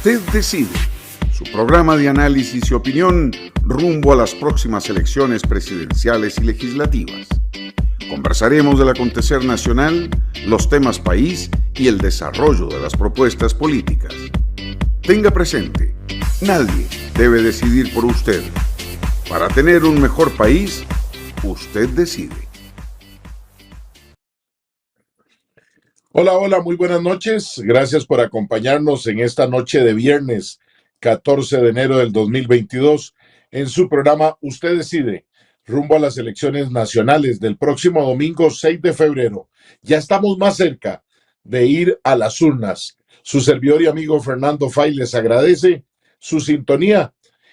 Usted decide. Su programa de análisis y opinión rumbo a las próximas elecciones presidenciales y legislativas. Conversaremos del acontecer nacional, los temas país y el desarrollo de las propuestas políticas. Tenga presente, nadie debe decidir por usted. Para tener un mejor país, usted decide. Hola, muy buenas noches. Gracias por acompañarnos en esta noche de viernes 14 de enero del 2022 en su programa Usted Decide, rumbo a las elecciones nacionales del próximo domingo 6 de febrero. Ya estamos más cerca de ir a las urnas. Su servidor y amigo Fernando Fay les agradece su sintonía.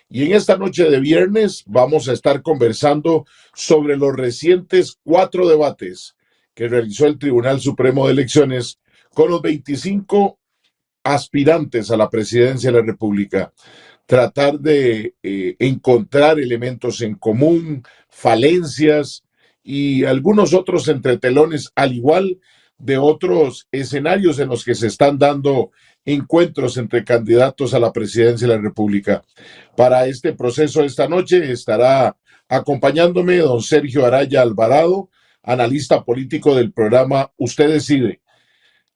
Y en esta noche de viernes vamos a estar conversando sobre los recientes 4 debates que realizó el Tribunal Supremo de Elecciones con los 25 aspirantes a la presidencia de la República. Tratar de encontrar elementos en común, falencias y algunos otros entretelones, al igual de otros escenarios en los que se están dando encuentros entre candidatos a la presidencia de la República. Para este proceso esta noche estará acompañándome don Sergio Araya Alvarado, analista político del programa Usted Decide.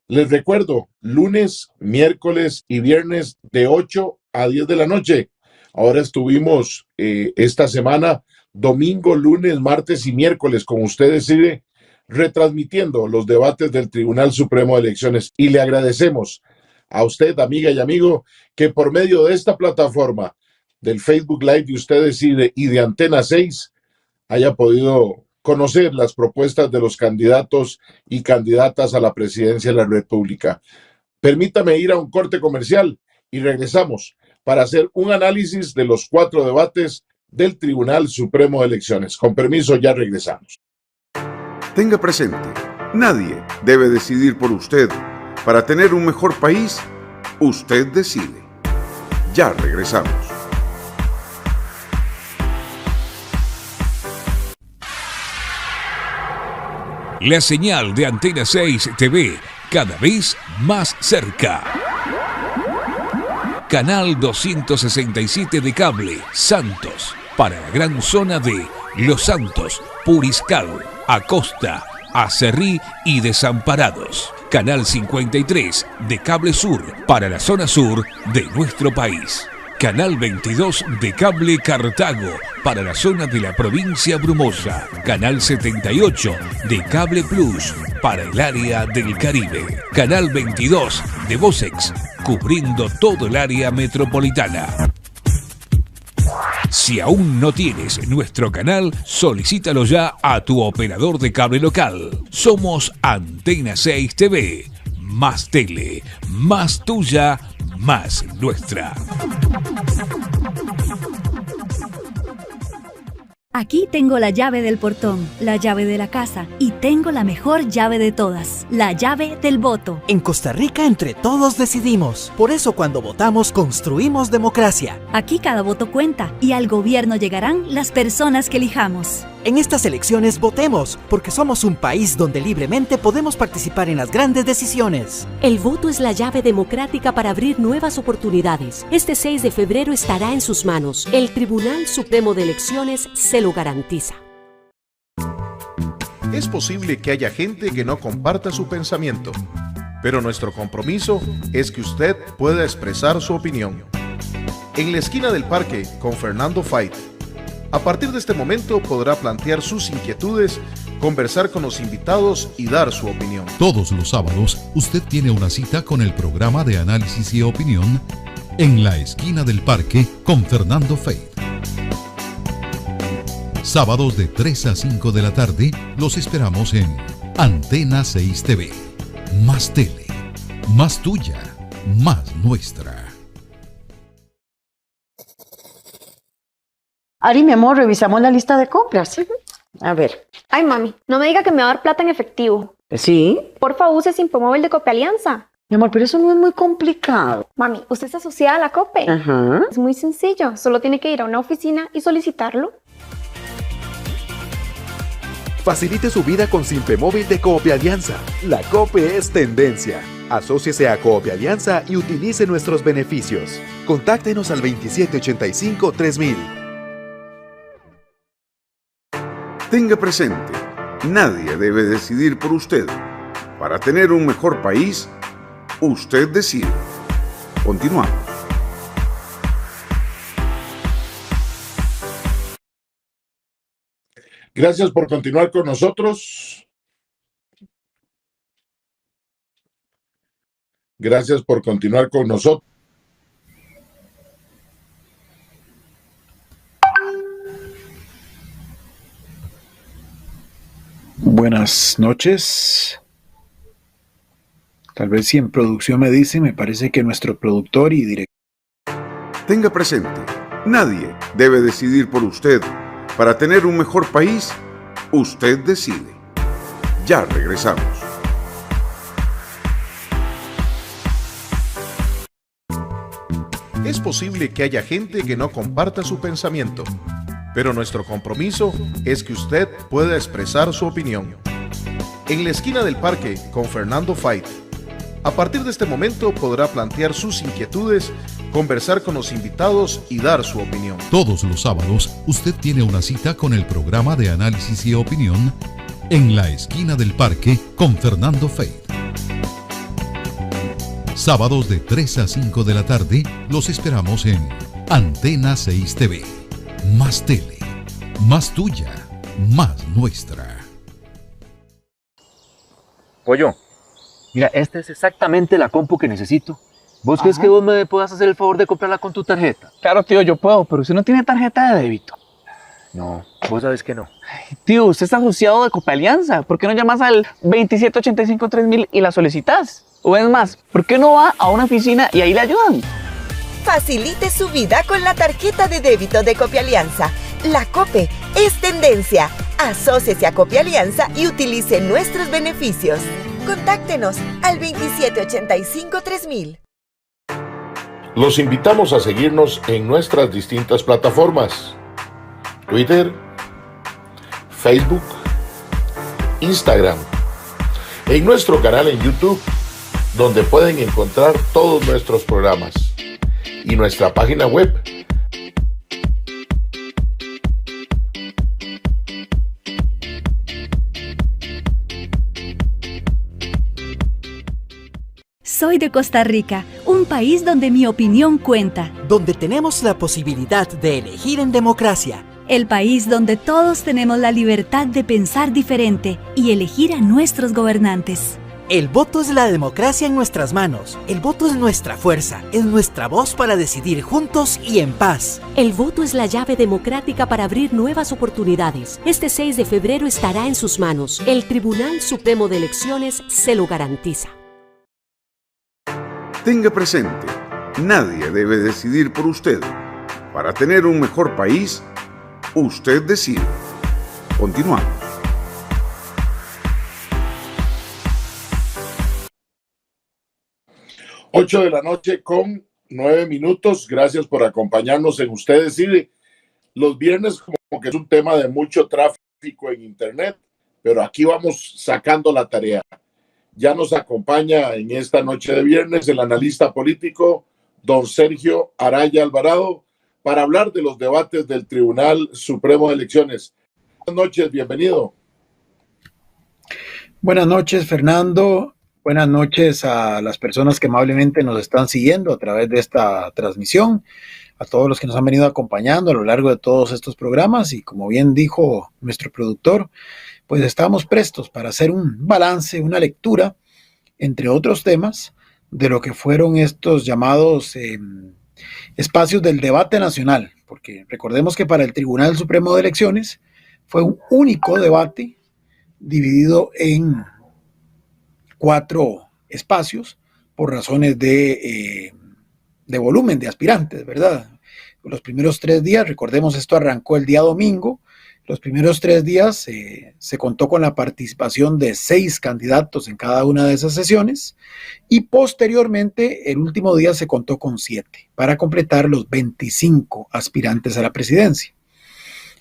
Les recuerdo, lunes, miércoles y viernes de 8 a 10 de la noche. Ahora estuvimos esta semana, domingo, lunes, martes y miércoles, como Usted Decide, retransmitiendo los debates del Tribunal Supremo de Elecciones. Y le agradecemos a usted, amiga y amigo, que por medio de esta plataforma del Facebook Live de Usted Decide y de Antena 6 haya podido conocer las propuestas de los candidatos y candidatas a la presidencia de la República. Permítame ir a un corte comercial y regresamos para hacer un análisis de los 4 debates del Tribunal Supremo de Elecciones. Con permiso, ya regresamos. Tenga presente, nadie debe decidir por usted. Para tener un mejor país, usted decide. Ya regresamos. La señal de Antena 6 TV, cada vez más cerca. Canal 267 de cable, Santos, para la gran zona de Los Santos, Puriscal, Acosta, Acerrí y Desamparados. Canal 53 de Cable Sur, para la zona sur de nuestro país. Canal 22 de Cable Cartago, para la zona de la provincia Brumosa. Canal 78 de Cable Plus, para el área del Caribe. Canal 22 de Vocex, cubriendo todo el área metropolitana. Si aún no tienes nuestro canal, solicítalo ya a tu operador de cable local. Somos Antena 6 TV. Más tele, más tuya, más nuestra. Aquí tengo la llave del portón, la llave de la casa y tengo la mejor llave de todas, la llave del voto. En Costa Rica entre todos decidimos. Por eso cuando votamos construimos democracia. Aquí cada voto cuenta y al gobierno llegarán las personas que elijamos. En estas elecciones votemos, porque somos un país donde libremente podemos participar en las grandes decisiones. El voto es la llave democrática para abrir nuevas oportunidades. Este 6 de febrero estará en sus manos. El Tribunal Supremo de Elecciones se lo garantiza. Es posible que haya gente que no comparta su pensamiento, pero nuestro compromiso es que usted pueda expresar su opinión. En la esquina del parque con Fernando Fay. A partir de este momento podrá plantear sus inquietudes, conversar con los invitados y dar su opinión. Todos los sábados usted tiene una cita con el programa de análisis y opinión En la esquina del parque con Fernando Fay. Sábados de 3 a 5 de la tarde los esperamos en Antena 6 TV. Más tele, más tuya, más nuestra. Ari, mi amor, revisamos la lista de compras. A ver. Ay, mami, no me diga que me va a dar plata en efectivo. ¿Sí? Porfa, use Simpomóvil de Cope Alianza. Mi amor, pero eso no es muy complicado. Mami, usted está asociada a la Cope. Ajá. Es muy sencillo, solo tiene que ir a una oficina y solicitarlo. Facilite su vida con Simpemóvil de Cope Alianza. La Cope es tendencia. Asóciese a Coopealianza y utilice nuestros beneficios. Contáctenos al 2785-3000. Tenga presente, nadie debe decidir por usted. Para tener un mejor país, usted decide. Continuamos. Gracias por continuar con nosotros. Gracias por continuar con nosotros. Buenas noches. Tal vez si en producción me dice, me parece que nuestro productor y director... Tenga presente, nadie debe decidir por usted. Para tener un mejor país, usted decide. Ya regresamos. Es posible que haya gente que no comparta su pensamiento, pero nuestro compromiso es que usted pueda expresar su opinión. En la esquina del parque con Fernando Fait. A partir de este momento podrá plantear sus inquietudes, conversar con los invitados y dar su opinión. Todos los sábados usted tiene una cita con el programa de análisis y opinión En la esquina del parque con Fernando Fait. Sábados de 3 a 5 de la tarde los esperamos en Antena 6 TV. Más tele, más tuya, más nuestra. Pollo, mira, esta es exactamente la compu que necesito. ¿Vos crees que vos me puedas hacer el favor de comprarla con tu tarjeta? Claro, tío, yo puedo, pero usted no tiene tarjeta de débito. No, vos sabes que no. Ay, tío, usted está asociado de Coopealianza. ¿Por qué no llamas al 2785-3000 y la solicitas? O es más, ¿por qué no va a una oficina y ahí le ayudan? Facilite su vida con la tarjeta de débito de Coopealianza. La COPE es tendencia. Asóciese a Coopealianza y utilice nuestros beneficios. Contáctenos al 2785-3000. Los invitamos a seguirnos en nuestras distintas plataformas: Twitter, Facebook, Instagram, en nuestro canal en YouTube, donde pueden encontrar todos nuestros programas, y nuestra página web. Soy de Costa Rica, un país donde mi opinión cuenta. Donde tenemos la posibilidad de elegir en democracia. El país donde todos tenemos la libertad de pensar diferente y elegir a nuestros gobernantes. El voto es la democracia en nuestras manos. El voto es nuestra fuerza, es nuestra voz para decidir juntos y en paz. El voto es la llave democrática para abrir nuevas oportunidades. Este 6 de febrero estará en sus manos. El Tribunal Supremo de Elecciones se lo garantiza. Tenga presente, nadie debe decidir por usted. Para tener un mejor país, usted decide. Continuamos. Ocho de la noche con 9 minutos. Gracias por acompañarnos en Usted Decide. Los viernes como que es un tema de mucho tráfico en internet, pero aquí vamos sacando la tarea. Ya nos acompaña en esta noche de viernes el analista político don Sergio Araya Alvarado para hablar de los debates del Tribunal Supremo de Elecciones. Buenas noches, bienvenido. Buenas noches, Fernando. Buenas noches a las personas que amablemente nos están siguiendo a través de esta transmisión, a todos los que nos han venido acompañando a lo largo de todos estos programas y como bien dijo nuestro productor, pues estamos prestos para hacer un balance, una lectura, entre otros temas, de lo que fueron estos llamados espacios del debate nacional, porque recordemos que para el Tribunal Supremo de Elecciones fue un único debate dividido en 4 espacios por razones de volumen de aspirantes, ¿verdad? Los primeros 3 días, recordemos, esto arrancó el día domingo. Los primeros 3 días se contó con la participación de 6 candidatos en cada una de esas sesiones y posteriormente el último día se contó con 7 para completar los 25 aspirantes a la presidencia.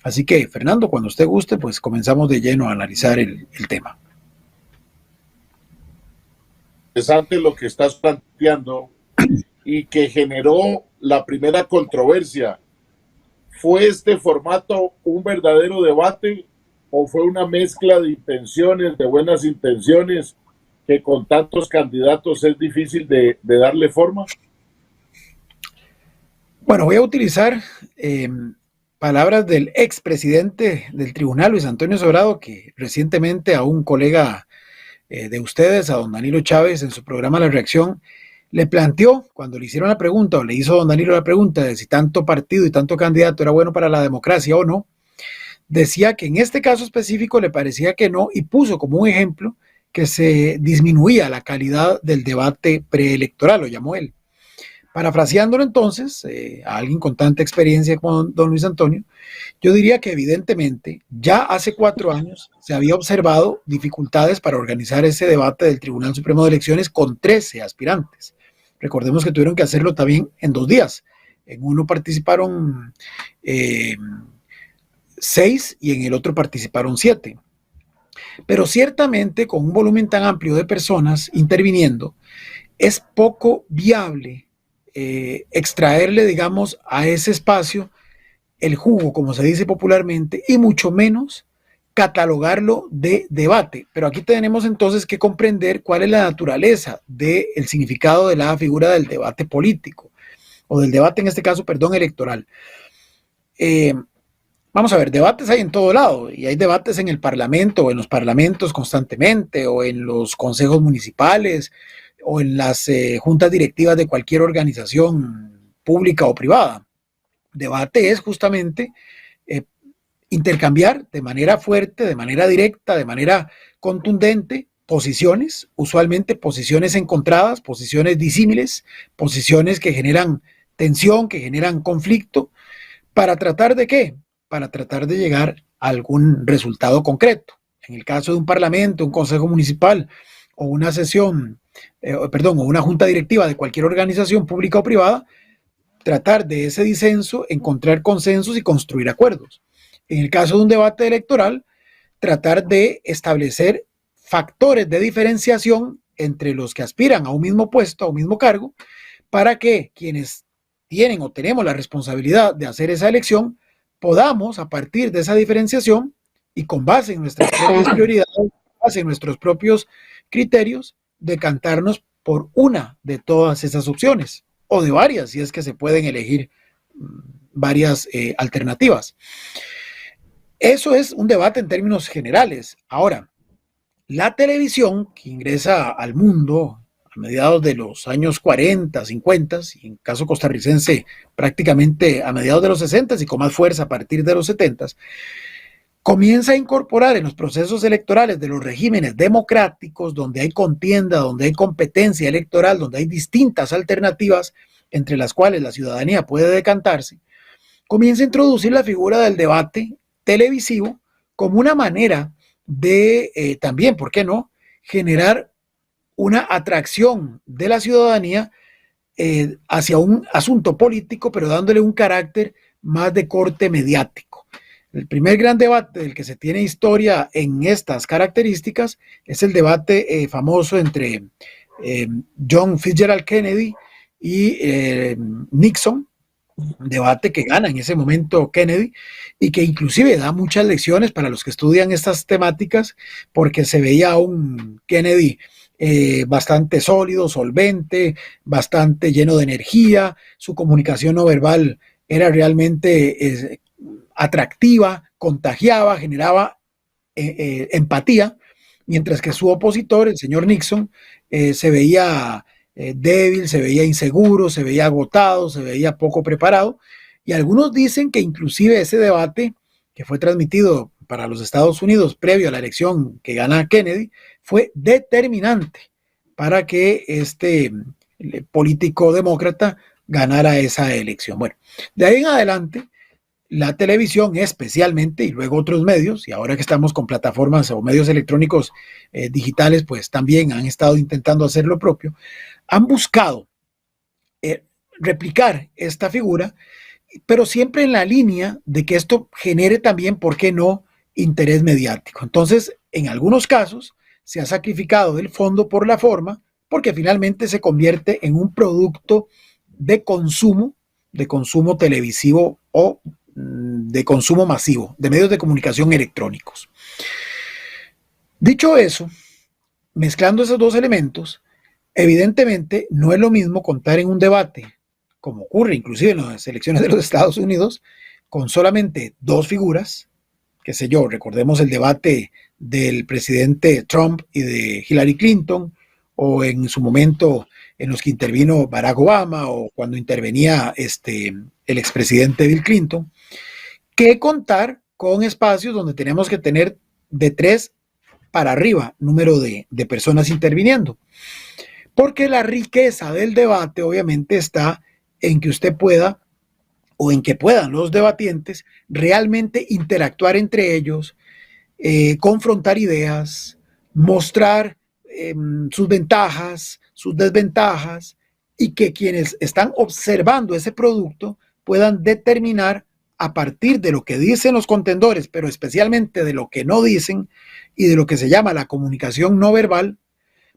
Así que, Fernando, cuando usted guste, pues comenzamos de lleno a analizar el tema. interesante lo que estás planteando y que generó la primera controversia. ¿Fue este formato un verdadero debate o fue una mezcla de intenciones, de buenas intenciones, que con tantos candidatos es difícil de darle forma? Bueno, voy a utilizar palabras del expresidente del tribunal, Luis Antonio Sobrado, que recientemente a un colega de ustedes, a don Danilo Chávez, en su programa La Reacción, le planteó, cuando le hicieron la pregunta, o le hizo don Danilo la pregunta de si tanto partido y tanto candidato era bueno para la democracia o no, decía que en este caso específico le parecía que no, y puso como un ejemplo que se disminuía la calidad del debate preelectoral, lo llamó él. Parafraseándolo entonces, a alguien con tanta experiencia como don Luis Antonio, yo diría que evidentemente ya hace 4 años se había observado dificultades para organizar ese debate del Tribunal Supremo de Elecciones con 13 aspirantes. Recordemos que tuvieron que hacerlo también en 2 días. En uno participaron 6 y en el otro participaron 7. Pero ciertamente con un volumen tan amplio de personas interviniendo, es poco viable extraerle, digamos, a ese espacio el jugo, como se dice popularmente, y mucho menos catalogarlo de debate. Pero aquí tenemos entonces que comprender cuál es la naturaleza del significado de la figura del debate político, o del debate, en este caso, perdón, electoral. Vamos a ver, debates hay en todo lado, y hay debates en el Parlamento, o en los parlamentos constantemente, o en los consejos municipales, o en las juntas directivas de cualquier organización pública o privada. Debate es justamente intercambiar de manera fuerte, de manera directa, de manera contundente, posiciones, usualmente posiciones encontradas, posiciones disímiles, posiciones que generan tensión, que generan conflicto, ¿para tratar de qué? Para tratar de llegar a algún resultado concreto. En el caso de un parlamento, un consejo municipal o una sesión, o una junta directiva de cualquier organización pública o privada, tratar de ese disenso, encontrar consensos y construir acuerdos. En el caso de un debate electoral, tratar de establecer factores de diferenciación entre los que aspiran a un mismo puesto, a un mismo cargo, para que quienes tienen o tenemos la responsabilidad de hacer esa elección, podamos, a partir de esa diferenciación y con base en nuestras propias prioridades, con base en nuestros propios criterios, decantarnos por una de todas esas opciones, o de varias, si es que se pueden elegir varias alternativas. Eso es un debate en términos generales. Ahora, la televisión, que ingresa al mundo a mediados de los años 40, 50, y en caso costarricense prácticamente a mediados de los 60 y con más fuerza a partir de los 70, comienza a incorporar en los procesos electorales de los regímenes democráticos, donde hay contienda, donde hay competencia electoral, donde hay distintas alternativas entre las cuales la ciudadanía puede decantarse, comienza a introducir la figura del debate televisivo como una manera de también, ¿por qué no?, generar una atracción de la ciudadanía hacia un asunto político, pero dándole un carácter más de corte mediático. El primer gran debate del que se tiene historia en estas características es el debate famoso entre John Fitzgerald Kennedy y Nixon, un debate que gana en ese momento Kennedy y que inclusive da muchas lecciones para los que estudian estas temáticas, porque se veía a un Kennedy bastante sólido, solvente, bastante lleno de energía, su comunicación no verbal era realmente atractiva, contagiaba, generaba empatía, mientras que su opositor, el señor Nixon, se veía débil, se veía inseguro, se veía agotado, se veía poco preparado, y algunos dicen que inclusive ese debate que fue transmitido para los Estados Unidos previo a la elección que gana Kennedy fue determinante para que este político demócrata ganara esa elección. Bueno, de ahí en adelante, la televisión especialmente, y luego otros medios, y ahora que estamos con plataformas o medios electrónicos digitales, pues también han estado intentando hacer lo propio, han buscado replicar esta figura, pero siempre en la línea de que esto genere también, ¿por qué no?, interés mediático. Entonces, en algunos casos, se ha sacrificado el fondo por la forma porque finalmente se convierte en un producto de consumo televisivo o de consumo masivo, de medios de comunicación electrónicos. Dicho eso, mezclando esos dos elementos, evidentemente no es lo mismo contar en un debate, como ocurre inclusive en las elecciones de los Estados Unidos, con solamente dos figuras, qué sé yo, recordemos el debate del presidente Trump y de Hillary Clinton, o en su momento en los que intervino Barack Obama, o cuando intervenía el expresidente Bill Clinton, que contar con espacios donde tenemos que tener de 3 para arriba número de personas interviniendo. Porque la riqueza del debate obviamente está en que usted pueda, o en que puedan los debatientes realmente interactuar entre ellos, confrontar ideas, mostrar sus ventajas, sus desventajas, y que quienes están observando ese producto puedan determinar a partir de lo que dicen los contendores, pero especialmente de lo que no dicen y de lo que se llama la comunicación no verbal,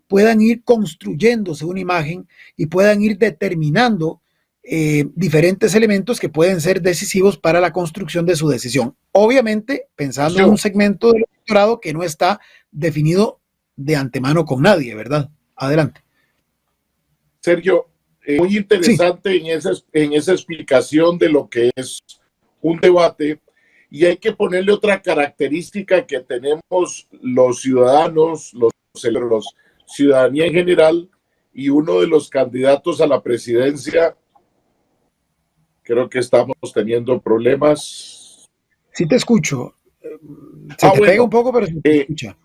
puedan ir construyéndose una imagen y puedan ir determinando diferentes elementos que pueden ser decisivos para la construcción de su decisión. Obviamente, pensando en un segmento del electorado que no está definido de antemano con nadie, ¿verdad? Adelante. Sergio, muy interesante sí. en esa explicación de lo que es un debate, y hay que ponerle otra característica que tenemos los ciudadanos, los ciudadanía en general, y uno de los candidatos a la presidencia. Creo que estamos teniendo problemas. Sí te escucho. Se te pega un poco, pero sí te escucha.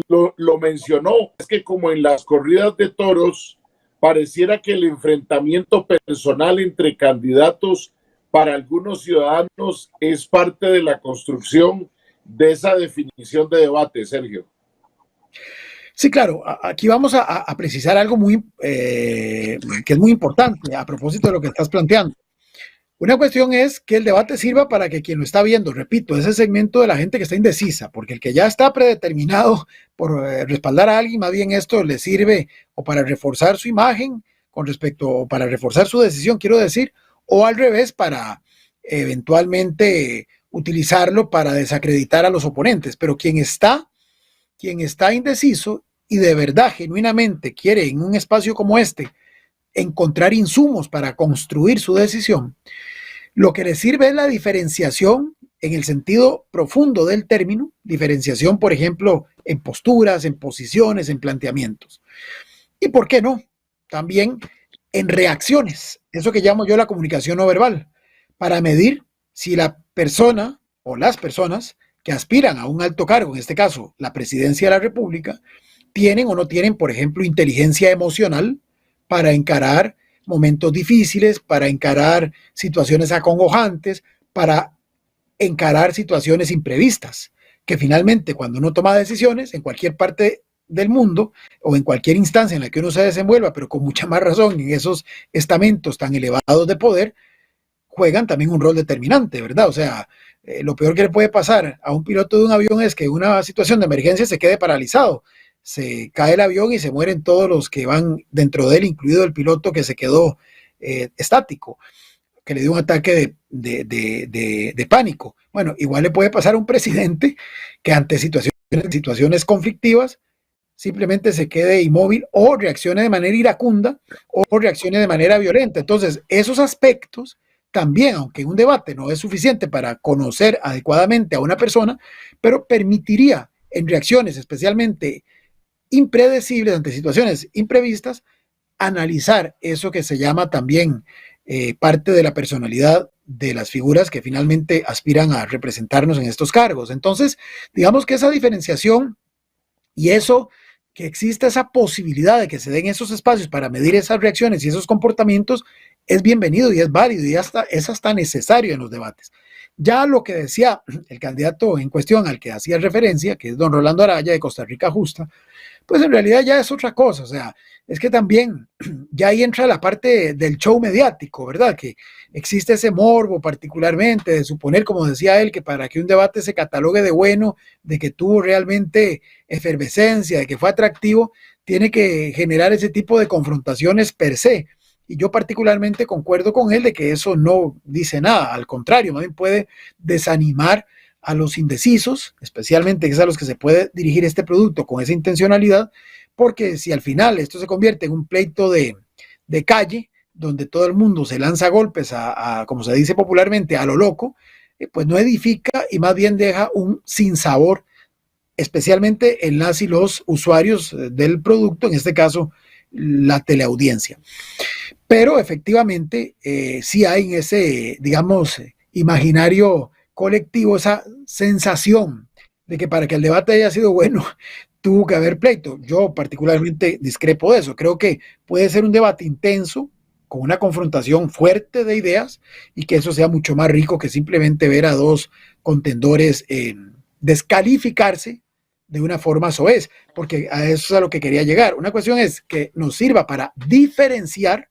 Lo mencionó, es que como en las corridas de toros, pareciera que el enfrentamiento personal entre candidatos para algunos ciudadanos es parte de la construcción de esa definición de debate, Sergio. Sí, claro, aquí vamos a precisar algo que es muy importante a propósito de lo que estás planteando. Una cuestión es que el debate sirva para que quien lo está viendo, repito, ese segmento de la gente que está indecisa, porque el que ya está predeterminado por respaldar a alguien, más bien esto le sirve o para reforzar su imagen con respecto, o para reforzar su decisión, quiero decir, o al revés, para eventualmente utilizarlo para desacreditar a los oponentes. Pero quien está indeciso y de verdad, genuinamente quiere en un espacio como este encontrar insumos para construir su decisión, lo que le sirve es la diferenciación en el sentido profundo del término, diferenciación, por ejemplo, en posturas, en posiciones, en planteamientos. Y por qué no, también en reacciones, eso que llamo yo la comunicación no verbal, para medir si la persona o las personas que aspiran a un alto cargo, en este caso la presidencia de la República, tienen o no tienen, por ejemplo, inteligencia emocional para encarar momentos difíciles, para encarar situaciones acongojantes, para encarar situaciones imprevistas, que finalmente cuando uno toma decisiones en cualquier parte del mundo o en cualquier instancia en la que uno se desenvuelva, pero con mucha más razón en esos estamentos tan elevados de poder, juegan también un rol determinante, ¿verdad? O sea, lo peor que le puede pasar a un piloto de un avión es que en una situación de emergencia se quede paralizado. Se cae el avión y se mueren todos los que van dentro de él, incluido el piloto que se quedó estático, que le dio un ataque de pánico. Bueno, igual le puede pasar a un presidente que ante situaciones conflictivas simplemente se quede inmóvil o reaccione de manera iracunda o reaccione de manera violenta. Entonces, esos aspectos también, aunque un debate no es suficiente para conocer adecuadamente a una persona, pero permitiría en reacciones especialmente impredecibles ante situaciones imprevistas, analizar eso que se llama también parte de la personalidad de las figuras que finalmente aspiran a representarnos en estos cargos. Entonces, digamos que esa diferenciación y eso, que exista esa posibilidad de que se den esos espacios para medir esas reacciones y esos comportamientos, es bienvenido y es válido y es hasta necesario en los debates. Ya lo que decía el candidato en cuestión al que hacía referencia, que es don Rolando Araya de Costa Rica Justa, pues en realidad ya es otra cosa. O sea, es que también ya ahí entra la parte del show mediático, ¿verdad? Que existe ese morbo particularmente de suponer, como decía él, que para que un debate se catalogue de bueno, de que tuvo realmente efervescencia, de que fue atractivo, tiene que generar ese tipo de confrontaciones per se. Y yo particularmente concuerdo con él de que eso no dice nada, al contrario, más bien puede desanimar a los indecisos, especialmente es a los que se puede dirigir este producto con esa intencionalidad, porque si al final esto se convierte en un pleito de calle, donde todo el mundo se lanza golpes como se dice popularmente, a lo loco, pues no edifica y más bien deja un sinsabor, especialmente en las y los usuarios del producto, en este caso la teleaudiencia. Pero efectivamente sí hay en ese, digamos, imaginario colectivo esa sensación de que para que el debate haya sido bueno tuvo que haber pleito. Yo particularmente discrepo de eso. Creo que puede ser un debate intenso, con una confrontación fuerte de ideas, y que eso sea mucho más rico que simplemente ver a dos contendores descalificarse de una forma soez, porque a eso es a lo que quería llegar. Una cuestión es que nos sirva para diferenciar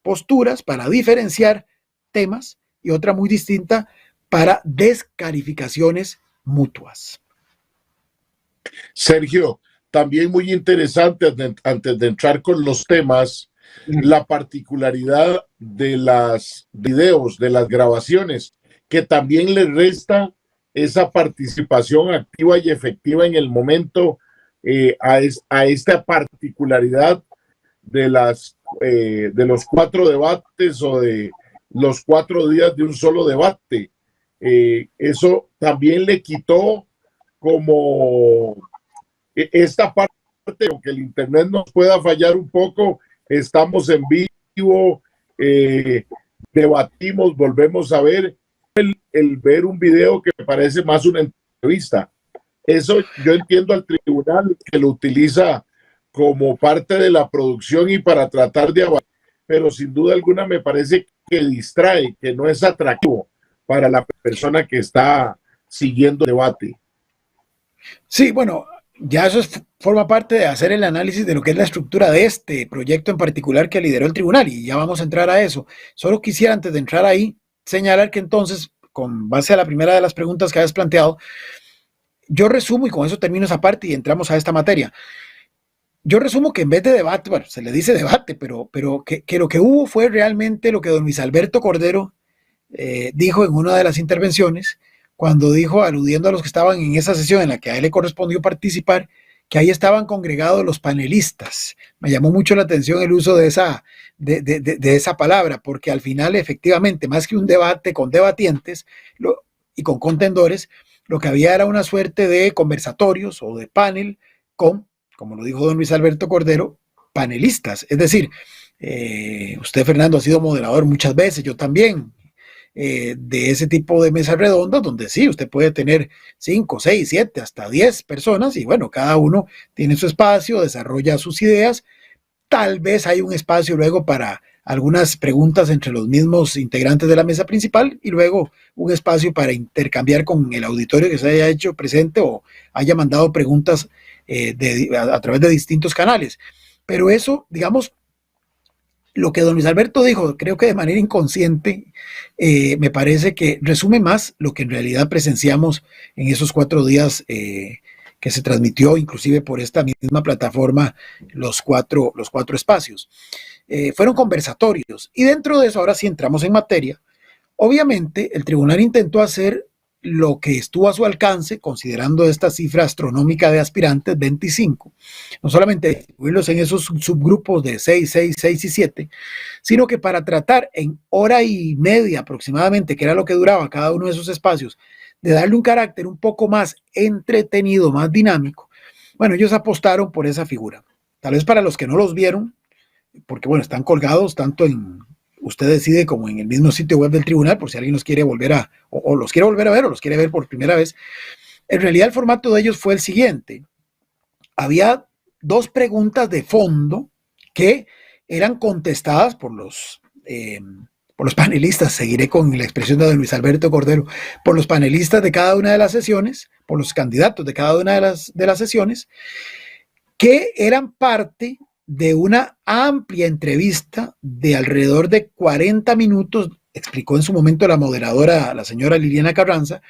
posturas, para diferenciar temas, y otra muy distinta para descalificaciones mutuas. Sergio, también muy interesante antes de entrar con los temas, la particularidad de los videos, de las grabaciones, que también le resta esa participación activa y efectiva en el momento a esta particularidad de los 4 debates o de los 4 días de un solo debate. Eso también le quitó como esta parte, aunque el internet nos pueda fallar un poco, estamos en vivo, debatimos, volvemos a ver, el ver un video que me parece más una entrevista. Eso yo entiendo al tribunal que lo utiliza como parte de la producción y para tratar de avanzar, pero sin duda alguna me parece que distrae, que no es atractivo para la persona que está siguiendo el debate. Sí, bueno, ya eso forma parte de hacer el análisis de lo que es la estructura de este proyecto en particular que lideró el tribunal, y ya vamos a entrar a eso. Solo quisiera, antes de entrar ahí, señalar que entonces, con base a la primera de las preguntas que habías planteado, yo resumo, y con eso termino esa parte y entramos a esta materia. Yo resumo que en vez de debate, bueno, se le dice debate, pero que lo que hubo fue realmente lo que don Luis Alberto Cordero dijo en una de las intervenciones, cuando dijo, aludiendo a los que estaban en esa sesión en la que a él le correspondió participar, que ahí estaban congregados los panelistas. Me llamó mucho la atención el uso de esa palabra, porque al final, efectivamente, más que un debate con debatientes y con contendores, lo que había era una suerte de conversatorios o de panel con, como lo dijo don Luis Alberto Cordero, panelistas. Es decir, usted, Fernando, ha sido moderador muchas veces, yo también, de ese tipo de mesas redondas, donde sí, usted puede tener 5, 6, 7, hasta 10 personas, y bueno, cada uno tiene su espacio, desarrolla sus ideas. Tal vez hay un espacio luego para algunas preguntas entre los mismos integrantes de la mesa principal, y luego un espacio para intercambiar con el auditorio que se haya hecho presente o haya mandado preguntas a través de distintos canales. Pero eso, digamos, lo que don Luis Alberto dijo, creo que de manera inconsciente, me parece que resume más lo que en realidad presenciamos en esos 4 días que se transmitió, inclusive por esta misma plataforma, los cuatro espacios. Fueron conversatorios, y dentro de eso, ahora sí entramos en materia. Obviamente, el tribunal intentó hacer lo que estuvo a su alcance, considerando esta cifra astronómica de aspirantes, 25, no solamente distribuirlos en esos subgrupos de 6, 6, 6 y 7, sino que para tratar en hora y media aproximadamente, que era lo que duraba cada uno de esos espacios, de darle un carácter un poco más entretenido, más dinámico. Bueno, ellos apostaron por esa figura. Tal vez para los que no los vieron, porque bueno, están colgados tanto en Usted Decide como en el mismo sitio web del tribunal, por si alguien los quiere volver a, o los quiere volver a ver, o los quiere ver por primera vez. En realidad el formato de ellos fue el siguiente. Había 2 preguntas de fondo que eran contestadas por los panelistas, seguiré con la expresión de don Luis Alberto Cordero, por los panelistas de cada una de las sesiones, por los candidatos de cada una de las sesiones, que eran parte de una amplia entrevista de alrededor de 40 minutos, explicó en su momento la moderadora, la señora Liliana Carranza,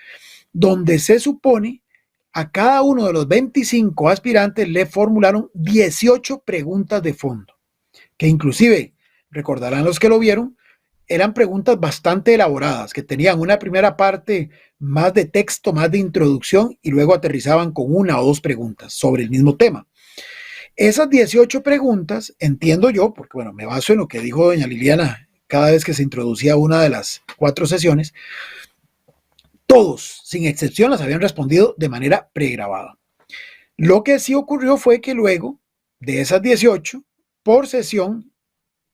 donde se supone a cada uno de los 25 aspirantes le formularon 18 preguntas de fondo, que inclusive, recordarán los que lo vieron, eran preguntas bastante elaboradas, que tenían una primera parte más de texto, más de introducción, y luego aterrizaban con una o dos preguntas sobre el mismo tema. Esas 18 preguntas, entiendo yo, porque bueno, me baso en lo que dijo doña Liliana cada vez que se introducía una de las 4 sesiones, todos, sin excepción, las habían respondido de manera pregrabada. Lo que sí ocurrió fue que luego de esas 18, por sesión,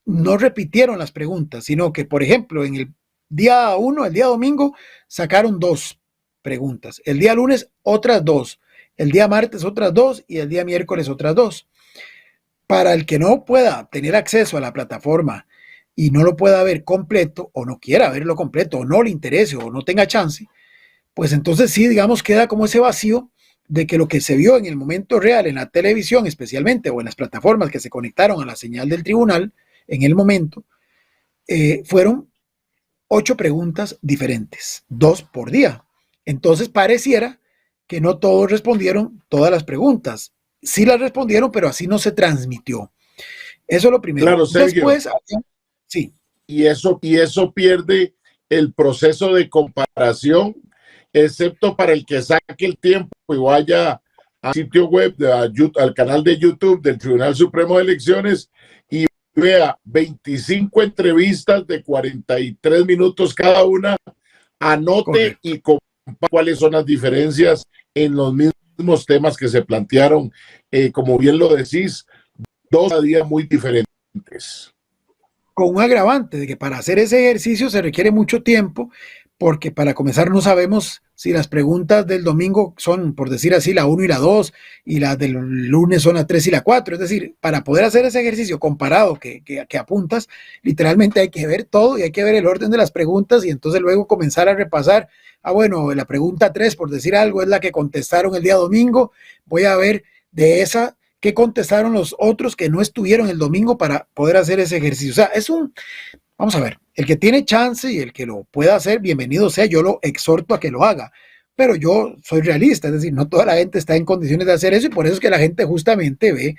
no repitieron las preguntas, sino que, por ejemplo, en el día 1, el día domingo, sacaron 2 preguntas. El día lunes, otras 2. El día martes, otras 2. Y el día miércoles, otras 2. Para el que no pueda tener acceso a la plataforma y no lo pueda ver completo, o no quiera verlo completo, o no le interese, o no tenga chance, pues entonces sí, digamos, queda como ese vacío de que lo que se vio en el momento real en la televisión, especialmente, o en las plataformas que se conectaron a la señal del tribunal, en el momento, fueron 8 preguntas diferentes, 2 por día. Entonces pareciera que no todos respondieron todas las preguntas. Sí las respondieron, pero así no se transmitió. Eso es lo primero. Claro, Sergio. Después, sí. Y eso pierde el proceso de comparación, excepto para el que saque el tiempo y vaya al sitio web, al canal de YouTube del Tribunal Supremo de Elecciones y vea 25 entrevistas de 43 minutos cada una, anote. Correcto. Y compare cuáles son las diferencias en los mismos temas que se plantearon, como bien lo decís, 2 días muy diferentes. Con un agravante de que para hacer ese ejercicio se requiere mucho tiempo, porque para comenzar no sabemos si las preguntas del domingo son, por decir así, la 1 y la 2, y las del lunes son la 3 y la 4. Es decir, para poder hacer ese ejercicio comparado que apuntas, literalmente hay que ver todo y hay que ver el orden de las preguntas y entonces luego comenzar a repasar. Bueno, la pregunta 3, por decir algo, es la que contestaron el día domingo. Voy a ver de esa qué contestaron los otros que no estuvieron el domingo para poder hacer ese ejercicio. O sea, vamos a ver, el que tiene chance y el que lo pueda hacer, bienvenido sea, yo lo exhorto a que lo haga, pero yo soy realista, es decir, no toda la gente está en condiciones de hacer eso y por eso es que la gente justamente ve,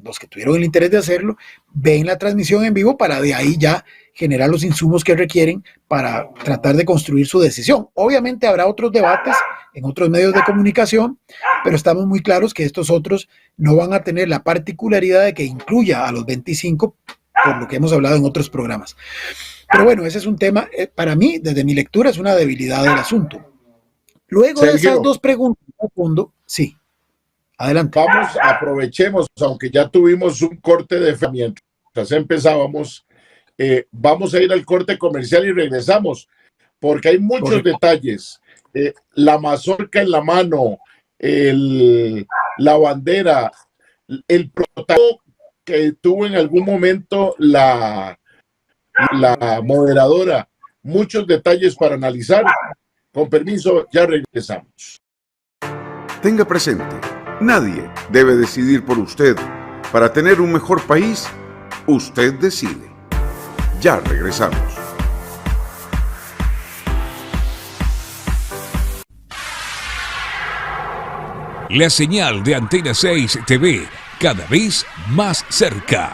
los que tuvieron el interés de hacerlo, ven la transmisión en vivo para de ahí ya generar los insumos que requieren para tratar de construir su decisión. Obviamente habrá otros debates en otros medios de comunicación, pero estamos muy claros que estos otros no van a tener la particularidad de que incluya a los 25, por lo que hemos hablado en otros programas. Pero bueno, ese es un tema, para mí, desde mi lectura, es una debilidad del asunto. Luego de esas 2 preguntas a fondo, sí, adelante. Aprovechemos, aunque ya tuvimos un corte de fe mientras empezábamos, vamos a ir al corte comercial y regresamos, porque hay muchos detalles. La mazorca en la mano, la bandera, el protagonismo que tuvo en algún momento la moderadora, muchos detalles para analizar. Con permiso, ya regresamos. Tenga presente, nadie debe decidir por usted. Para tener un mejor país, usted decide. Ya regresamos. La señal de Antena 6 TV, cada vez más cerca.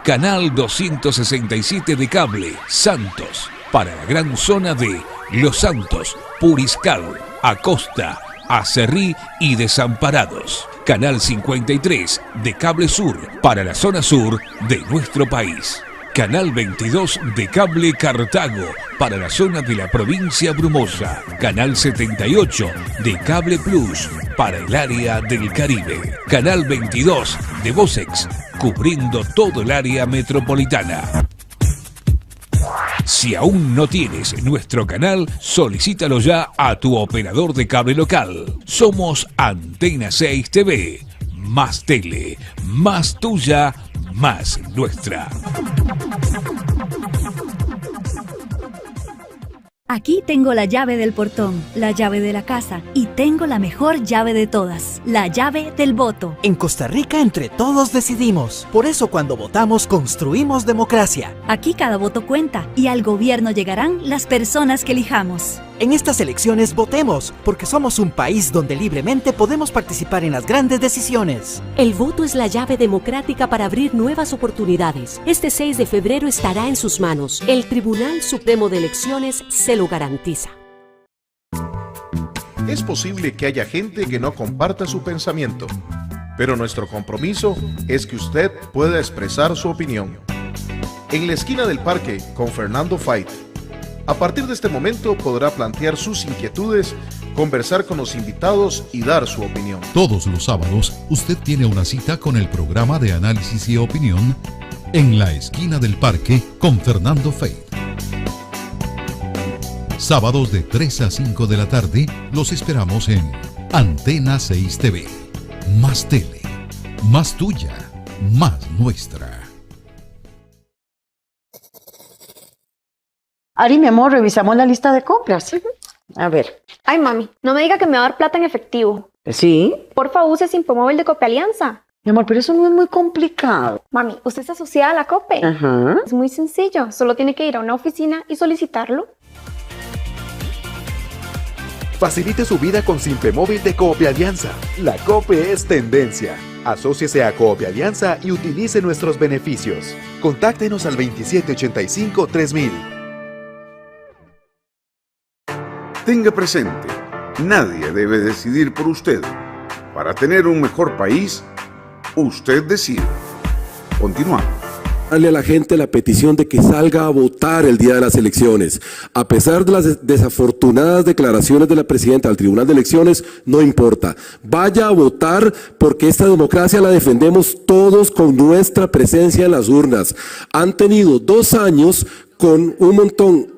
Canal 267 de cable, Santos, para la gran zona de Los Santos, Puriscal, Acosta, Acerrí y Desamparados. Canal 53 de Cable Sur, para la zona sur de nuestro país. Canal 22 de Cable Cartago, para la zona de la provincia Brumosa. Canal 78 de Cable Plus, para el área del Caribe. Canal 22 de Vocex, cubriendo todo el área metropolitana. Si aún no tienes nuestro canal, solicítalo ya a tu operador de cable local. Somos Antena 6 TV. Más tele, más tuya, más nuestra. Aquí tengo la llave del portón, la llave de la casa y tengo la mejor llave de todas, la llave del voto. En Costa Rica entre todos decidimos. Por eso cuando votamos construimos democracia. Aquí cada voto cuenta y al gobierno llegarán las personas que elijamos. En estas elecciones votemos, porque somos un país donde libremente podemos participar en las grandes decisiones. El voto es la llave democrática para abrir nuevas oportunidades. Este 6 de febrero estará en sus manos. El Tribunal Supremo de Elecciones se lo garantiza. Es posible que haya gente que no comparta su pensamiento, pero nuestro compromiso es que usted pueda expresar su opinión. En la esquina del parque con Fernando Fait. A partir de este momento podrá plantear sus inquietudes, conversar con los invitados y dar su opinión. Todos los sábados usted tiene una cita con el programa de análisis y opinión en la esquina del parque con Fernando Fait. Sábados de 3 a 5 de la tarde los esperamos en Antena 6 TV. Más tele, más tuya, más nuestra. Ari, mi amor, revisamos la lista de compras. A ver. Ay, mami, no me diga que me va a dar plata en efectivo. ¿Sí? Porfa, use Simpomóvil de Copialianza. Mi amor, pero eso no es muy complicado. Mami, usted está asociada a la Cope. Ajá. Es muy sencillo, solo tiene que ir a una oficina y solicitarlo. Facilite su vida con Simpemóvil de Copialianza. La Cope es tendencia. Asóciese a Copialianza y utilice nuestros beneficios. Contáctenos al 2785-3000. Tenga presente, nadie debe decidir por usted. Para tener un mejor país, usted decide. Continuamos. Darle a la gente la petición de que salga a votar el día de las elecciones. A pesar de las desafortunadas declaraciones de la presidenta del Tribunal de Elecciones, no importa. Vaya a votar porque esta democracia la defendemos todos con nuestra presencia en las urnas. Han tenido 2 años con un montón.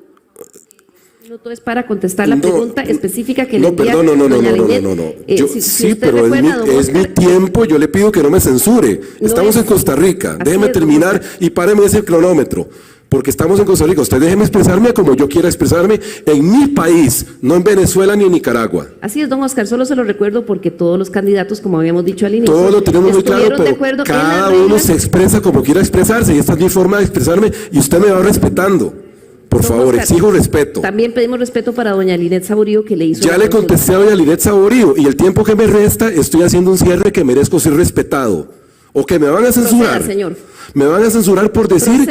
Minuto es para contestar la pregunta específica que le envía doña Linet. Sí, pero es mi tiempo, yo le pido que no me censure. Estamos en Costa Rica, déjeme terminar y páreme ese cronómetro, porque estamos en Costa Rica. Usted déjeme expresarme como yo quiera expresarme en mi país, no en Venezuela ni en Nicaragua. Así es, don Oscar, solo se lo recuerdo porque todos los candidatos, como habíamos dicho al inicio, todos lo tenemos muy claro, pero cada uno se expresa como quiera expresarse y esta es mi forma de expresarme y usted me va respetando. Por favor, Oscar, exijo respeto. También pedimos respeto para doña Linet Saborío, que le hizo... Ya le contesté a doña Linet Saborío, y el tiempo que me resta estoy haciendo un cierre que merezco ser respetado. O que me van a censurar. Proceda, señor. Me van a censurar por decir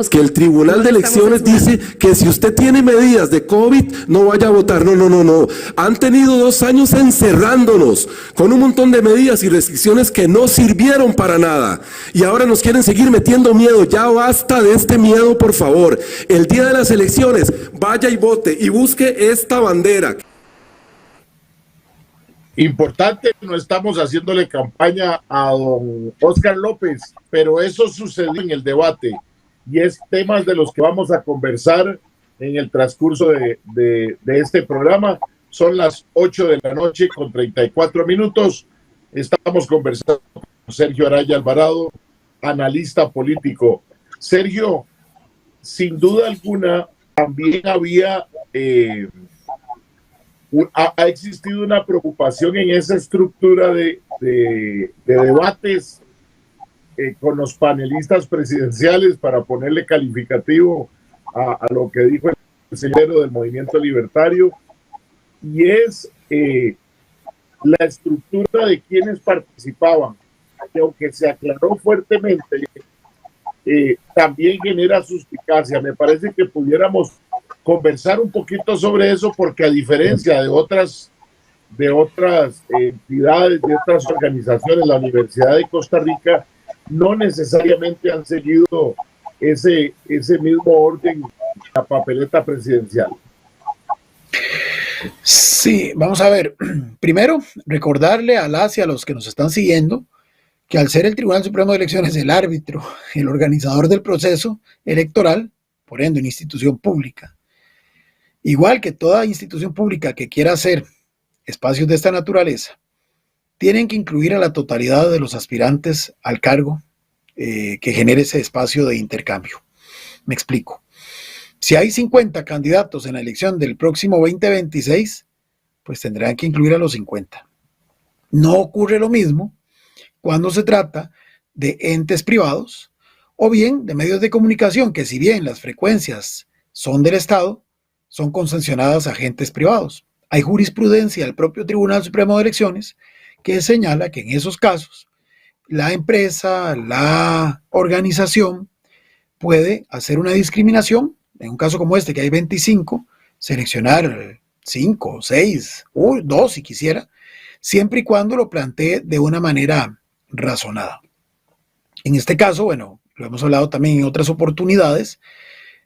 que el Tribunal de Elecciones dice que si usted tiene medidas de COVID, no vaya a votar. No. Han tenido 2 años encerrándonos con un montón de medidas y restricciones que no sirvieron para nada. Y ahora nos quieren seguir metiendo miedo. Ya basta de este miedo, por favor. El día de las elecciones, vaya y vote y busque esta bandera. Importante, no estamos haciéndole campaña a don Oscar López, pero eso sucedió en el debate y es temas de los que vamos a conversar en el transcurso de este programa. Son las 8 de la noche con 34 minutos. Estamos conversando con Sergio Araya Alvarado, analista político. Sergio, sin duda alguna, también ha existido una preocupación en esa estructura de debates con los panelistas presidenciales, para ponerle calificativo a lo que dijo el señor del Movimiento Libertario, y es la estructura de quienes participaban, que aunque se aclaró fuertemente, también genera suspicacia. Me parece que pudiéramos conversar un poquito sobre eso, porque a diferencia de otras entidades, de otras organizaciones, la Universidad de Costa Rica no necesariamente han seguido ese mismo orden, la papeleta presidencial. Sí, vamos a ver. Primero, recordarle a las y a los que nos están siguiendo que al ser el Tribunal Supremo de Elecciones el árbitro, el organizador del proceso electoral, por ende una institución pública, igual que toda institución pública que quiera hacer espacios de esta naturaleza, tienen que incluir a la totalidad de los aspirantes al cargo que genere ese espacio de intercambio. Me explico. Si hay 50 candidatos en la elección del próximo 2026, pues tendrán que incluir a los 50. No ocurre lo mismo cuando se trata de entes privados o bien de medios de comunicación que, si bien las frecuencias son del Estado, son concesionadas a agentes privados. Hay jurisprudencia del propio Tribunal Supremo de Elecciones que señala que en esos casos la empresa, la organización puede hacer una discriminación. En un caso como este, que hay 25, seleccionar 5, 6 o 2 si quisiera, siempre y cuando lo plantee de una manera razonada. En este caso, bueno, lo hemos hablado también en otras oportunidades,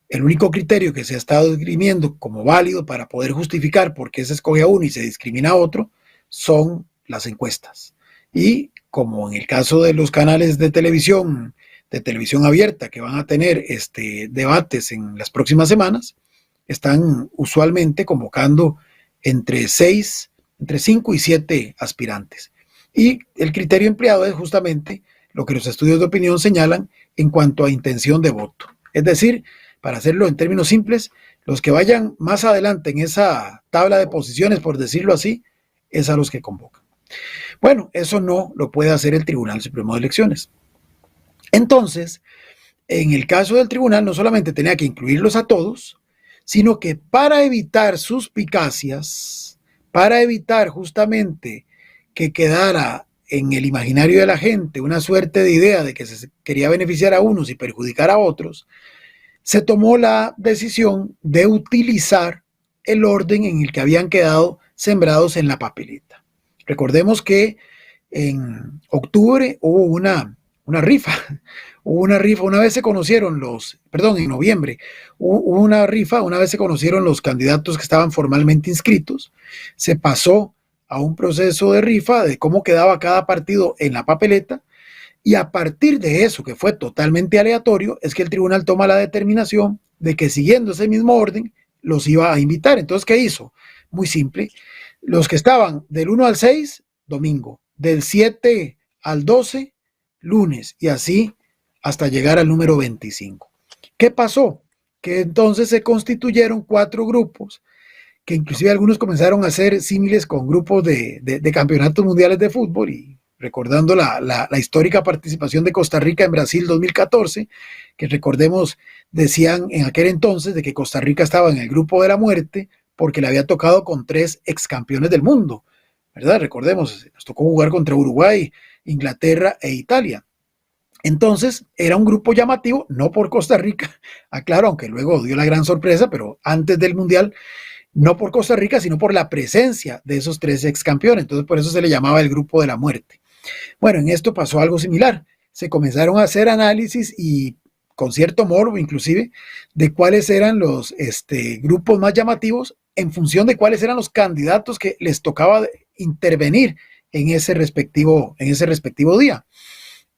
el único criterio que se ha estado esgrimiendo como válido para poder justificar por qué se escoge a uno y se discrimina a otro son las encuestas. Y como en el caso de los canales de televisión abierta que van a tener debates en las próximas semanas, están usualmente convocando entre 5 y 7 aspirantes. Y el criterio empleado es justamente lo que los estudios de opinión señalan en cuanto a intención de voto. Es decir, para hacerlo en términos simples, los que vayan más adelante en esa tabla de posiciones, por decirlo así, es a los que convocan. Bueno, eso no lo puede hacer el Tribunal Supremo de Elecciones. Entonces, en el caso del tribunal, no solamente tenía que incluirlos a todos, sino que para evitar suspicacias, para evitar justamente que quedara en el imaginario de la gente una suerte de idea de que se quería beneficiar a unos y perjudicar a otros, se tomó la decisión de utilizar el orden en el que habían quedado sembrados en la papeleta. Recordemos que en octubre hubo una rifa, una vez se conocieron en noviembre, hubo una rifa, una vez se conocieron los candidatos que estaban formalmente inscritos, se pasó a un proceso de rifa de cómo quedaba cada partido en la papeleta, y a partir de eso, que fue totalmente aleatorio, es que el tribunal toma la determinación de que siguiendo ese mismo orden, los iba a invitar. Entonces, ¿qué hizo? Muy simple. Los que estaban del 1 al 6, domingo, del 7 al 12, lunes, y así hasta llegar al número 25. ¿Qué pasó? Que entonces se constituyeron 4 grupos, que inclusive algunos comenzaron a hacer símiles con grupos de campeonatos mundiales de fútbol, y recordando la histórica participación de Costa Rica en Brasil 2014, que recordemos decían en aquel entonces de que Costa Rica estaba en el grupo de la muerte porque le había tocado con 3 ex campeones del mundo, ¿verdad? Recordemos, nos tocó jugar contra Uruguay, Inglaterra e Italia. Entonces era un grupo llamativo, no por Costa Rica, aclaro, aunque luego dio la gran sorpresa, pero antes del Mundial, no por Costa Rica, sino por la presencia de esos 3 ex campeones. Entonces por eso se le llamaba el grupo de la muerte. Bueno, en esto pasó algo similar. Se comenzaron a hacer análisis y con cierto morbo inclusive de cuáles eran los grupos más llamativos en función de cuáles eran los candidatos que les tocaba intervenir en ese respectivo día.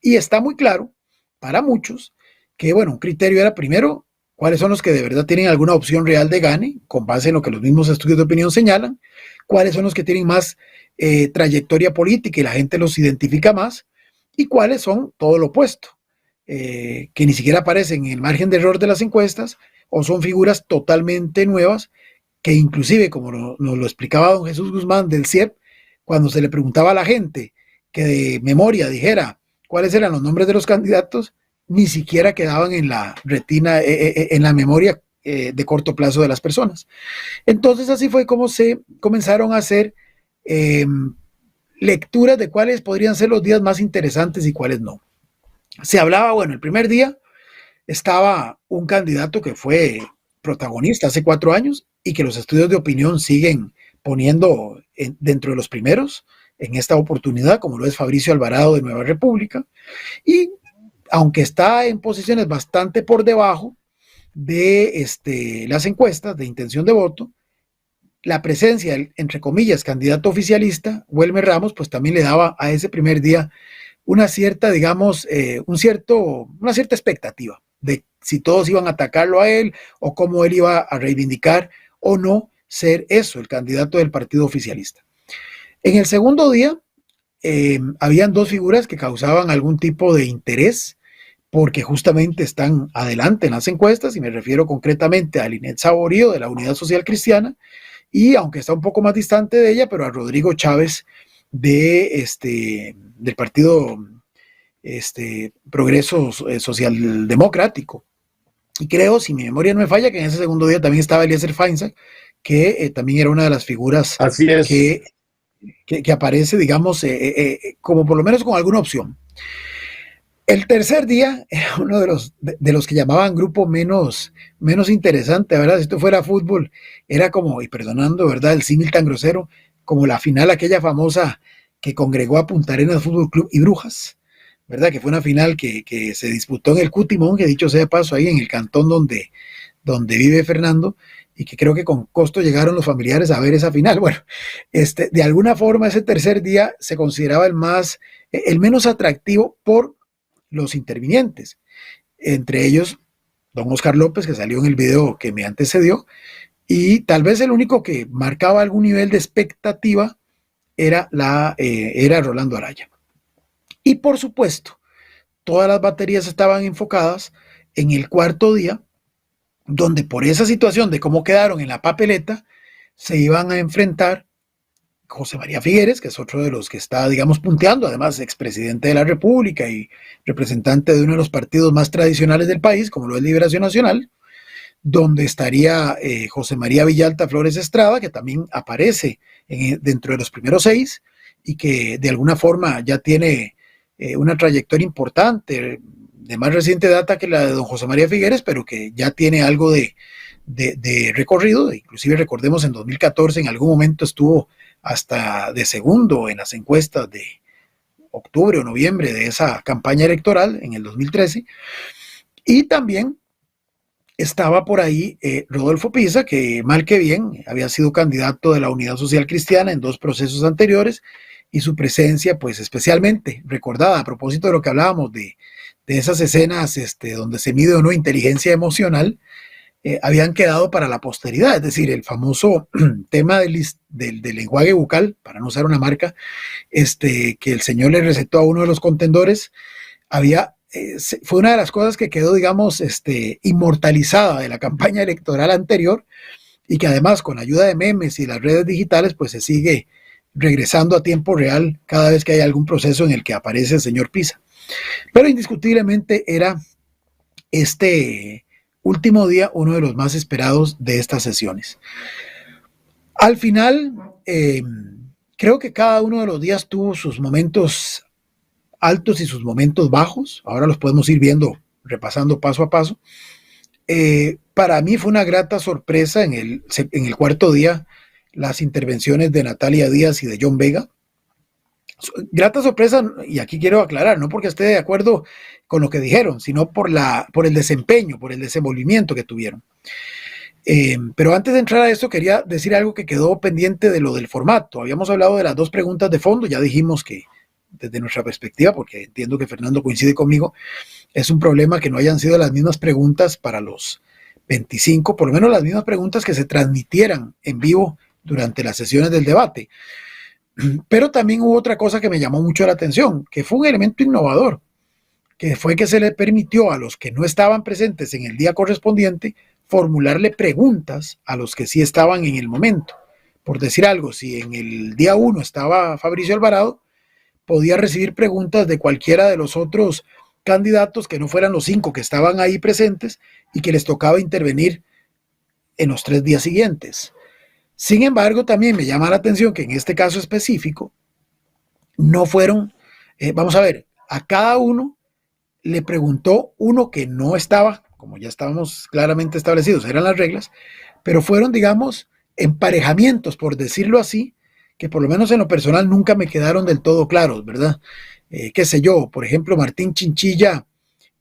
Y está muy claro para muchos que, bueno, un criterio era primero cuáles son los que de verdad tienen alguna opción real de gane, con base en lo que los mismos estudios de opinión señalan, cuáles son los que tienen más trayectoria política y la gente los identifica más, y cuáles son todo lo opuesto, que ni siquiera aparecen en el margen de error de las encuestas, o son figuras totalmente nuevas, que inclusive, como nos lo explicaba don Jesús Guzmán del CIEP, cuando se le preguntaba a la gente que de memoria dijera cuáles eran los nombres de los candidatos, ni siquiera quedaban en la retina, en la memoria de corto plazo de las personas. Entonces así fue como se comenzaron a hacer lecturas de cuáles podrían ser los días más interesantes y cuáles no. Se hablaba, bueno, el primer día estaba un candidato que fue protagonista hace 4 años y que los estudios de opinión siguen poniendo dentro de los primeros en esta oportunidad, como lo es Fabricio Alvarado de Nueva República, y aunque está en posiciones bastante por debajo de las encuestas de intención de voto, la presencia del, entre comillas, candidato oficialista, Wilmer Ramos, pues también le daba a ese primer día una cierta, digamos, una cierta expectativa de si todos iban a atacarlo a él o cómo él iba a reivindicar o no ser eso, el candidato del partido oficialista. En el segundo día, habían 2 figuras que causaban algún tipo de interés porque justamente están adelante en las encuestas, y me refiero concretamente a Linet Saborío de la Unidad Social Cristiana, y aunque está un poco más distante de ella, pero a Rodrigo Chávez del partido Progreso Social Democrático. Y creo, si mi memoria no me falla, que en ese segundo día también estaba Eliezer Feinsack, que también era una de las figuras Así es. que aparece, digamos, como por lo menos con alguna opción. El tercer día era uno de los que llamaban grupo menos interesante, ¿verdad? Si esto fuera fútbol, era como, y perdonando, ¿verdad?, el símil tan grosero, como la final aquella famosa que congregó a Punta Arenas Fútbol Club y Brujas, ¿verdad? Que fue una final que se disputó en el Cutimón, que dicho sea de paso, ahí en el cantón donde vive Fernando, y que creo que con costo llegaron los familiares a ver esa final. Bueno, de alguna forma ese tercer día se consideraba el menos atractivo por los intervinientes, entre ellos don Oscar López, que salió en el video que me antecedió, y tal vez el único que marcaba algún nivel de expectativa era Rolando Araya. Y por supuesto, todas las baterías estaban enfocadas en el cuarto día, donde por esa situación de cómo quedaron en la papeleta, se iban a enfrentar José María Figueres, que es otro de los que está, digamos, punteando, además expresidente de la República y representante de uno de los partidos más tradicionales del país, como lo es Liberación Nacional, donde estaría José María Villalta Flores Estrada, que también aparece dentro de los primeros 6 y que de alguna forma ya tiene una trayectoria importante, de más reciente data que la de don José María Figueres, pero que ya tiene algo de recorrido. Inclusive recordemos en 2014 en algún momento estuvo hasta de segundo en las encuestas de octubre o noviembre de esa campaña electoral en el 2013. Y también estaba por ahí Rodolfo Pisa, que mal que bien había sido candidato de la Unidad Social Cristiana en 2 procesos anteriores, y su presencia pues especialmente recordada a propósito de lo que hablábamos de esas escenas donde se mide o no inteligencia emocional, habían quedado para la posteridad, es decir, el famoso tema del lenguaje bucal, para no usar una marca, que el señor le recetó a uno de los contendores, fue una de las cosas que quedó, digamos, inmortalizada de la campaña electoral anterior, y que además con ayuda de memes y las redes digitales, pues se sigue regresando a tiempo real cada vez que hay algún proceso en el que aparece el señor Pisa. Pero indiscutiblemente era último día uno de los más esperados de estas sesiones. Al final, creo que cada uno de los días tuvo sus momentos altos y sus momentos bajos. Ahora los podemos ir viendo, repasando paso a paso. Para mí fue una grata sorpresa en el cuarto día las intervenciones de Natalia Díaz y de John Vega. Grata sorpresa, y aquí quiero aclarar, no porque esté de acuerdo con lo que dijeron, sino por el desempeño, por el desenvolvimiento que tuvieron. Pero antes de entrar a esto, quería decir algo que quedó pendiente de lo del formato. Habíamos hablado de las 2 preguntas de fondo, ya dijimos que desde nuestra perspectiva, porque entiendo que Fernando coincide conmigo, es un problema que no hayan sido las mismas preguntas para los 25, por lo menos las mismas preguntas que se transmitieran en vivo durante las sesiones del debate. Pero también hubo otra cosa que me llamó mucho la atención, que fue un elemento innovador, que fue que se le permitió a los que no estaban presentes en el día correspondiente formularle preguntas a los que sí estaban en el momento. Por decir algo, si en el día 1 estaba Fabricio Alvarado, podía recibir preguntas de cualquiera de los otros candidatos que no fueran los 5 que estaban ahí presentes y que les tocaba intervenir en los 3 días siguientes. Sin embargo, también me llama la atención que en este caso específico no fueron, vamos a ver, a cada uno le preguntó uno que no estaba, como ya estábamos claramente establecidos, eran las reglas, pero fueron, digamos, emparejamientos, por decirlo así, que por lo menos en lo personal nunca me quedaron del todo claros, ¿verdad? Qué sé yo, por ejemplo, Martín Chinchilla,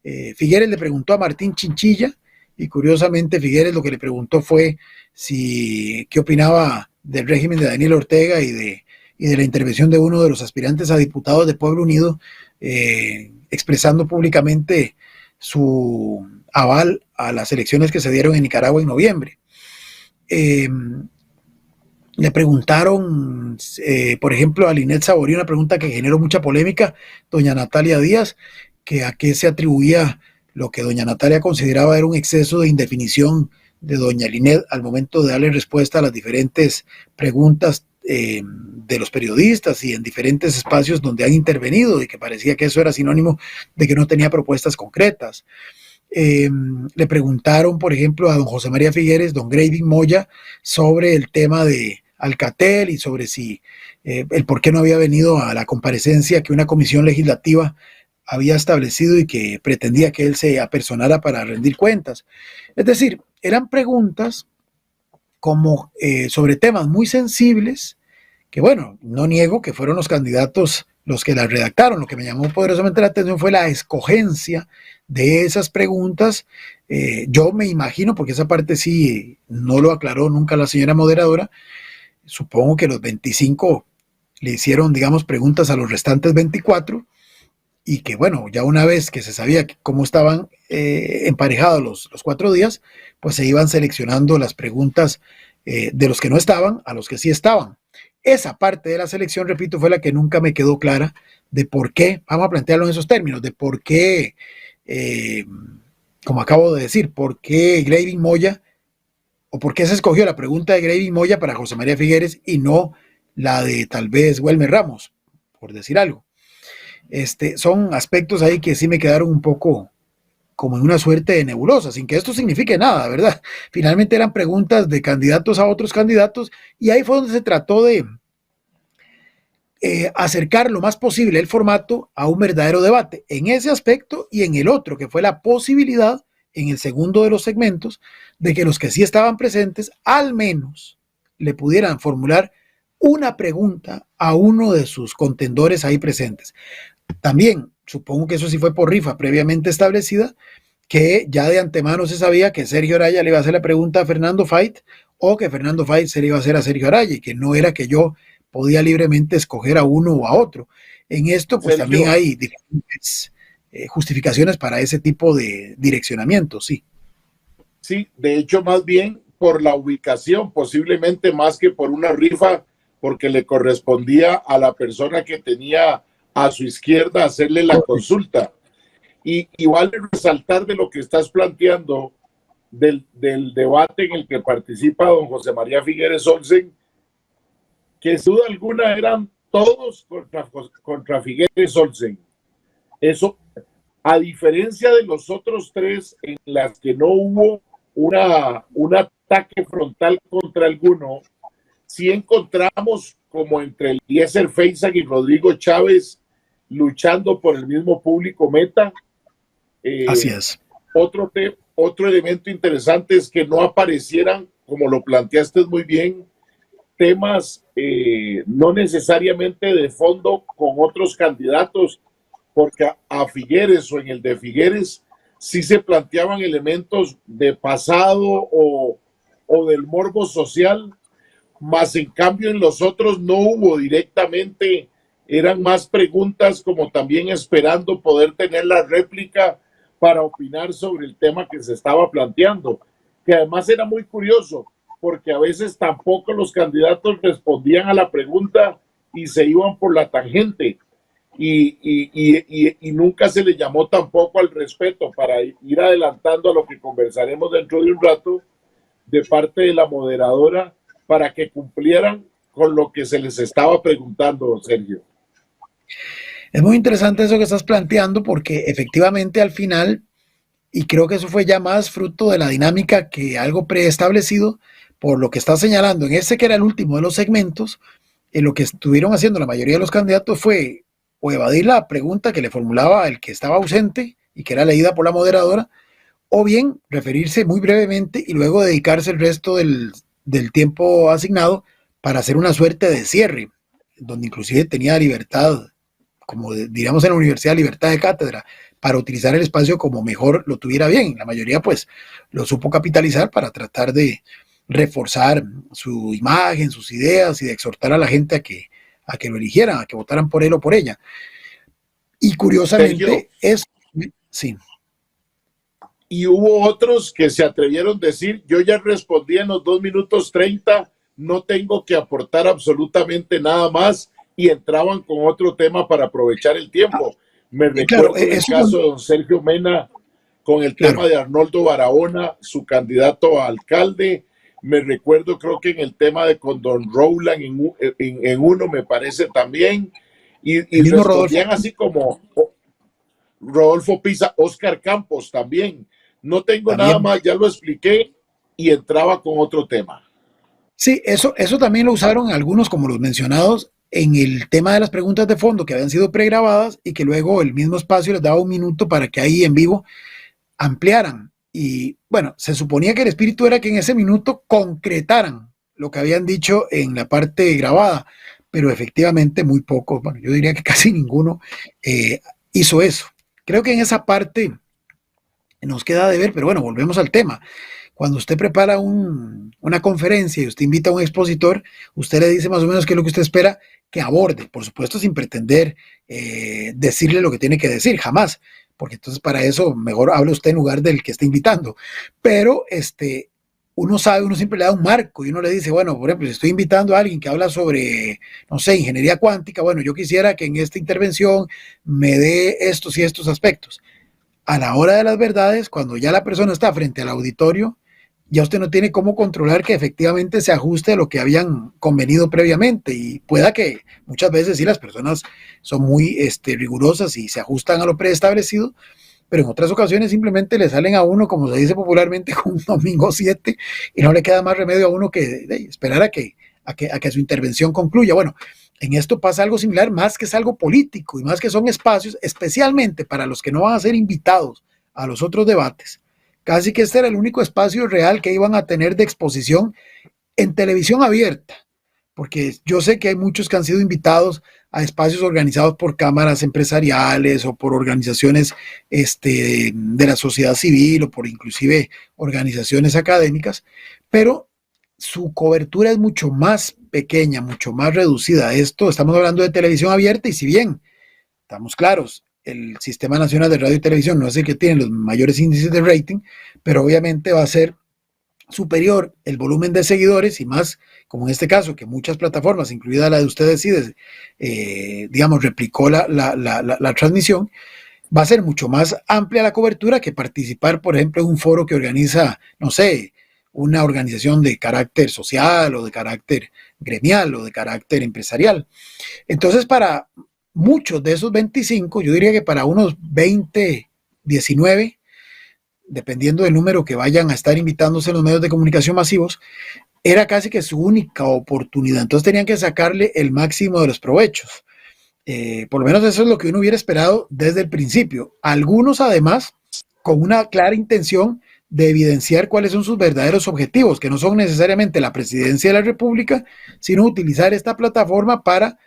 Figueres le preguntó a Martín Chinchilla, y curiosamente Figueres lo que le preguntó fue qué opinaba del régimen de Daniel Ortega y de la intervención de uno de los aspirantes a diputados de Pueblo Unido, expresando públicamente su aval a las elecciones que se dieron en Nicaragua en noviembre. Le preguntaron, por ejemplo, a Linet Saborí, una pregunta que generó mucha polémica, doña Natalia Díaz, que a qué se atribuía lo que doña Natalia consideraba era un exceso de indefinición de doña Linet al momento de darle respuesta a las diferentes preguntas de los periodistas y en diferentes espacios donde han intervenido, y que parecía que eso era sinónimo de que no tenía propuestas concretas. le preguntaron, por ejemplo, a don José María Figueres, don Graving Moya, sobre el tema de Alcatel y sobre si el por qué no había venido a la comparecencia que una comisión legislativa había establecido y que pretendía que él se apersonara para rendir cuentas. Es decir, eran preguntas como sobre temas muy sensibles, que bueno, no niego que fueron los candidatos los que las redactaron. Lo que me llamó poderosamente la atención fue la escogencia de esas preguntas. Yo me imagino, porque esa parte sí no lo aclaró nunca la señora moderadora, supongo que los 25 le hicieron, digamos, preguntas a los restantes 24 y que, bueno, ya una vez que se sabía cómo estaban emparejados los 4 días, pues se iban seleccionando las preguntas de los que no estaban a los que sí estaban. Esa parte de la selección, repito, fue la que nunca me quedó clara de por qué, vamos a plantearlo en esos términos, de por qué, como acabo de decir, por qué Graving Moya, o por qué se escogió la pregunta de Graving Moya para José María Figueres y no la de tal vez Welmer Ramos, por decir algo. Son aspectos ahí que sí me quedaron un poco como en una suerte de nebulosa, sin que esto signifique nada, ¿verdad? Finalmente eran preguntas de candidatos a otros candidatos y ahí fue donde se trató de acercar lo más posible el formato a un verdadero debate en ese aspecto y en el otro, que fue la posibilidad, en el segundo de los segmentos, de que los que sí estaban presentes al menos le pudieran formular una pregunta a uno de sus contendores ahí presentes. También, supongo que eso sí fue por rifa previamente establecida, que ya de antemano se sabía que Sergio Araya le iba a hacer la pregunta a Fernando Fait o que Fernando Fait se le iba a hacer a Sergio Araya y que no era que yo podía libremente escoger a uno o a otro. En esto, pues Sergio, también hay diferentes justificaciones para ese tipo de direccionamiento, sí. Sí, de hecho, más bien por la ubicación, posiblemente más que por una rifa, porque le correspondía a la persona que tenía a su izquierda hacerle la consulta. Y vale resaltar de lo que estás planteando del debate en el que participa don José María Figueres Olsen, que sin duda alguna eran todos contra Figueres Olsen. Eso, a diferencia de los otros 3 en las que no hubo un ataque frontal contra alguno, sí encontramos como entre Eliezer Feinsack y Rodrigo Chávez luchando por el mismo público meta. Así es. Otro elemento interesante es que no aparecieran, como lo planteaste muy bien, temas no necesariamente de fondo con otros candidatos, porque a Figueres o en el de Figueres sí se planteaban elementos de pasado o del morbo social, más en cambio en los otros no hubo directamente, eran más preguntas como también esperando poder tener la réplica para opinar sobre el tema que se estaba planteando, que además era muy curioso, porque a veces tampoco los candidatos respondían a la pregunta y se iban por la tangente. Y nunca se le llamó tampoco al respeto, para ir adelantando a lo que conversaremos dentro de un rato, de parte de la moderadora, para que cumplieran con lo que se les estaba preguntando, Sergio. Es muy interesante eso que estás planteando, porque efectivamente al final, y creo que eso fue ya más fruto de la dinámica que algo preestablecido, por lo que estás señalando, en ese que era el último de los segmentos, lo que estuvieron haciendo la mayoría de los candidatos fue o evadir la pregunta que le formulaba el que estaba ausente y que era leída por la moderadora, o bien referirse muy brevemente y luego dedicarse el resto del tiempo asignado para hacer una suerte de cierre, donde inclusive tenía libertad, como diríamos en la universidad, libertad de cátedra, para utilizar el espacio como mejor lo tuviera bien. La mayoría pues lo supo capitalizar para tratar de reforzar su imagen, sus ideas y de exhortar a la gente a que lo eligieran, a que votaran por él o por ella. Y curiosamente sí. Y hubo otros que se atrevieron a decir, yo ya respondí en los 2 minutos 30, no tengo que aportar absolutamente nada más, y entraban con otro tema para aprovechar el tiempo. Me recuerdo el caso de don Sergio Mena con el tema de Arnoldo Barahona, su candidato a alcalde. Me recuerdo, creo que en el tema de con don Rowland en uno, me parece también. Y respondían así como Rodolfo Pisa, Oscar Campos también. No tengo También, nada más, ya lo expliqué y entraba con otro tema. sí, eso también lo usaron algunos, como los mencionados, en el tema de las preguntas de fondo que habían sido pregrabadas y que luego el mismo espacio les daba un minuto para que ahí en vivo ampliaran. Y bueno, se suponía que el espíritu era que en ese minuto concretaran lo que habían dicho en la parte grabada, pero efectivamente muy pocos, bueno, yo diría que casi ninguno hizo eso. Creo que en esa parte nos queda de ver, pero bueno, volvemos al tema. Cuando usted prepara una conferencia y usted invita a un expositor, usted le dice más o menos qué es lo que usted espera que aborde, por supuesto sin pretender decirle lo que tiene que decir, jamás, porque entonces para eso mejor hable usted en lugar del que está invitando. Pero uno sabe, uno siempre le da un marco y uno le dice, bueno, por ejemplo, si estoy invitando a alguien que habla sobre, no sé, ingeniería cuántica, bueno, yo quisiera que en esta intervención me dé estos y estos aspectos. A la hora de las verdades, cuando ya la persona está frente al auditorio, ya usted no tiene cómo controlar que efectivamente se ajuste a lo que habían convenido previamente, y pueda que muchas veces sí las personas son muy rigurosas y se ajustan a lo preestablecido, pero en otras ocasiones simplemente le salen a uno, como se dice popularmente, con un domingo 7 y no le queda más remedio a uno que esperar a que su intervención concluya. Bueno, en esto pasa algo similar, más que es algo político y más que son espacios, especialmente para los que no van a ser invitados a los otros debates. Casi que este era el único espacio real que iban a tener de exposición en televisión abierta, porque yo sé que hay muchos que han sido invitados a espacios organizados por cámaras empresariales o por organizaciones de la sociedad civil o por inclusive organizaciones académicas, pero su cobertura es mucho más pequeña, mucho más reducida. Esto estamos hablando de televisión abierta, y si bien estamos claros, el Sistema Nacional de Radio y Televisión no es el que tiene los mayores índices de rating, pero obviamente va a ser superior el volumen de seguidores, y más como en este caso, que muchas plataformas, incluida la de Usted Decide, replicó la transmisión. Va a ser mucho más amplia la cobertura que participar, por ejemplo, en un foro que organiza, no sé, una organización de carácter social o de carácter gremial o de carácter empresarial. Entonces, para muchos de esos 25, yo diría que para unos 20, 19, dependiendo del número que vayan a estar invitándose en los medios de comunicación masivos, era casi que su única oportunidad. Entonces tenían que sacarle el máximo de los provechos. Por lo menos eso es lo que uno hubiera esperado desde el principio. Algunos, además, con una clara intención de evidenciar cuáles son sus verdaderos objetivos, que no son necesariamente la presidencia de la República, sino utilizar esta plataforma para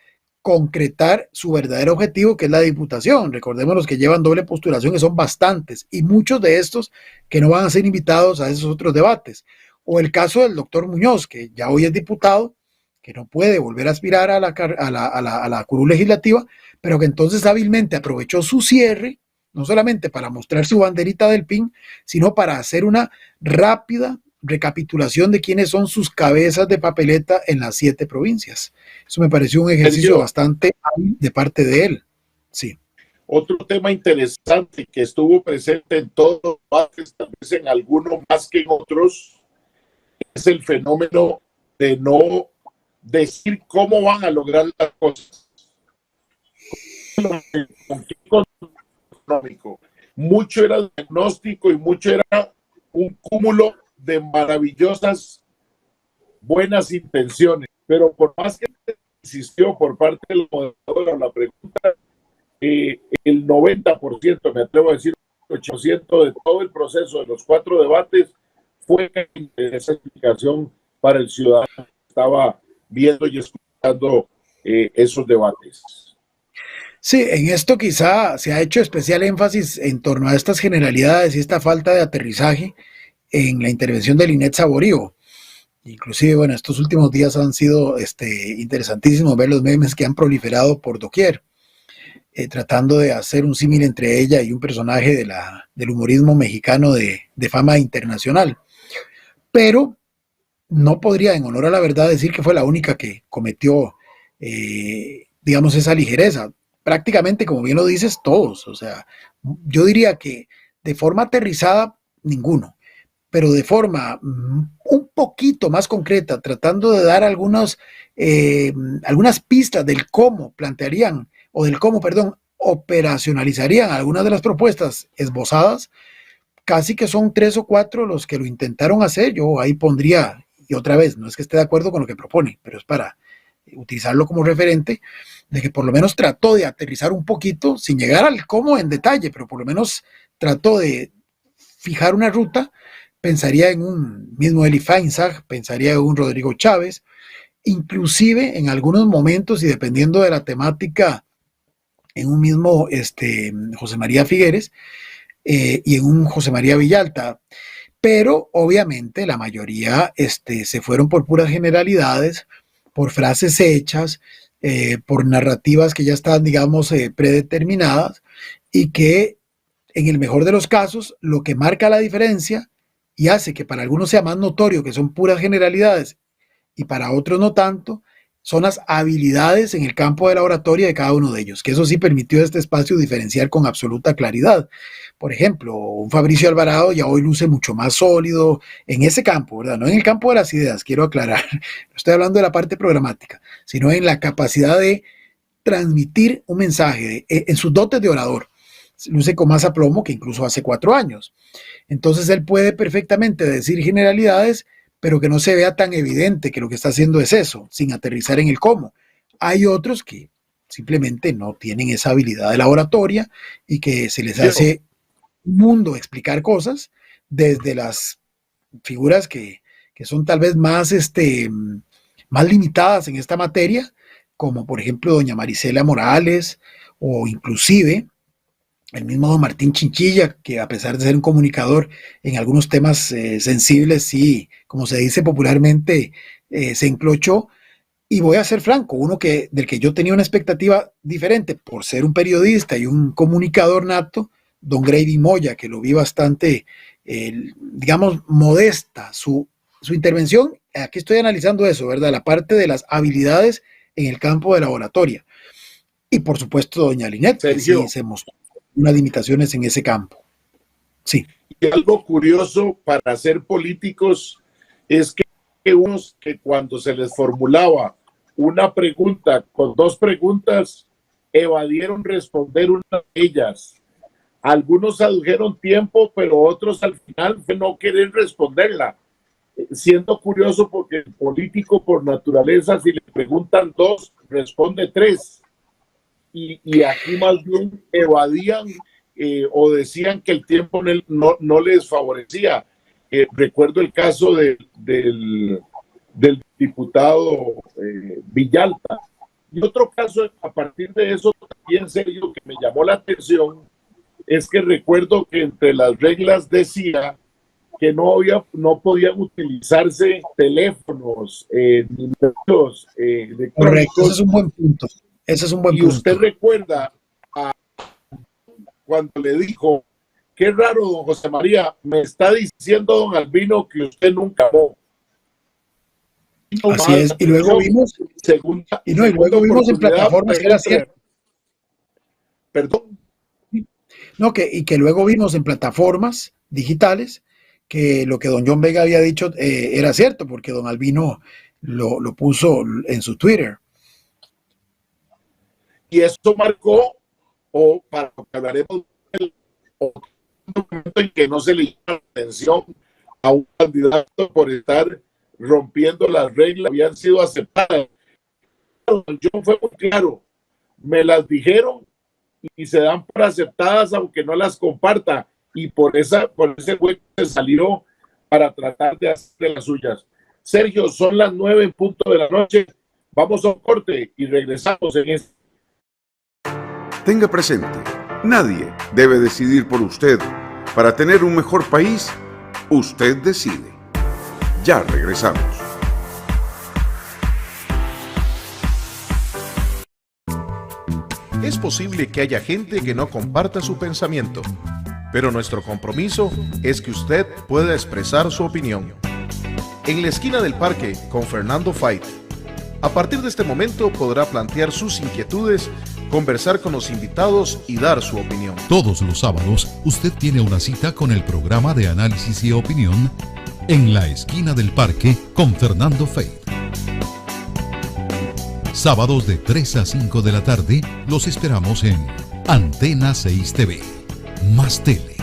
concretar su verdadero objetivo, que es la diputación. Recordemos los que llevan doble postulación, que son bastantes, y muchos de estos que no van a ser invitados a esos otros debates. O el caso del doctor Muñoz, que ya hoy es diputado, que no puede volver a aspirar a la curul legislativa, pero que entonces hábilmente aprovechó su cierre, no solamente para mostrar su banderita del PIN, sino para hacer una rápida recapitulación de quiénes son sus cabezas de papeleta en las 7 provincias. Eso me pareció un ejercicio bastante hábil de parte de él. Sí. Otro tema interesante que estuvo presente en todos los debates, tal vez en algunos más que en otros, es el fenómeno de no decir cómo van a lograr las cosas. Económico. Mucho era diagnóstico y mucho era un cúmulo de maravillosas buenas intenciones, pero por más que insistió por parte del moderador la pregunta, el 90%, me atrevo a decir 8% de todo el proceso de los 4 debates fue esa explicación para el ciudadano que estaba viendo y escuchando esos debates. Sí, en esto quizá se ha hecho especial énfasis en torno a estas generalidades y esta falta de aterrizaje en la intervención de Linet Saborío. Inclusive, bueno, estos últimos días han sido interesantísimos ver los memes que han proliferado por doquier, tratando de hacer un símil entre ella y un personaje del humorismo mexicano de fama internacional. Pero no podría, en honor a la verdad, decir que fue la única que cometió, esa ligereza. Prácticamente, como bien lo dices, todos. O sea, yo diría que de forma aterrizada, ninguno, pero de forma un poquito más concreta, tratando de dar algunas pistas del cómo plantearían, o del cómo, operacionalizarían algunas de las propuestas esbozadas, casi que son 3 o 4 los que lo intentaron hacer. Yo ahí pondría, y otra vez, no es que esté de acuerdo con lo que propone, pero es para utilizarlo como referente, de que por lo menos trató de aterrizar un poquito, sin llegar al cómo en detalle, pero por lo menos trató de fijar una ruta. Pensaría en un mismo Eli Feinsack, pensaría en un Rodrigo Chávez, inclusive en algunos momentos y dependiendo de la temática, en un mismo José María Figueres y en un José María Villalta. Pero obviamente la mayoría se fueron por puras generalidades, por frases hechas, por narrativas que ya están, digamos, predeterminadas, y que en el mejor de los casos lo que marca la diferencia y hace que para algunos sea más notorio que son puras generalidades y para otros no tanto, son las habilidades en el campo de la oratoria de cada uno de ellos, que eso sí permitió este espacio diferenciar con absoluta claridad. Por ejemplo, un Fabricio Alvarado ya hoy luce mucho más sólido en ese campo, ¿verdad? No en el campo de las ideas, quiero aclarar, no estoy hablando de la parte programática, sino en la capacidad de transmitir un mensaje, en sus dotes de orador. Luce con más aplomo que incluso hace 4 años. Entonces él puede perfectamente decir generalidades, pero que no se vea tan evidente que lo que está haciendo es eso, sin aterrizar en el cómo. Hay otros que simplemente no tienen esa habilidad de la oratoria y que se les hace un mundo explicar cosas desde las figuras que son tal vez más limitadas en esta materia, como por ejemplo doña Marisela Morales, o inclusive el mismo don Martín Chinchilla, que a pesar de ser un comunicador en algunos temas sensibles, sí, como se dice popularmente, se enclochó. Y voy a ser franco, uno del que yo tenía una expectativa diferente por ser un periodista y un comunicador nato, don Grady Moya, que lo vi bastante, digamos, modesta su intervención. Aquí estoy analizando eso, ¿verdad? La parte de las habilidades en el campo de la oratoria. Y por supuesto, doña Linet, que sí se mostró unas limitaciones en ese campo. Sí. Y algo curioso para ser políticos es que unos que cuando se les formulaba una pregunta con 2 preguntas, evadieron responder una de ellas. Algunos adujeron tiempo, pero otros al final fue no querer responderla. Siendo curioso porque el político por naturaleza, si le preguntan 2, responde 3. Y aquí más bien evadían o decían que el tiempo no les favorecía. Recuerdo el caso del diputado Villalta. Y otro caso, a partir de eso, también serio, que me llamó la atención, es que recuerdo que entre las reglas decía que no podían utilizarse teléfonos, ni medios electrónicos. Correcto, ese es un buen punto. Ese es un buen punto. Y usted recuerda cuando le dijo, qué raro, don José María, me está diciendo don Albino que usted nunca amó. Así es, y luego vimos, luego vimos en plataformas que era cierto. Perdón. No, que luego vimos en plataformas digitales que lo que don John Vega había dicho era cierto, porque don Albino lo puso en su Twitter. Y eso marcó, o para lo que hablaremos, un momento en que no se le dio atención a un candidato por estar rompiendo las reglas, habían sido aceptadas. Yo fue muy claro, me las dijeron y se dan por aceptadas aunque no las comparta, y por ese hueco se salió para tratar de hacer de las suyas. Sergio, son las 9:00 de la noche, vamos a un corte y regresamos en este. Tenga presente, nadie debe decidir por usted. Para tener un mejor país, usted decide. Ya regresamos. Es posible que haya gente que no comparta su pensamiento, pero nuestro compromiso es que usted pueda expresar su opinión. En la esquina del parque con Fernando Fait. A partir de este momento podrá plantear sus inquietudes, conversar con los invitados y dar su opinión. Todos los sábados usted tiene una cita con el programa de análisis y opinión En la esquina del parque con Fernando Fait. Sábados de 3 a 5 de la tarde los esperamos en Antena 6 TV. Más tele,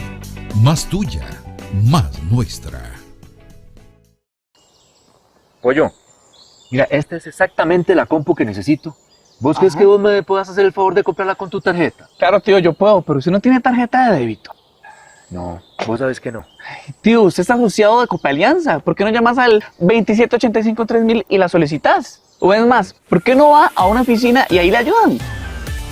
más tuya. más nuestra. Pollo, mira, esta es exactamente la compu que necesito. ¿Vos crees que vos me puedas hacer el favor de comprarla con tu tarjeta? Claro, tío, yo puedo, pero usted no tiene tarjeta de débito. No, vos sabes que no. Ay, tío, usted está asociado de Copealianza. ¿Por qué no llamas al 2785-3000 y la solicitas? O es más, ¿por qué no va a una oficina y ahí le ayudan?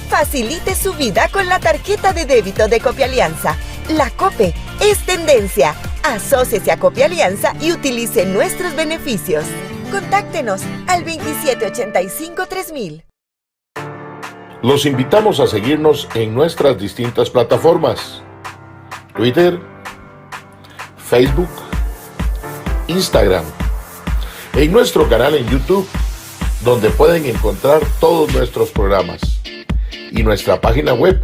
Facilite su vida con la tarjeta de débito de Copealianza. La COPE es tendencia. Asóciese a Copealianza y utilice nuestros beneficios. Contáctenos al 2785-3000. Los invitamos a seguirnos en nuestras distintas plataformas: Twitter, Facebook, Instagram, en nuestro canal en YouTube, donde pueden encontrar todos nuestros programas, y nuestra página web.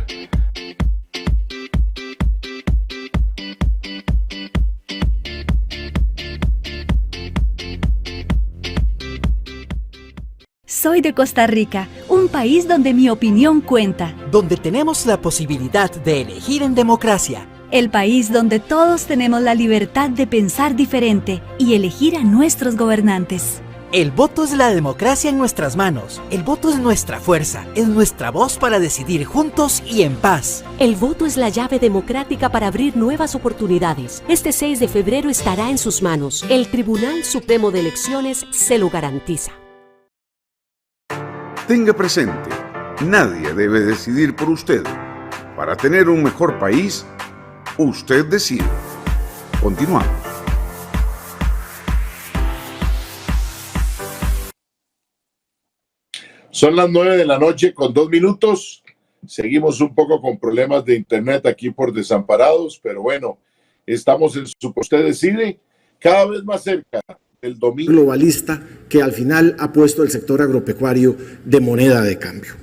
Soy de Costa Rica, un país donde mi opinión cuenta. Donde tenemos la posibilidad de elegir en democracia. El país donde todos tenemos la libertad de pensar diferente y elegir a nuestros gobernantes. El voto es la democracia en nuestras manos. El voto es nuestra fuerza, es nuestra voz para decidir juntos y en paz. El voto es la llave democrática para abrir nuevas oportunidades. Este 6 de febrero estará en sus manos. El Tribunal Supremo de Elecciones se lo garantiza. Tenga presente, nadie debe decidir por usted. Para tener un mejor país, usted decide. Continuamos. Son las 9:00 con 2 minutos. Seguimos un poco con problemas de internet aquí por Desamparados, pero bueno, estamos en su Usted Decide, cada vez más cerca del domingo globalista que al final ha puesto el sector agropecuario de moneda de cambio.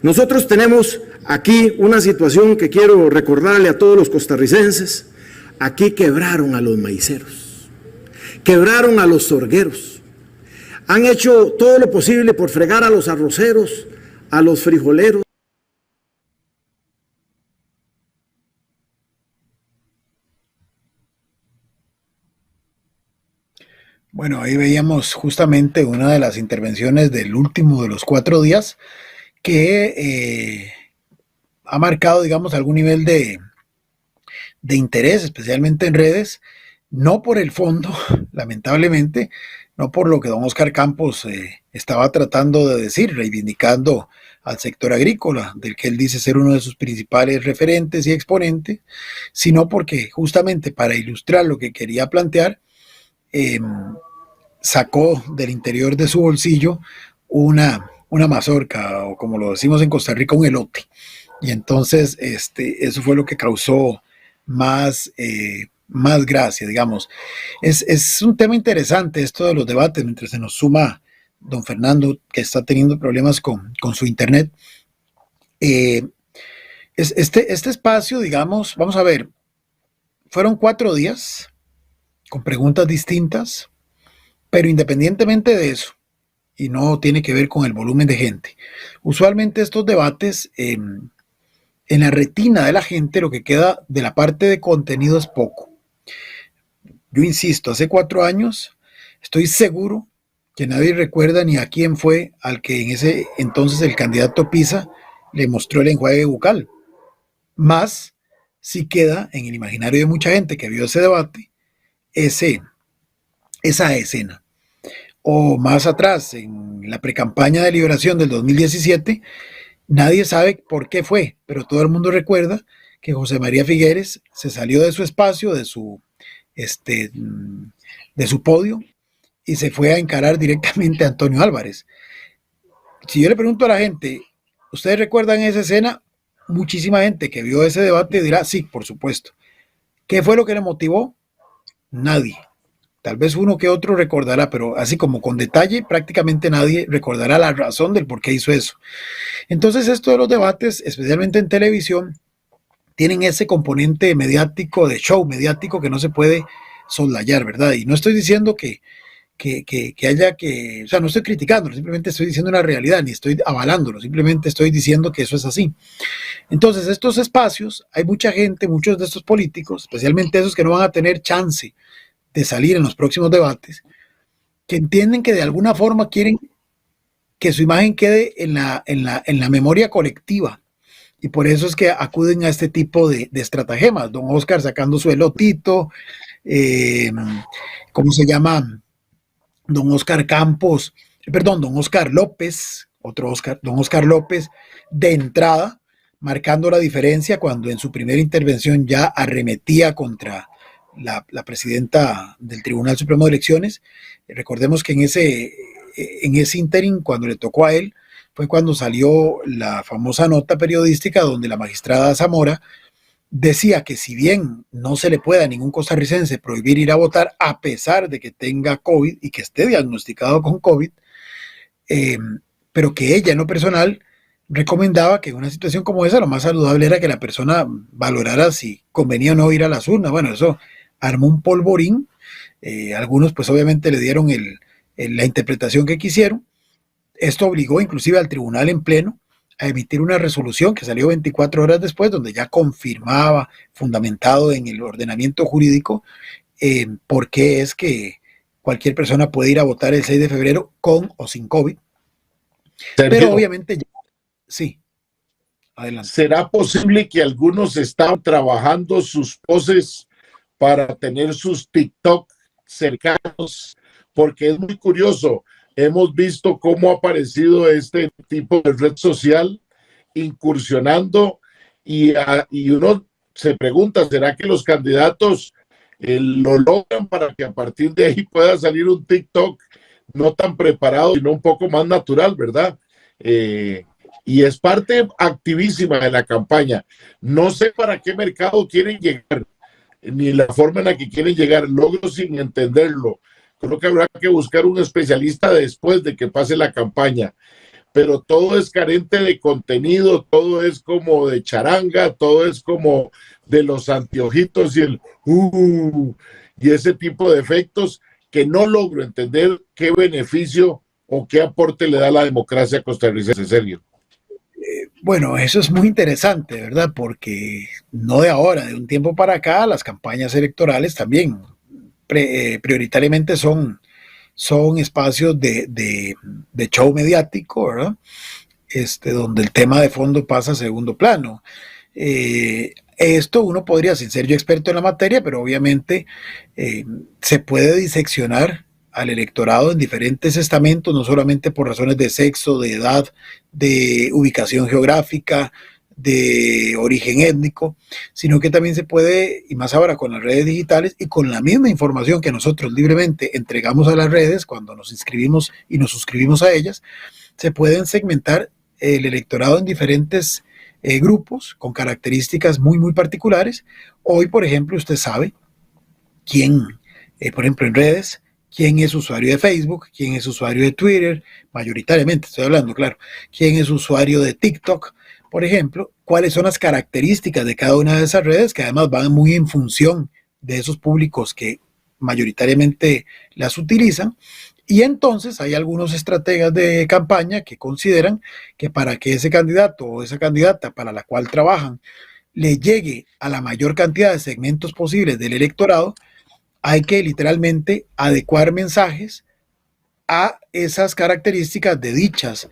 Nosotros tenemos aquí una situación que quiero recordarle a todos los costarricenses. Aquí quebraron a los maiceros, quebraron a los sorgueros, han hecho todo lo posible por fregar a los arroceros, a los frijoleros. Bueno, ahí veíamos justamente una de las intervenciones del último de los 4 días que ha marcado, digamos, algún nivel de interés, especialmente en redes, no por el fondo, lamentablemente, no por lo que don Oscar Campos estaba tratando de decir, reivindicando al sector agrícola, del que él dice ser uno de sus principales referentes y exponentes, sino porque justamente para ilustrar lo que quería plantear, sacó del interior de su bolsillo una mazorca, o como lo decimos en Costa Rica, un elote. Y entonces eso fue lo que causó más gracia, digamos. Es un tema interesante esto de los debates, mientras se nos suma don Fernando, que está teniendo problemas con su internet. Este espacio, digamos, vamos a ver, fueron 4 días con preguntas distintas, pero independientemente de eso, y no tiene que ver con el volumen de gente, usualmente estos debates, en la retina de la gente, lo que queda de la parte de contenido es poco. Yo insisto, hace 4 años, estoy seguro que nadie recuerda ni a quién fue al que en ese entonces el candidato Pisa le mostró el enjuague bucal. Más si queda en el imaginario de mucha gente que vio ese debate, esa escena. O más atrás, en la precampaña de liberación del 2017, nadie sabe por qué fue, pero todo el mundo recuerda que José María Figueres se salió de su espacio, de su podio, y se fue a encarar directamente a Antonio Álvarez. Si yo le pregunto a la gente, ¿ustedes recuerdan esa escena? Muchísima gente que vio ese debate dirá, sí, por supuesto. ¿Qué fue lo que le motivó? Nadie. Tal vez uno que otro recordará, pero así como con detalle, prácticamente nadie recordará la razón del por qué hizo eso. Entonces, esto de los debates, especialmente en televisión, tienen ese componente mediático, de show mediático, que no se puede soslayar, ¿verdad? Y no estoy diciendo que o sea, no estoy criticándolo, simplemente estoy diciendo una realidad, ni estoy avalándolo, simplemente estoy diciendo que eso es así. Entonces, estos espacios, hay mucha gente, muchos de estos políticos, especialmente esos que no van a tener chance de salir en los próximos debates, que entienden que de alguna forma quieren que su imagen quede en la memoria colectiva. Y por eso es que acuden a este tipo de estratagemas. Don Oscar sacando su elotito, ¿cómo se llama? Don Oscar Campos, perdón, don Oscar López, otro Oscar, don Oscar López, de entrada, marcando la diferencia cuando en su primera intervención ya arremetía contra la presidenta del Tribunal Supremo de Elecciones. Recordemos que en ese ínterin, cuando le tocó a él, fue cuando salió la famosa nota periodística donde la magistrada Zamora decía que si bien no se le puede a ningún costarricense prohibir ir a votar a pesar de que tenga COVID y que esté diagnosticado con COVID, pero que ella en lo personal recomendaba que en una situación como esa lo más saludable era que la persona valorara si convenía o no ir a las urnas. Bueno, eso armó un polvorín. Algunos pues obviamente le dieron la interpretación que quisieron. Esto obligó inclusive al tribunal en pleno a emitir una resolución que salió 24 horas después, donde ya confirmaba, fundamentado en el ordenamiento jurídico, por qué es que cualquier persona puede ir a votar el 6 de febrero con o sin COVID. Sergio, pero obviamente, sí. Adelante. ¿Será posible que algunos están trabajando sus poses para tener sus TikTok cercanos? Porque es muy curioso. Hemos visto cómo ha aparecido este tipo de red social incursionando y uno se pregunta, ¿será que los candidatos lo logran para que a partir de ahí pueda salir un TikTok no tan preparado, sino un poco más natural, ¿verdad? Y es parte activísima de la campaña. No sé para qué mercado quieren llegar, ni la forma en la que quieren llegar, logro sin entenderlo. Creo que habrá que buscar un especialista después de que pase la campaña, pero todo es carente de contenido, todo es como de charanga, todo es como de los anteojitos y y ese tipo de efectos que no logro entender qué beneficio o qué aporte le da a la democracia costarricense, Sergio. Bueno, eso es muy interesante, ¿verdad? Porque no de ahora, de un tiempo para acá, las campañas electorales también prioritariamente son espacios de show mediático, ¿verdad? Donde el tema de fondo pasa a segundo plano. Esto uno podría, sin ser yo experto en la materia, pero obviamente se puede diseccionar al electorado en diferentes estamentos, no solamente por razones de sexo, de edad, de ubicación geográfica, de origen étnico, sino que también se puede, y más ahora con las redes digitales y con la misma información que nosotros libremente entregamos a las redes cuando nos inscribimos y nos suscribimos a ellas, se pueden segmentar el electorado en diferentes grupos con características muy, muy particulares. Hoy, por ejemplo, usted sabe quién, por ejemplo, en redes, quién es usuario de Facebook, quién es usuario de Twitter, mayoritariamente estoy hablando, claro, quién es usuario de TikTok, por ejemplo, cuáles son las características de cada una de esas redes, que además van muy en función de esos públicos que mayoritariamente las utilizan. Y entonces hay algunos estrategas de campaña que consideran que para que ese candidato o esa candidata para la cual trabajan le llegue a la mayor cantidad de segmentos posibles del electorado, hay que literalmente adecuar mensajes a esas características de dichos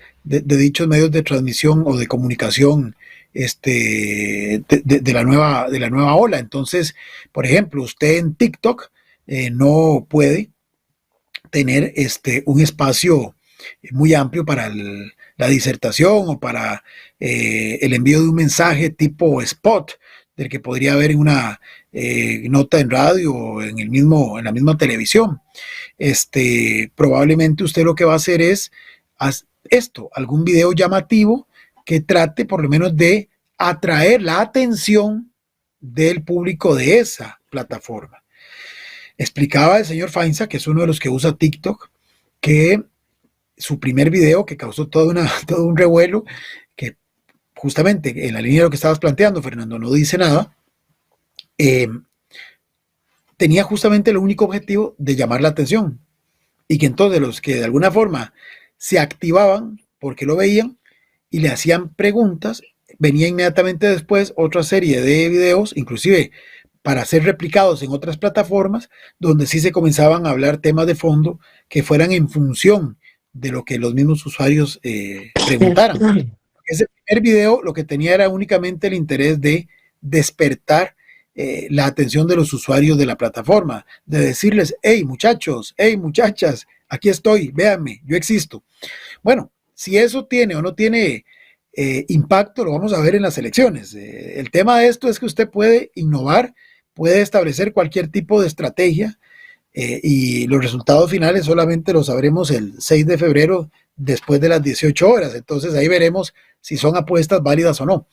medios de transmisión o de comunicación de la nueva ola. Entonces, por ejemplo, usted en TikTok no puede tener un espacio muy amplio para la disertación o para el envío de un mensaje tipo spot, del que podría haber en una nota en radio o en la misma televisión. Probablemente usted lo que va a hacer es algún video llamativo que trate por lo menos de atraer la atención del público de esa plataforma. Explicaba el señor Fainza, que es uno de los que usa TikTok, que su primer video, que causó todo un revuelo, que justamente en la línea de lo que estabas planteando, Fernando, no dice nada, tenía justamente el único objetivo de llamar la atención. y que entonces los que de alguna forma se activaban porque lo veían y le hacían preguntas, venía inmediatamente después otra serie de videos, inclusive para ser replicados en otras plataformas, donde sí se comenzaban a hablar temas de fondo que fueran en función de lo que los mismos usuarios preguntaran. Ese primer video lo que tenía era únicamente el interés de despertar la atención de los usuarios de la plataforma, de decirles, hey muchachos, hey muchachas, aquí estoy, véanme, yo existo. Bueno, si eso tiene o no tiene impacto, lo vamos a ver en las elecciones. El tema de esto es que usted puede innovar, puede establecer cualquier tipo de estrategia y los resultados finales solamente los sabremos el 6 de febrero después de las 18 horas. Entonces ahí veremos si son apuestas válidas o no.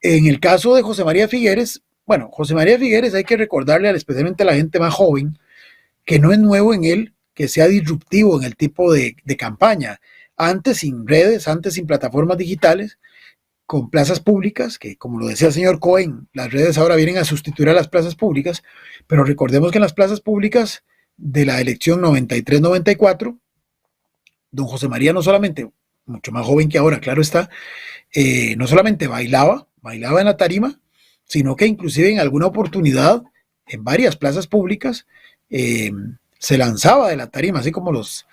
En el caso de José María Figueres, bueno, José María Figueres hay que recordarle especialmente a la gente más joven que no es nuevo en él que sea disruptivo en el tipo de campaña. Antes sin redes, antes sin plataformas digitales, con plazas públicas, que como lo decía el señor Cohen, las redes ahora vienen a sustituir a las plazas públicas, pero recordemos que en las plazas públicas de la elección 93-94, don José María no solamente, mucho más joven que ahora, claro está, no solamente bailaba en la tarima, sino que inclusive en alguna oportunidad, en varias plazas públicas, se lanzaba de la tarima, así como las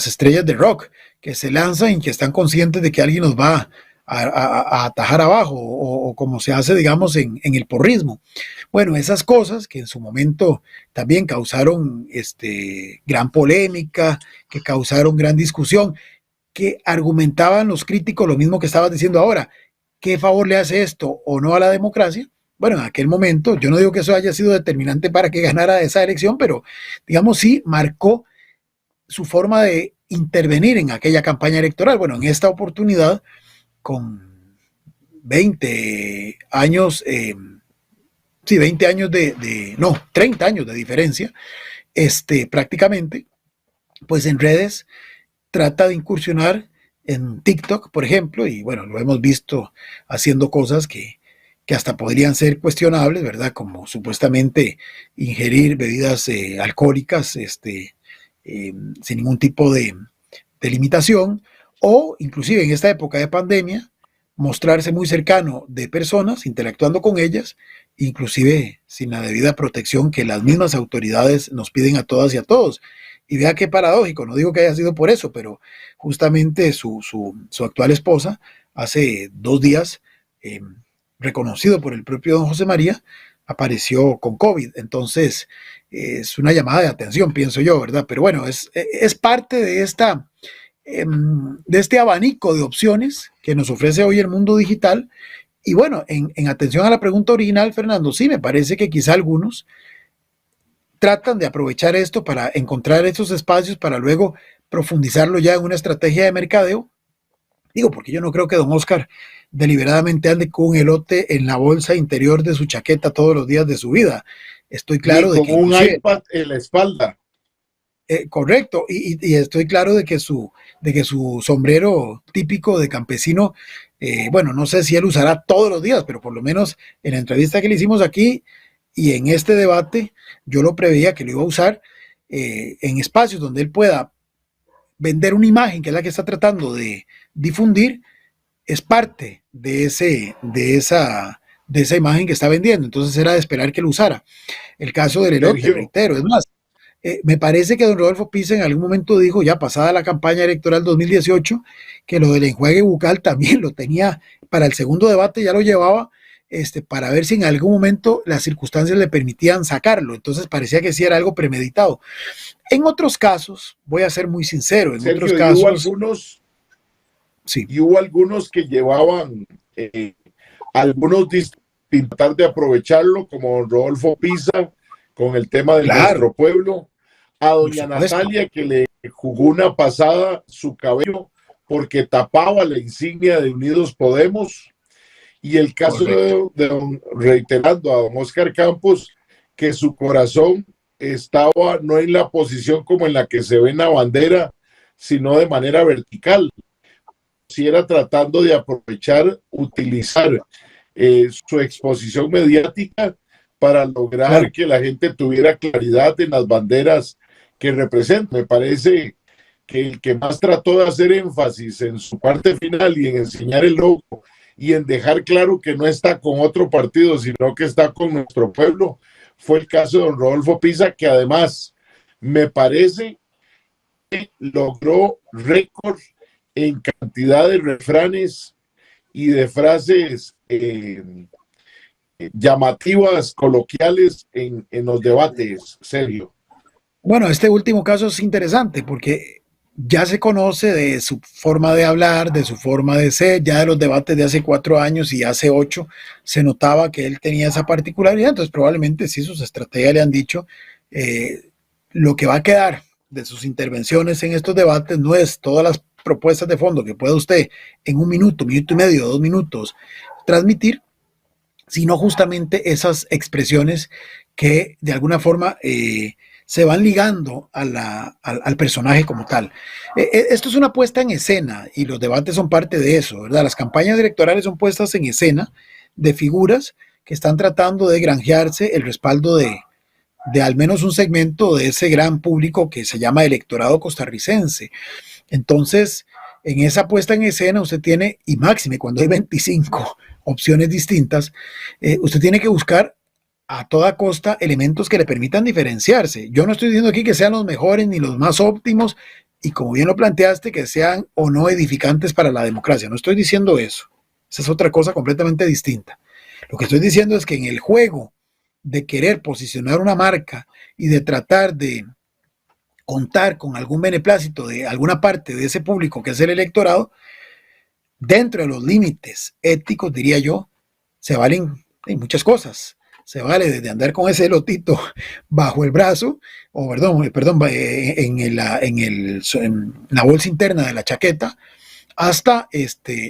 estrellas de rock, que se lanzan y que están conscientes de que alguien los va a atajar abajo, o como se hace, digamos, en el porrismo. Bueno, esas cosas que en su momento también causaron gran polémica, que causaron gran discusión, que argumentaban los críticos lo mismo que estabas diciendo ahora. ¿Qué favor le hace esto o no a la democracia? Bueno, en aquel momento, yo no digo que eso haya sido determinante para que ganara esa elección, pero digamos sí marcó su forma de intervenir en aquella campaña electoral. Bueno, en esta oportunidad, con 20 años, 20 años no, 30 años de diferencia, prácticamente, pues en redes trata de incursionar en TikTok, por ejemplo, y bueno, lo hemos visto haciendo cosas que hasta podrían ser cuestionables, ¿verdad? Como supuestamente ingerir bebidas alcohólicas sin ningún tipo de limitación, o inclusive en esta época de pandemia, mostrarse muy cercano de personas, interactuando con ellas, inclusive sin la debida protección que las mismas autoridades nos piden a todas y a todos. Y vea qué paradójico, no digo que haya sido por eso, pero justamente su actual esposa, hace 2 días, reconocido por el propio don José María, apareció con COVID. Entonces, es una llamada de atención, pienso yo, ¿verdad? Pero bueno, es parte de este abanico de opciones que nos ofrece hoy el mundo digital. Y bueno, en atención a la pregunta original, Fernando, sí, me parece que quizá algunos tratan de aprovechar esto para encontrar estos espacios para luego profundizarlo ya en una estrategia de mercadeo. Digo, porque yo no creo que don Oscar deliberadamente ande con un elote en la bolsa interior de su chaqueta todos los días de su vida. Estoy claro de que... Con un iPad en la espalda. Correcto, y estoy claro de que su sombrero típico de campesino, bueno, no sé si él usará todos los días, pero por lo menos en la entrevista que le hicimos aquí y en este debate, yo lo preveía que lo iba a usar en espacios donde él pueda vender una imagen, que es la que está tratando de difundir, es parte de esa imagen que está vendiendo. Entonces era de esperar que lo usara. El caso del elote, reitero, es más, me parece que don Rodolfo Pisa en algún momento dijo, ya pasada la campaña electoral 2018, que lo del enjuague bucal también lo tenía para el segundo debate, ya lo llevaba para ver si en algún momento las circunstancias le permitían sacarlo. Entonces parecía que sí era algo premeditado. En otros casos, voy a ser muy sincero, en otros casos... Hubo algunos que llevaban algunos tratar de aprovecharlo, como Rodolfo Pisa, con el tema de nuestro pueblo, a doña Natalia, que le jugó una pasada su cabello porque tapaba la insignia de Unidos Podemos, y el caso reiterando a don Oscar Campos, que su corazón estaba no en la posición como en la que se ve en la bandera, sino de manera vertical. Si era tratando de aprovechar, utilizar su exposición mediática para lograr que la gente tuviera claridad en las banderas que representa. Me parece que el que más trató de hacer énfasis en su parte final y en enseñar el logo y en dejar claro que no está con otro partido, sino que está con nuestro pueblo, fue el caso de don Rodolfo Pisa, que además me parece que logró récord en cantidad de refranes y de frases llamativas, coloquiales en los debates, Sergio. Bueno, este último caso es interesante porque ya se conoce de su forma de hablar, de su forma de ser, ya de los debates de hace 4 años y hace 8 se notaba que él tenía esa particularidad, entonces probablemente sí sus estrategias le han dicho lo que va a quedar de sus intervenciones en estos debates no es todas las propuestas de fondo que pueda usted en 1 minuto, 1 minuto y medio, 2 minutos transmitir, sino justamente esas expresiones que de alguna forma se van ligando al personaje como tal. Esto es una puesta en escena y los debates son parte de eso, ¿verdad? Las campañas electorales son puestas en escena de figuras que están tratando de granjearse el respaldo de al menos un segmento de ese gran público que se llama electorado costarricense. Entonces, en esa puesta en escena usted tiene, y máxime cuando hay 25 opciones distintas, usted tiene que buscar a toda costa elementos que le permitan diferenciarse. Yo no estoy diciendo aquí que sean los mejores ni los más óptimos, y como bien lo planteaste, que sean o no edificantes para la democracia. No estoy diciendo eso. Esa es otra cosa completamente distinta. Lo que estoy diciendo es que en el juego de querer posicionar una marca y de tratar de contar con algún beneplácito de alguna parte de ese público que es el electorado, dentro de los límites éticos, diría yo, se valen muchas cosas. Se vale desde andar con ese lotito bajo el brazo, o perdón, en la bolsa interna de la chaqueta, hasta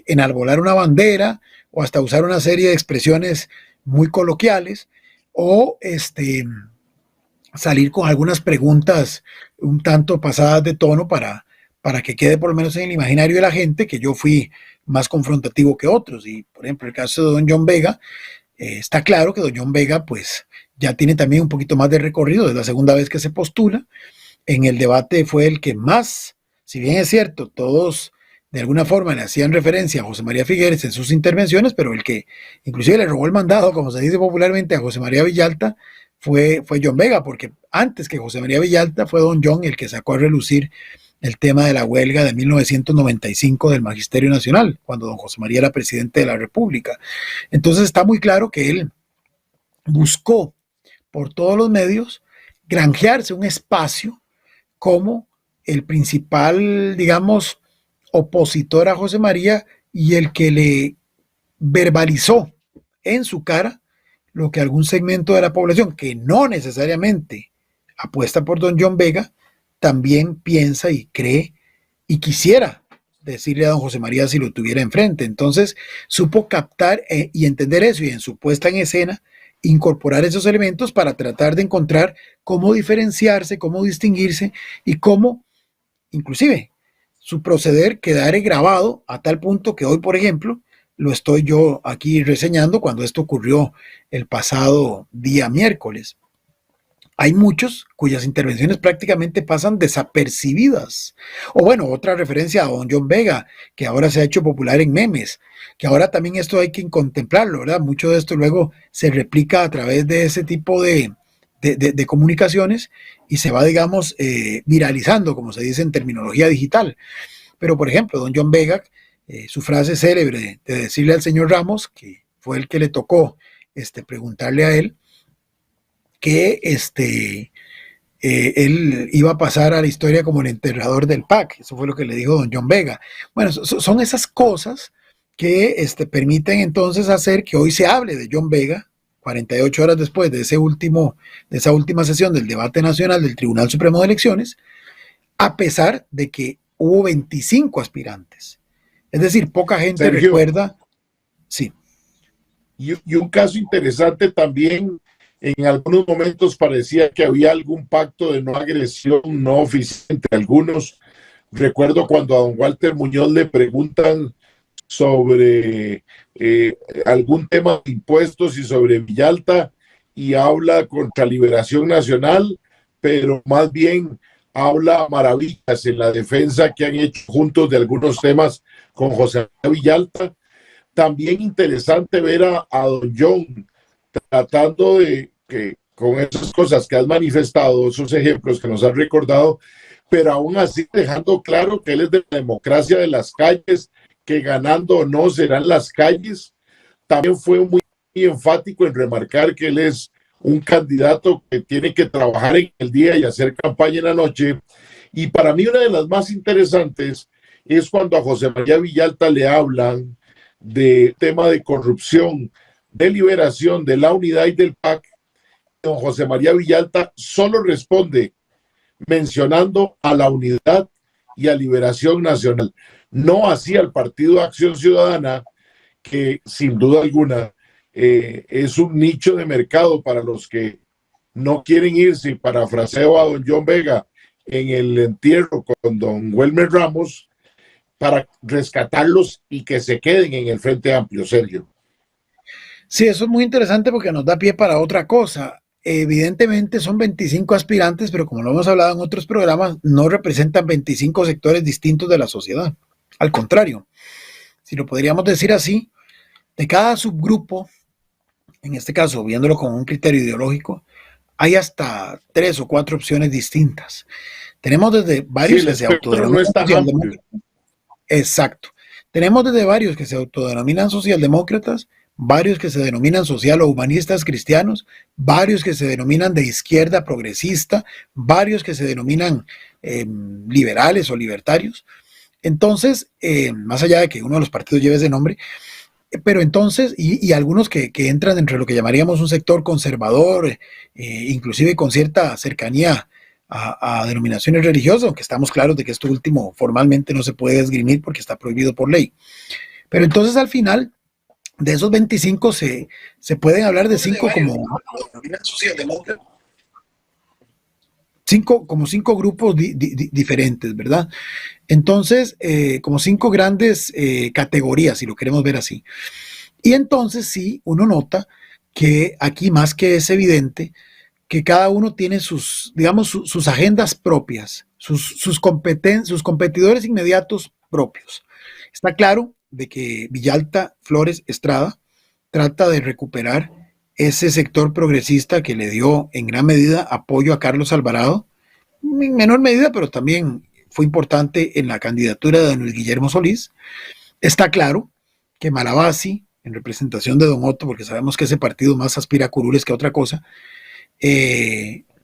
enarbolar una bandera, o hasta usar una serie de expresiones muy coloquiales, o salir con algunas preguntas un tanto pasadas de tono para que quede por lo menos en el imaginario de la gente que yo fui más confrontativo que otros. Y por ejemplo, el caso de don John Vega, está claro que don John Vega pues ya tiene también un poquito más de recorrido, es la segunda vez que se postula. En el debate fue el que más, si bien es cierto, todos de alguna forma le hacían referencia a José María Figueres en sus intervenciones, pero el que inclusive le robó el mandado, como se dice popularmente, a José María Villalta fue John Vega, porque antes que José María Villalta fue don John el que sacó a relucir el tema de la huelga de 1995 del Magisterio Nacional, cuando don José María era presidente de la República. Entonces está muy claro que él buscó por todos los medios granjearse un espacio como el principal, digamos, opositor a José María y el que le verbalizó en su cara lo que algún segmento de la población que no necesariamente apuesta por don John Vega también piensa y cree y quisiera decirle a don José María si lo tuviera enfrente. Entonces supo captar y entender eso, y en su puesta en escena incorporar esos elementos para tratar de encontrar cómo diferenciarse, cómo distinguirse y cómo inclusive su proceder quedara grabado a tal punto que hoy, por ejemplo, lo estoy yo aquí reseñando cuando esto ocurrió el pasado día miércoles. Hay muchos cuyas intervenciones prácticamente pasan desapercibidas. O bueno, otra referencia a don John Vega, que ahora se ha hecho popular en memes, que ahora también esto hay que contemplarlo, ¿verdad? Mucho de esto luego se replica a través de ese tipo de comunicaciones y se va, digamos, viralizando, como se dice en terminología digital. Pero, por ejemplo, don John Vega, su frase célebre de decirle al señor Ramos, que fue el que le tocó preguntarle a él, que él iba a pasar a la historia como el enterrador del PAC. Eso fue lo que le dijo don John Vega. Bueno, son esas cosas que permiten entonces hacer que hoy se hable de John Vega, 48 horas después de esa última sesión del debate nacional del Tribunal Supremo de Elecciones, a pesar de que hubo 25 aspirantes. Es decir, poca gente Sergio, recuerda. Sí. Y un caso interesante también, en algunos momentos parecía que había algún pacto de no agresión no oficial entre algunos. Recuerdo cuando a don Walter Muñoz le preguntan sobre algún tema de impuestos y sobre Villalta, y habla contra Liberación Nacional, pero más bien habla maravillas en la defensa que han hecho juntos de algunos temas con José Villalta. También interesante ver a don John tratando de que con esas cosas que has manifestado, esos ejemplos que nos has recordado, pero aún así dejando claro que él es de la democracia de las calles, que ganando o no serán las calles. También fue muy enfático en remarcar que él es un candidato que tiene que trabajar en el día y hacer campaña en la noche. Y para mí una de las más interesantes es cuando a José María Villalta le hablan de tema de corrupción, de liberación, de la unidad y del PAC. Don José María Villalta solo responde mencionando a la unidad y a Liberación Nacional, no así al Partido Acción Ciudadana, que sin duda alguna es un nicho de mercado para los que no quieren irse, y parafraseo a don John Vega en el entierro con don Welmer Ramos, para rescatarlos y que se queden en el Frente Amplio, Sergio. Sí, eso es muy interesante porque nos da pie para otra cosa. Evidentemente son 25 aspirantes, pero como lo hemos hablado en otros programas, no representan 25 sectores distintos de la sociedad. Al contrario, si lo podríamos decir así, de cada subgrupo, en este caso, viéndolo con un criterio ideológico, hay hasta 3 o 4 opciones distintas. Tenemos desde varios que se autodenominan socialdemócratas. Exacto. Tenemos desde varios que se autodenominan socialdemócratas, varios que se denominan social o humanistas cristianos, varios que se denominan de izquierda progresista, varios que se denominan liberales o libertarios. Entonces, más allá de que uno de los partidos lleve ese nombre, pero entonces, y algunos que entran entre lo que llamaríamos un sector conservador, inclusive con cierta cercanía a denominaciones religiosas, aunque estamos claros de que esto último formalmente no se puede esgrimir porque está prohibido por ley. Pero entonces al final, de esos 25 se pueden hablar de 5 como 5 grupos diferentes, ¿verdad? Entonces, como 5 grandes categorías, si lo queremos ver así. Y entonces sí, uno nota que aquí más que es evidente que cada uno tiene sus agendas propias, sus competidores inmediatos propios. Está claro de que Villalta Flores Estrada trata de recuperar ese sector progresista que le dio en gran medida apoyo a Carlos Alvarado, en menor medida, pero también fue importante en la candidatura de don Luis Guillermo Solís. Está claro que Malabasi, en representación de don Otto, porque sabemos que ese partido más aspira a curules que a otra cosa,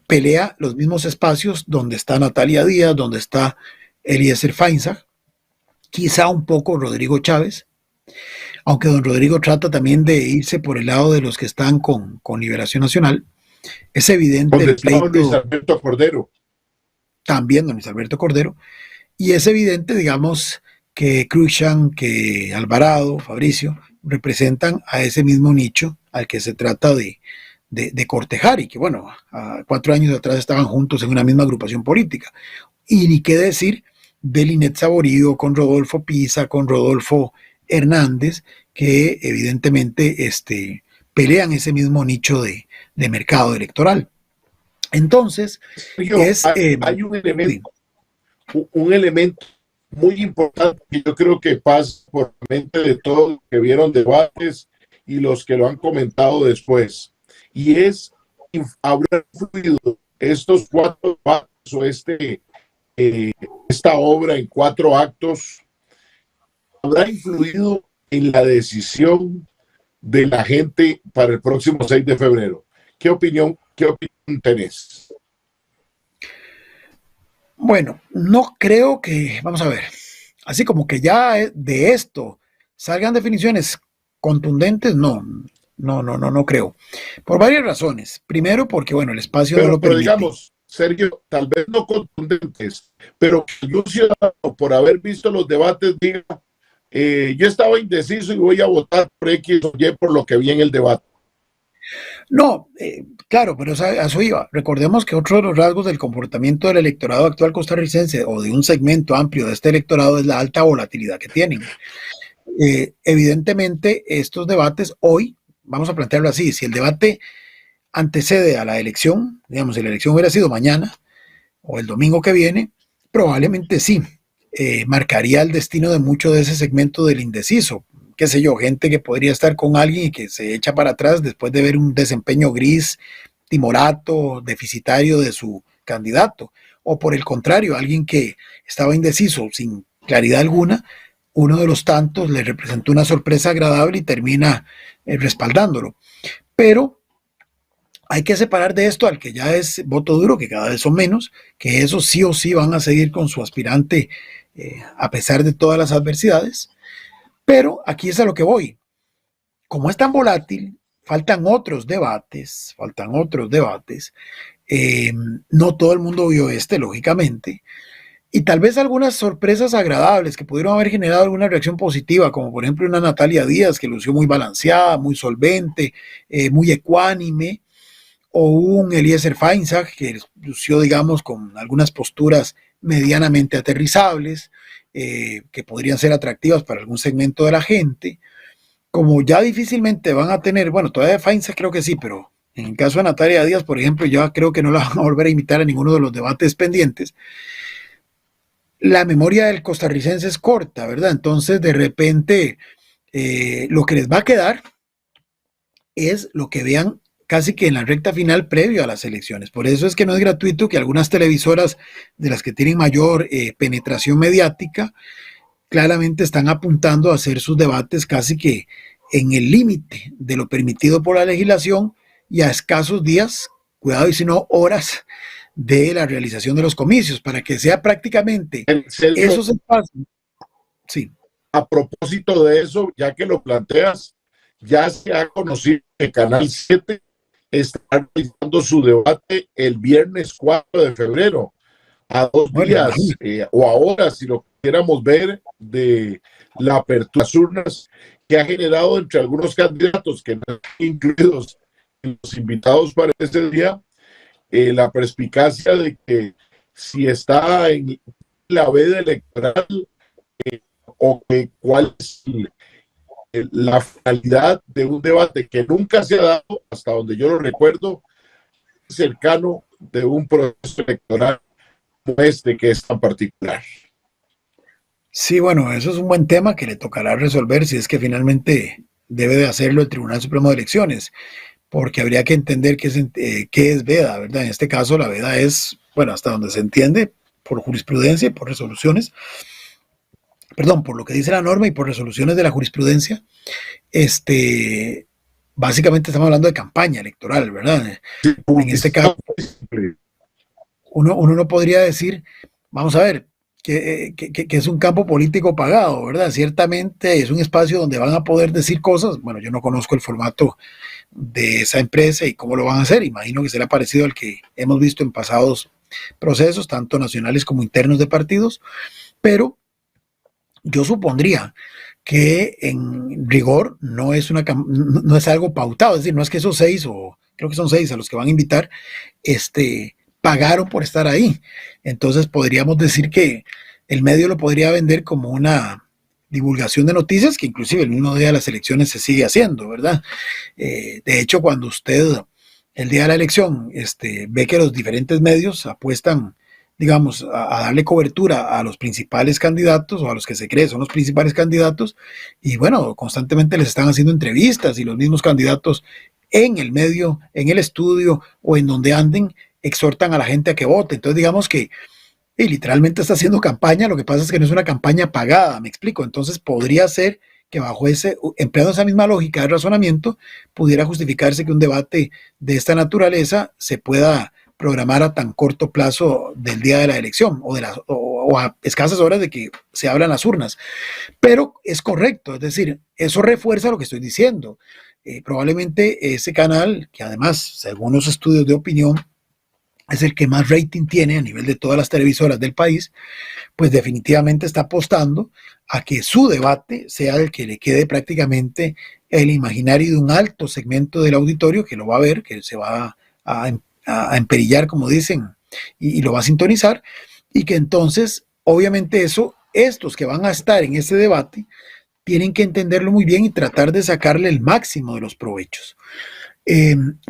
pelea los mismos espacios donde está Natalia Díaz, donde está Eliezer Feinsack, quizá un poco Rodrigo Chávez, aunque don Rodrigo trata también de irse por el lado de los que están con Liberación Nacional. Es evidente el pleito. Luis Alberto Cordero. También don Luis Alberto Cordero. Y es evidente, digamos, que Cruikshank, que Alvarado, Fabricio, representan a ese mismo nicho al que se trata de cortejar y que, bueno, 4 años atrás estaban juntos en una misma agrupación política. Y ni qué decir de Linet Saborido con Rodolfo Pisa, con Rodolfo Hernández, que evidentemente pelean ese mismo nicho de mercado electoral. Entonces, hay un elemento muy importante que yo creo que pasa por la mente de todos los que vieron debates y los que lo han comentado después, y es habrá fluido estos 4 actos o esta obra en 4 actos, habrá influido en la decisión de la gente para el próximo 6 de febrero. ¿Qué opinión tenés? Bueno, no creo que, vamos a ver, así como que ya de esto salgan definiciones contundentes, no creo. Por varias razones. Primero, porque, bueno, el espacio no lo permite. Pero digamos, Sergio, tal vez no contundentes, pero que yo ciudadano, por haber visto los debates, diga, yo estaba indeciso y voy a votar por X o Y por lo que vi en el debate. No, claro, pero a eso iba. Recordemos que otro de los rasgos del comportamiento del electorado actual costarricense o de un segmento amplio de este electorado es la alta volatilidad que tienen. Evidentemente, estos debates hoy, vamos a plantearlo así, si el debate antecede a la elección, digamos, si la elección hubiera sido mañana, o el domingo que viene, probablemente sí, marcaría el destino de mucho de ese segmento del indeciso. Qué sé yo, gente que podría estar con alguien y que se echa para atrás después de ver un desempeño gris, timorato, deficitario de su candidato. O por el contrario, alguien que estaba indeciso, sin claridad alguna, uno de los tantos le representó una sorpresa agradable y termina respaldándolo. Pero hay que separar de esto al que ya es voto duro, que cada vez son menos, que esos sí o sí van a seguir con su aspirante a pesar de todas las adversidades. Pero aquí es a lo que voy. Como es tan volátil, faltan otros debates. No todo el mundo vio lógicamente. Y tal vez algunas sorpresas agradables que pudieron haber generado alguna reacción positiva, como por ejemplo una Natalia Díaz que lució muy balanceada, muy solvente, muy ecuánime, o un Eliezer Feinsack que lució, digamos, con algunas posturas medianamente aterrizables, que podrían ser atractivas para algún segmento de la gente. Como ya difícilmente van a tener, bueno, todavía Feinsack creo que sí, pero en el caso de Natalia Díaz, por ejemplo, ya creo que no la van a volver a invitar a ninguno de los debates pendientes. La memoria del costarricense es corta, ¿verdad? Entonces, de repente, lo que les va a quedar es lo que vean casi que en la recta final previo a las elecciones. Por eso es que no es gratuito que algunas televisoras de las que tienen mayor penetración mediática claramente están apuntando a hacer sus debates casi que en el límite de lo permitido por la legislación y a escasos días, cuidado y si no horas, de la realización de los comicios, para que sea prácticamente esos espacios. Sí. A propósito de eso, ya que lo planteas, ya se ha conocido que Canal 7 está realizando su debate el viernes 4 de febrero, a 2 días o ahora, si lo quisiéramos ver, de la apertura de las urnas, que ha generado entre algunos candidatos que no están incluidos en los invitados para ese día, la perspicacia de que si está en la veda electoral o que cuál es la finalidad de un debate que nunca se ha dado, hasta donde yo lo recuerdo, cercano de un proceso electoral como este que es tan particular. Sí, bueno, eso es un buen tema que le tocará resolver si es que finalmente debe de hacerlo el Tribunal Supremo de Elecciones, porque habría que entender qué es veda, ¿verdad? En este caso la veda es, bueno, hasta donde se entiende, por jurisprudencia y por resoluciones, perdón, por lo que dice la norma y por resoluciones de la jurisprudencia, básicamente estamos hablando de campaña electoral, ¿verdad? En este caso, uno no podría decir, vamos a ver, que es un campo político pagado, ¿verdad? Ciertamente es un espacio donde van a poder decir cosas. Bueno, yo no conozco el formato de esa empresa y cómo lo van a hacer. Imagino que será parecido al que hemos visto en pasados procesos, tanto nacionales como internos de partidos, pero yo supondría que en rigor no es algo pautado, es decir, no es que esos 6, o creo que son 6 a los que van a invitar, pagaron por estar ahí. Entonces podríamos decir que el medio lo podría vender como una divulgación de noticias, que inclusive el mismo día de las elecciones se sigue haciendo, ¿verdad? De hecho, cuando usted el día de la elección ve que los diferentes medios apuestan, digamos, a darle cobertura a los principales candidatos o a los que se cree son los principales candidatos, y bueno, constantemente les están haciendo entrevistas y los mismos candidatos en el medio, en el estudio o en donde anden, exhortan a la gente a que vote. Entonces digamos que literalmente está haciendo campaña, lo que pasa es que no es una campaña pagada, me explico. Entonces podría ser que bajo empleando esa misma lógica de razonamiento, pudiera justificarse que un debate de esta naturaleza se pueda programar a tan corto plazo del día de la elección o a escasas horas de que se abran las urnas. Pero es correcto, es decir, eso refuerza lo que estoy diciendo. Probablemente ese canal, que además, según los estudios de opinión, es el que más rating tiene a nivel de todas las televisoras del país, pues definitivamente está apostando a que su debate sea el que le quede prácticamente el imaginario de un alto segmento del auditorio que lo va a ver, que se va a emperillar, como dicen, y lo va a sintonizar, y que entonces, obviamente estos que van a estar en ese debate, tienen que entenderlo muy bien y tratar de sacarle el máximo de los provechos.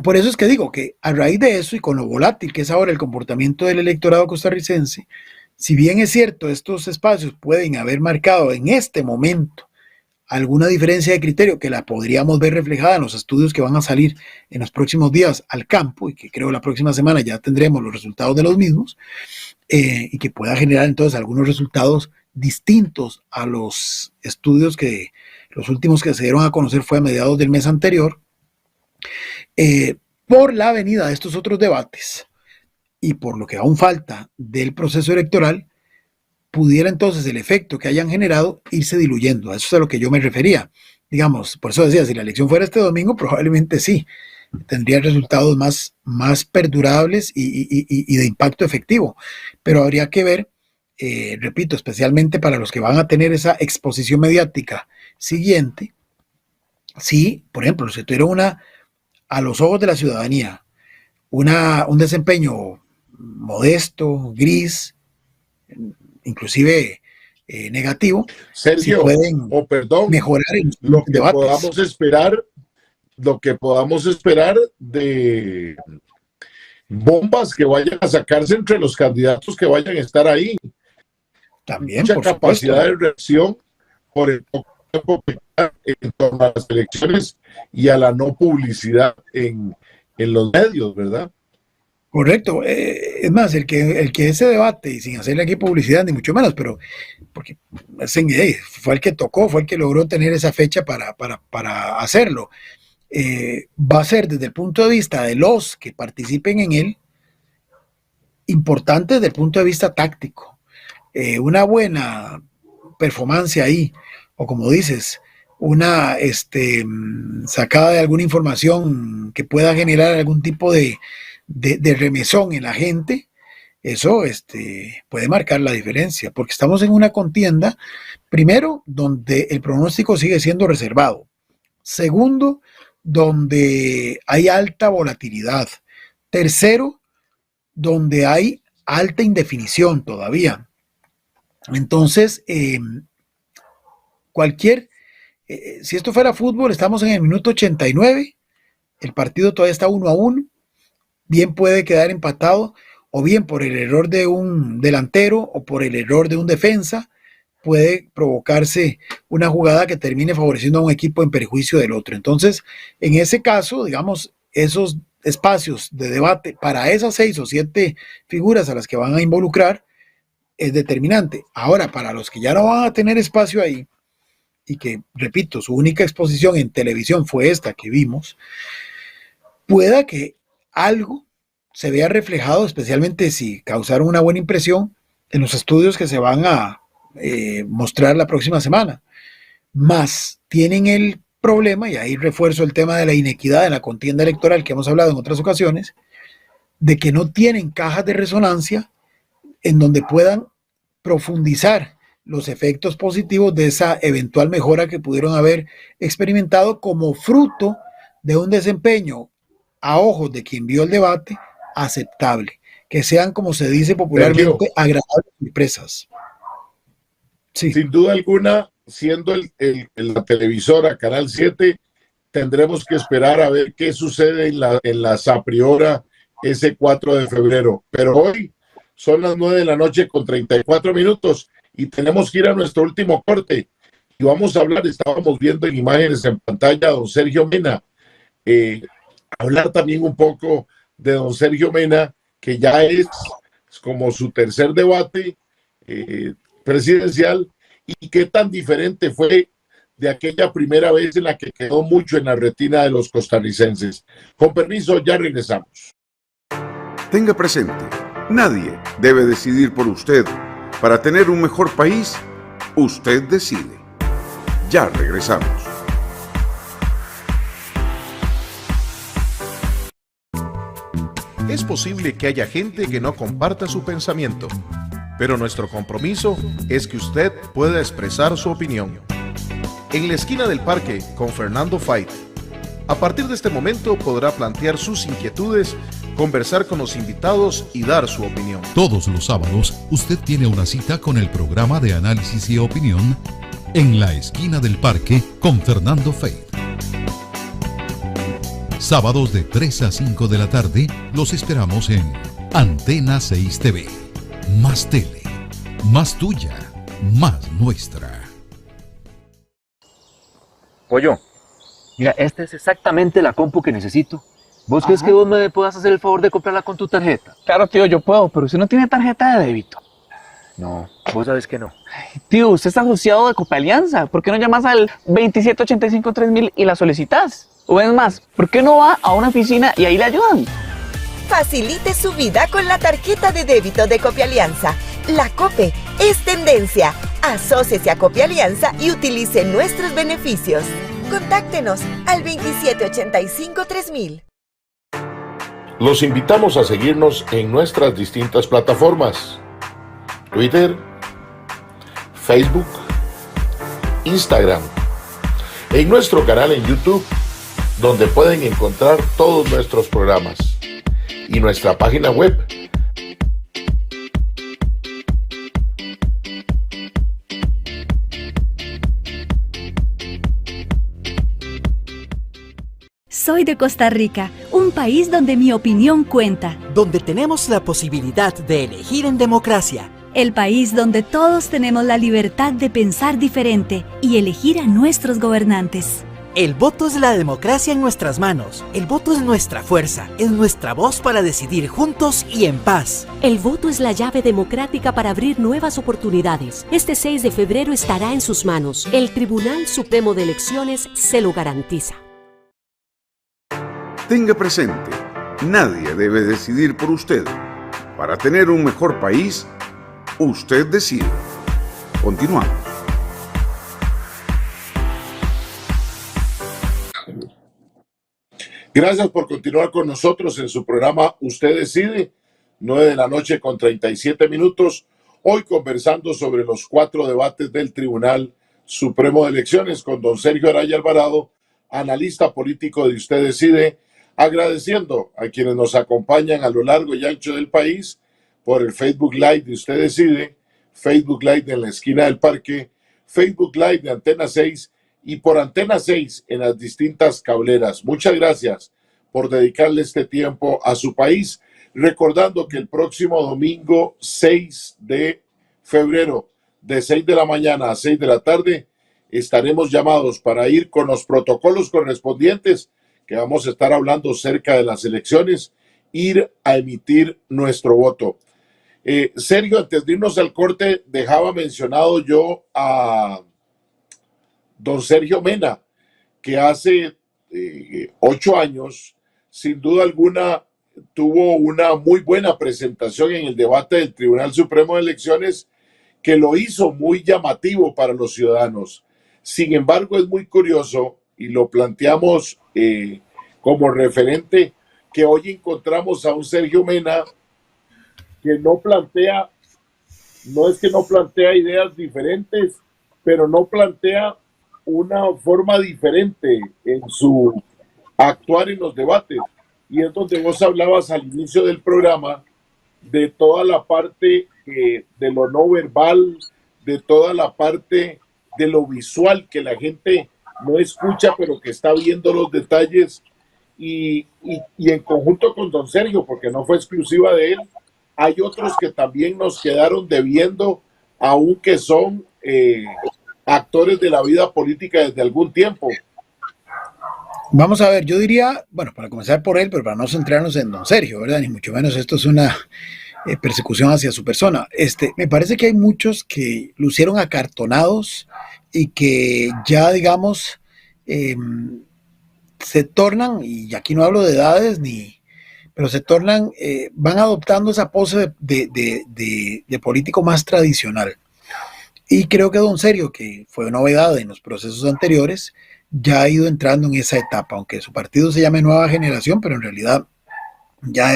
Por eso es que digo que a raíz de eso y con lo volátil que es ahora el comportamiento del electorado costarricense, si bien es cierto, estos espacios pueden haber marcado en este momento alguna diferencia de criterio que la podríamos ver reflejada en los estudios que van a salir en los próximos días al campo y que creo la próxima semana ya tendremos los resultados de los mismos, y que pueda generar entonces algunos resultados distintos a los estudios que los últimos que se dieron a conocer fue a mediados del mes anterior, por la venida de estos otros debates y por lo que aún falta del proceso electoral, pudiera entonces el efecto que hayan generado irse diluyendo. A eso es a lo que yo me refería. Digamos, por eso decía, si la elección fuera este domingo, probablemente sí, tendría resultados más perdurables y de impacto efectivo. Pero habría que ver, repito, especialmente para los que van a tener esa exposición mediática siguiente, si, por ejemplo, si tuvieron a los ojos de la ciudadanía, un desempeño modesto, gris, inclusive negativo, Sergio, si pueden mejorar en lo que debates. Lo que podamos esperar de bombas que vayan a sacarse entre los candidatos que vayan a estar ahí. También, mucha por capacidad supuesto, de reacción por el poco tiempo que queda en torno a las elecciones y a la no publicidad en los medios, ¿verdad? Correcto. Es más, el que ese debate, y sin hacerle aquí publicidad, ni mucho menos, pero porque fue el que tocó, fue el que logró tener esa fecha para hacerlo. Va a ser desde el punto de vista de los que participen en él, importante desde el punto de vista táctico. Una buena performance ahí, o como dices, una sacada de alguna información que pueda generar algún tipo de remesón en la gente, eso puede marcar la diferencia, porque estamos en una contienda, primero, donde el pronóstico sigue siendo reservado, segundo, donde hay alta volatilidad, tercero, donde hay alta indefinición todavía. Entonces, si esto fuera fútbol, estamos en el minuto 89, el partido todavía está 1-1, bien puede quedar empatado, o bien por el error de un delantero o por el error de un defensa, puede provocarse una jugada que termine favoreciendo a un equipo en perjuicio del otro. Entonces, en ese caso, digamos, esos espacios de debate para esas 6 o 7 figuras a las que van a involucrar es determinante. Ahora, para los que ya no van a tener espacio ahí, y que, repito, su única exposición en televisión fue esta que vimos, pueda que algo se vea reflejado, especialmente si causaron una buena impresión en los estudios que se van a mostrar la próxima semana. Más tienen el problema, y ahí refuerzo el tema de la inequidad en la contienda electoral que hemos hablado en otras ocasiones, de que no tienen cajas de resonancia en donde puedan profundizar los efectos positivos de esa eventual mejora que pudieron haber experimentado como fruto de un desempeño a ojos de quien vio el debate aceptable, que sean, como se dice popularmente, agradables sorpresas. Sí. Sin duda alguna, siendo la televisora Canal 7, tendremos que esperar a ver qué sucede en la Sapriora ese 4 de febrero. Pero hoy son las 9 de la noche con 34 minutos y tenemos que ir a nuestro último corte. Y vamos a hablar, estábamos viendo en imágenes en pantalla a don Sergio Mena, hablar también un poco de don Sergio Mena, que ya es como su tercer debate presidencial, y qué tan diferente fue de aquella primera vez en la que quedó mucho en la retina de los costarricenses. Con permiso, ya regresamos. Tenga presente, nadie debe decidir por usted. Para tener un mejor país, usted decide. Ya regresamos. Es posible que haya gente que no comparta su pensamiento, pero nuestro compromiso es que usted pueda expresar su opinión. En la esquina del parque con Fernando Fait. A partir de este momento podrá plantear sus inquietudes, conversar con los invitados y dar su opinión. Todos los sábados usted tiene una cita con el programa de análisis y opinión En la esquina del parque con Fernando Fait. Sábados de 3 a 5 de la tarde los esperamos en Antena 6 TV. Más tele, más tuya, más nuestra. Pollo, mira, esta es exactamente la compu que necesito. ¿Vos crees que vos me puedas hacer el favor de comprarla con tu tarjeta? Claro, tío, yo puedo, pero usted no tiene tarjeta de débito. No, vos sabes que no. Ay, tío, usted está asociado de Copealianza. ¿Por qué no llamas al 2785-3000 y la solicitas? O es más, ¿por qué no va a una oficina y ahí le ayudan? Facilite su vida con la tarjeta de débito de Copealianza. La COPE es tendencia. Asóciese a Copealianza y utilice nuestros beneficios. Contáctenos al 2785-3000. Los invitamos a seguirnos en nuestras distintas plataformas: Twitter, Facebook, Instagram, en nuestro canal en YouTube, donde pueden encontrar todos nuestros programas, y nuestra página web. Soy de Costa Rica, un país donde mi opinión cuenta. Donde tenemos la posibilidad de elegir en democracia. El país donde todos tenemos la libertad de pensar diferente y elegir a nuestros gobernantes. El voto es la democracia en nuestras manos. El voto es nuestra fuerza, es nuestra voz para decidir juntos y en paz. El voto es la llave democrática para abrir nuevas oportunidades. Este 6 de febrero estará en sus manos. El Tribunal Supremo de Elecciones se lo garantiza. Tenga presente, nadie debe decidir por usted. Para tener un mejor país, usted decide. Continuamos. Gracias por continuar con nosotros en su programa Usted Decide, 9 de la noche con 37 minutos. Hoy conversando sobre los 4 debates del Tribunal Supremo de Elecciones con don Sergio Araya Alvarado, analista político de Usted Decide, agradeciendo a quienes nos acompañan a lo largo y ancho del país por el Facebook Live de Usted Decide, Facebook Live en la esquina del parque, Facebook Live de Antena 6 y por Antena 6 en las distintas cableras. Muchas gracias por dedicarle este tiempo a su país, recordando que el próximo domingo 6 de febrero de 6 de la mañana a 6 de la tarde estaremos llamados para ir con los protocolos correspondientes que vamos a estar hablando cerca de las elecciones, ir a emitir nuestro voto. Sergio, antes de irnos al corte, dejaba mencionado yo a don Sergio Mena, que hace 8 años, sin duda alguna, tuvo una muy buena presentación en el debate del Tribunal Supremo de Elecciones, que lo hizo muy llamativo para los ciudadanos. Sin embargo, es muy curioso, y lo planteamos como referente, que hoy encontramos a un Sergio Mena que no es que no plantea ideas diferentes, pero no plantea una forma diferente en su actuar en los debates. Y es donde vos hablabas al inicio del programa de toda la parte de lo no verbal, de toda la parte de lo visual que la gente no escucha, pero que está viendo los detalles. Y en conjunto con don Sergio, porque no fue exclusiva de él, hay otros que también nos quedaron debiendo, aunque son actores de la vida política desde algún tiempo. Vamos a ver, yo diría, bueno, para comenzar por él, pero para no centrarnos en don Sergio, ¿verdad? Ni mucho menos esto es una persecución hacia su persona. Me parece que hay muchos que lucieron acartonados y que ya, digamos, se tornan, y aquí no hablo de edades pero se tornan, van adoptando esa pose de político más tradicional. Y creo que don Sergio, que fue novedad en los procesos anteriores, ya ha ido entrando en esa etapa, aunque su partido se llame Nueva Generación, pero en realidad ya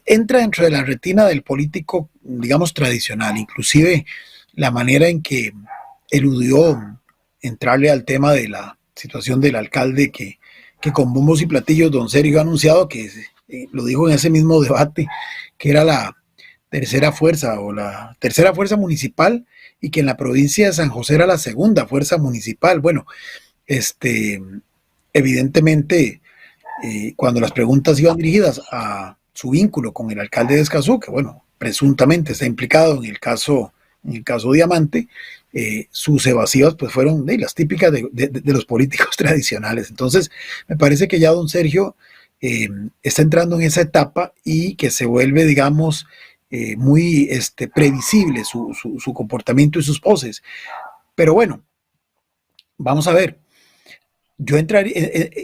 entra dentro de la retina del político, digamos, tradicional, inclusive la manera en que eludió entrarle al tema de la situación del alcalde que con bombos y platillos don Sergio ha anunciado que, lo dijo en ese mismo debate, que era la tercera fuerza o la tercera fuerza municipal y que en la provincia de San José era la segunda fuerza municipal. Bueno, evidentemente, cuando las preguntas iban dirigidas a su vínculo con el alcalde de Escazú, que bueno, presuntamente está implicado en el caso Diamante, sus evasivas pues fueron las típicas de los políticos tradicionales. Entonces, me parece que ya don Sergio está entrando en esa etapa y que se vuelve, digamos, muy previsible su comportamiento y sus poses. Pero bueno, vamos a ver. Yo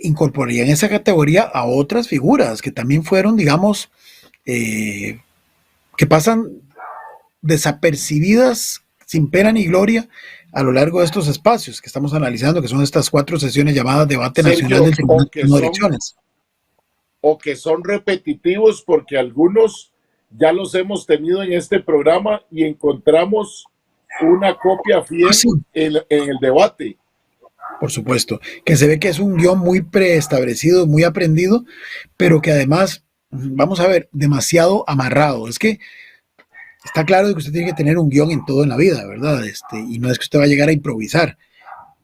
incorporaría en esa categoría a otras figuras que también fueron, digamos, que pasan desapercibidas sin pena ni gloria a lo largo de estos espacios que estamos analizando, que son estas 4 sesiones llamadas Debate Nacional del Tribunal de Elecciones. O que son repetitivos, porque algunos ya los hemos tenido en este programa y encontramos una copia fiel en el debate. Por supuesto, que se ve que es un guión muy preestablecido, muy aprendido, pero que además, vamos a ver, demasiado amarrado. Es que está claro que usted tiene que tener un guión en todo en la vida, ¿verdad? Y no es que usted va a llegar a improvisar,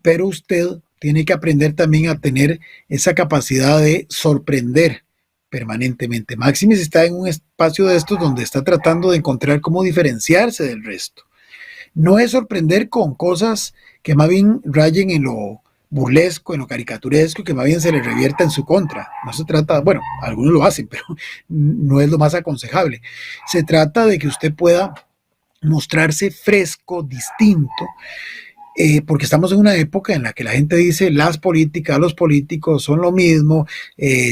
pero usted tiene que aprender también a tener esa capacidad de sorprender permanentemente. Máxime está en un espacio de estos donde está tratando de encontrar cómo diferenciarse del resto. No es sorprender con cosas que más bien rayen en lo burlesco, en lo caricaturesco, que más bien se le revierta en su contra. No se trata, bueno, algunos lo hacen, pero no es lo más aconsejable. Se trata de que usted pueda mostrarse fresco, distinto, porque estamos en una época en la que la gente dice las políticas, los políticos son lo mismo,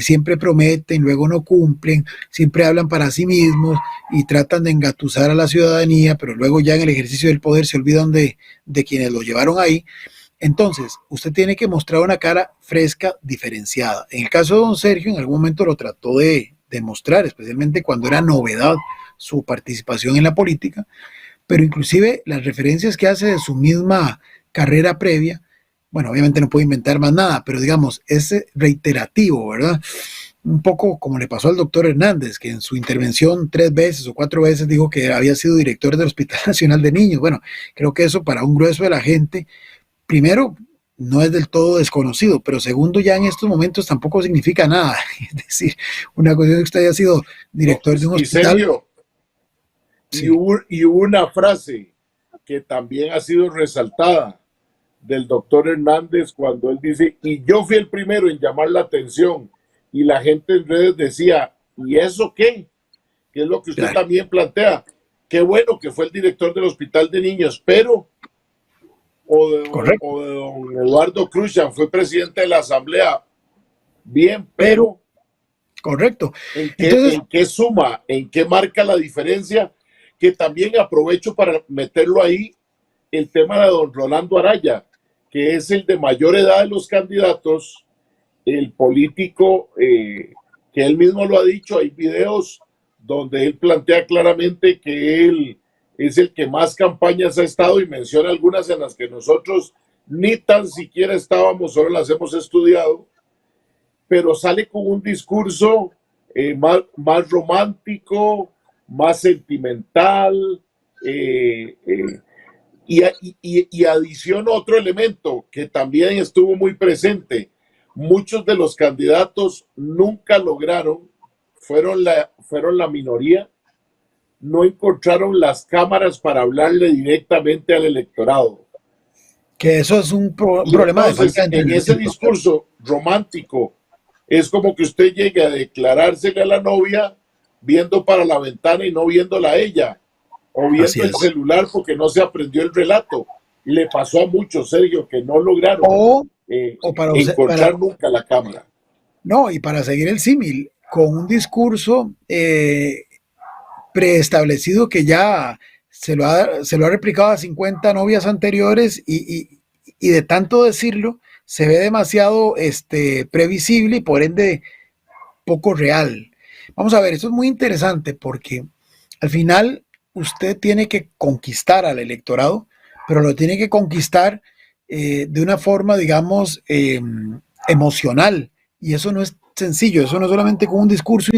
siempre prometen, luego no cumplen, siempre hablan para sí mismos y tratan de engatusar a la ciudadanía, pero luego ya en el ejercicio del poder se olvidan de quienes lo llevaron ahí. Entonces, usted tiene que mostrar una cara fresca, diferenciada. En el caso de don Sergio, en algún momento lo trató de demostrar, especialmente cuando era novedad su participación en la política, pero inclusive las referencias que hace de su misma carrera previa, bueno, obviamente no puedo inventar más nada, pero digamos, es reiterativo, ¿verdad? Un poco como le pasó al doctor Hernández, que en su intervención 3 veces o 4 veces dijo que había sido director del Hospital Nacional de Niños. Bueno, creo que eso para un grueso de la gente, primero, no es del todo desconocido, pero segundo, ya en estos momentos tampoco significa nada. Es decir, una cuestión es que usted haya sido director de un hospital. Serio, sí. Y hubo una frase que también ha sido resaltada del doctor Hernández cuando él dice, y yo fui el primero en llamar la atención, y la gente en redes decía, ¿y eso qué? ¿Qué es lo que usted también plantea? Qué bueno que fue el director del Hospital de Niños, pero o de don Eduardo Cruzan fue presidente de la Asamblea, bien, pero correcto. ¿En qué suma? ¿En qué marca la diferencia? Que también aprovecho para meterlo ahí, el tema de don Rolando Araya, que es el de mayor edad de los candidatos, el político que él mismo lo ha dicho. Hay videos donde él plantea claramente que él es el que más campañas ha estado y menciona algunas en las que nosotros ni tan siquiera estábamos, solo las hemos estudiado, pero sale con un discurso más romántico, más sentimental, y adiciona otro elemento que también estuvo muy presente. Muchos de los candidatos nunca lograron, fueron la minoría, no encontraron las cámaras para hablarle directamente al electorado. Que eso es un problema. Entonces, en ese discurso romántico, es como que usted llegue a declarársele a la novia viendo para la ventana y no viéndola a ella, o viendo el celular porque no se aprendió el relato. Le pasó a muchos, Sergio, que no lograron encontrar nunca la cámara. No, y para seguir el símil, con un discurso preestablecido que ya se lo ha replicado a 50 novias anteriores y de tanto decirlo, se ve demasiado previsible y por ende poco real. Vamos a ver, esto es muy interesante porque al final usted tiene que conquistar al electorado, pero lo tiene que conquistar de una forma, digamos, emocional. Y eso no es sencillo, eso no es solamente con un discurso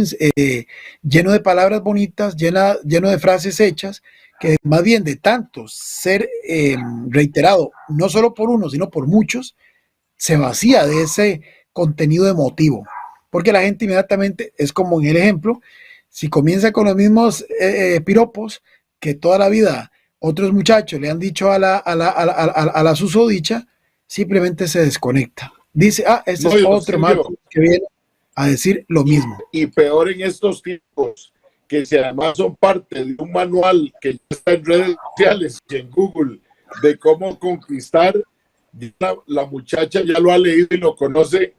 lleno de palabras bonitas, lleno de frases hechas, que más bien de tanto ser reiterado, no solo por uno, sino por muchos, se vacía de ese contenido emotivo, porque la gente inmediatamente, es como en el ejemplo, si comienza con los mismos piropos que toda la vida otros muchachos le han dicho a la susodicha, simplemente se desconecta. Dice, ese es otro macho que viene a decir lo mismo. Y peor en estos tiempos, que si además son parte de un manual que ya está en redes sociales y en Google de cómo conquistar, la muchacha ya lo ha leído y lo conoce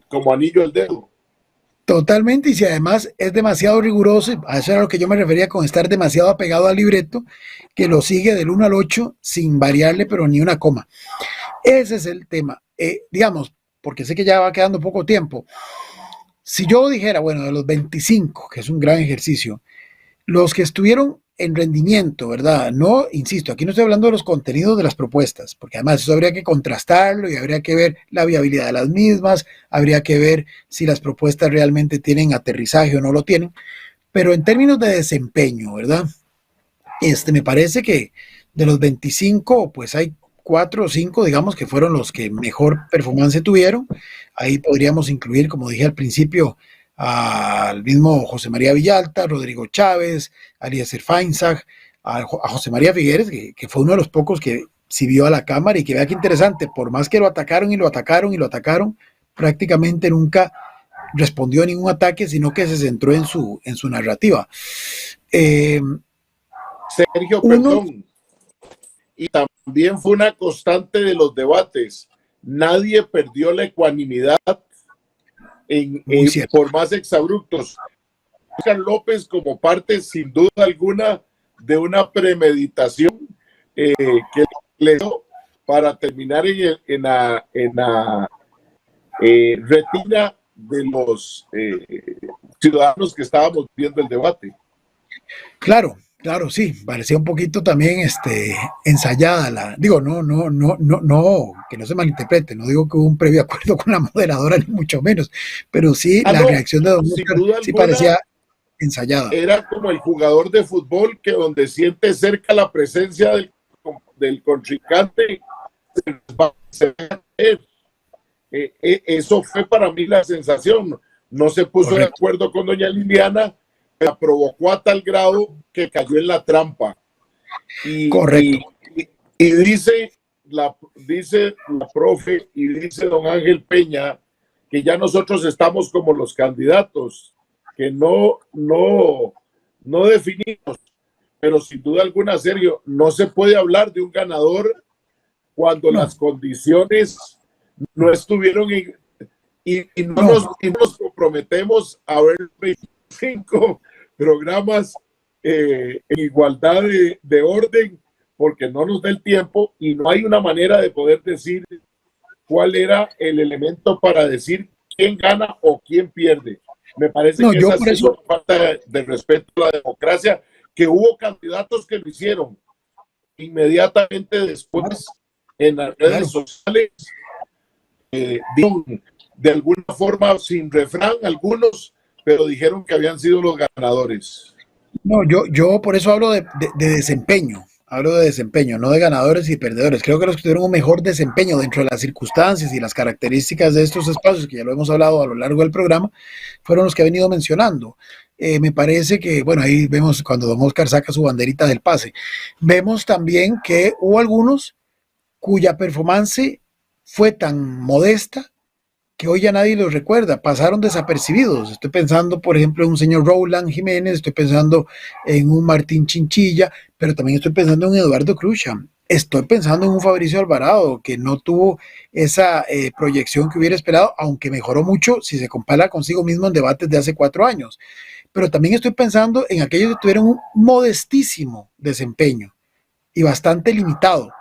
como anillo al dedo. Totalmente, y si además es demasiado riguroso, a eso era lo que yo me refería con estar demasiado apegado al libreto, que lo sigue del 1 al 8 sin variarle, pero ni una coma. Ese es el tema. Digamos, porque sé que ya va quedando poco tiempo. Si yo dijera, bueno, de los 25, que es un gran ejercicio, los que estuvieron en rendimiento, ¿verdad? No, insisto, aquí no estoy hablando de los contenidos de las propuestas, porque además eso habría que contrastarlo y habría que ver la viabilidad de las mismas, habría que ver si las propuestas realmente tienen aterrizaje o no lo tienen, pero en términos de desempeño, ¿verdad? Me parece que de los 25, pues hay 4 o 5, digamos, que fueron los que mejor performance tuvieron. Ahí podríamos incluir, como dije al principio, al mismo José María Villalta, Rodrigo Chávez, a Eliezer Feinzag, a José María Figueres, que fue uno de los pocos que sí vio a la cámara, y que vea qué interesante, por más que lo atacaron y lo atacaron y lo atacaron, prácticamente nunca respondió a ningún ataque, sino que se centró en su narrativa. Sergio, perdón. Y también fue una constante de los debates. Nadie perdió la ecuanimidad por más exabruptos. Oscar López como parte, sin duda alguna, de una premeditación que le dio para terminar en la retina de los ciudadanos que estábamos viendo el debate. Claro, sí, parecía un poquito también ensayada no, que no se malinterprete, no digo que hubo un previo acuerdo con la moderadora ni mucho menos, pero sí la reacción de Don Oscar sí parecía ensayada. Era como el jugador de fútbol que donde siente cerca la presencia del contrincante se va a caer. Eso fue para mí la sensación. No se puso de acuerdo con doña Liliana, la provocó a tal grado que cayó en la trampa. Correcto. Y dice la profe y dice don Ángel Peña que ya nosotros estamos como los candidatos, que no definimos, pero sin duda alguna, Sergio, no se puede hablar de un ganador cuando las condiciones no estuvieron y no nos comprometemos a ver 25 programas en igualdad de orden, porque no nos da el tiempo y no hay una manera de poder decir cuál era el elemento para decir quién gana o quién pierde. Me parece que esa es una falta de respeto a la democracia, que hubo candidatos que lo hicieron inmediatamente después en las redes sociales, de alguna forma sin refrán algunos, pero dijeron que habían sido los ganadores. No, yo por eso hablo de desempeño. Hablo de desempeño, no de ganadores y perdedores. Creo que los que tuvieron un mejor desempeño dentro de las circunstancias y las características de estos espacios, que ya lo hemos hablado a lo largo del programa, fueron los que he venido mencionando. Me parece que, bueno, ahí vemos cuando don Oscar saca su banderita del pase. Vemos también que hubo algunos cuya performance fue tan modesta que hoy ya nadie los recuerda, pasaron desapercibidos. Estoy pensando, por ejemplo, en un señor Roland Jiménez, estoy pensando en un Martín Chinchilla, pero también estoy pensando en Eduardo Cruzan. Estoy pensando en un Fabricio Alvarado, que no tuvo esa proyección que hubiera esperado, aunque mejoró mucho si se compara consigo mismo en debates de hace 4 años. Pero también estoy pensando en aquellos que tuvieron un modestísimo desempeño y bastante limitado.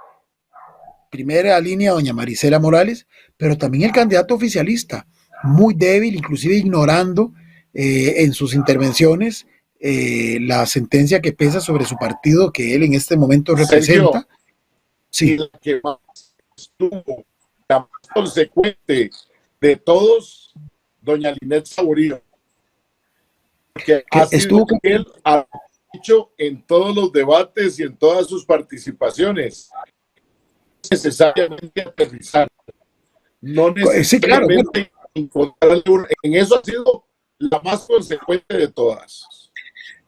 Primera línea, doña Marisela Morales, pero también el candidato oficialista, muy débil, inclusive ignorando en sus intervenciones la sentencia que pesa sobre su partido que él en este momento representa. Sí. La que más estuvo, la más consecuente de todos, doña Linet Saborío, que ha sido que él ha dicho en todos los debates y en todas sus participaciones, necesariamente aterrizar. No Sí, claro. necesariamente encontrarle en eso ha sido la más consecuente de todas.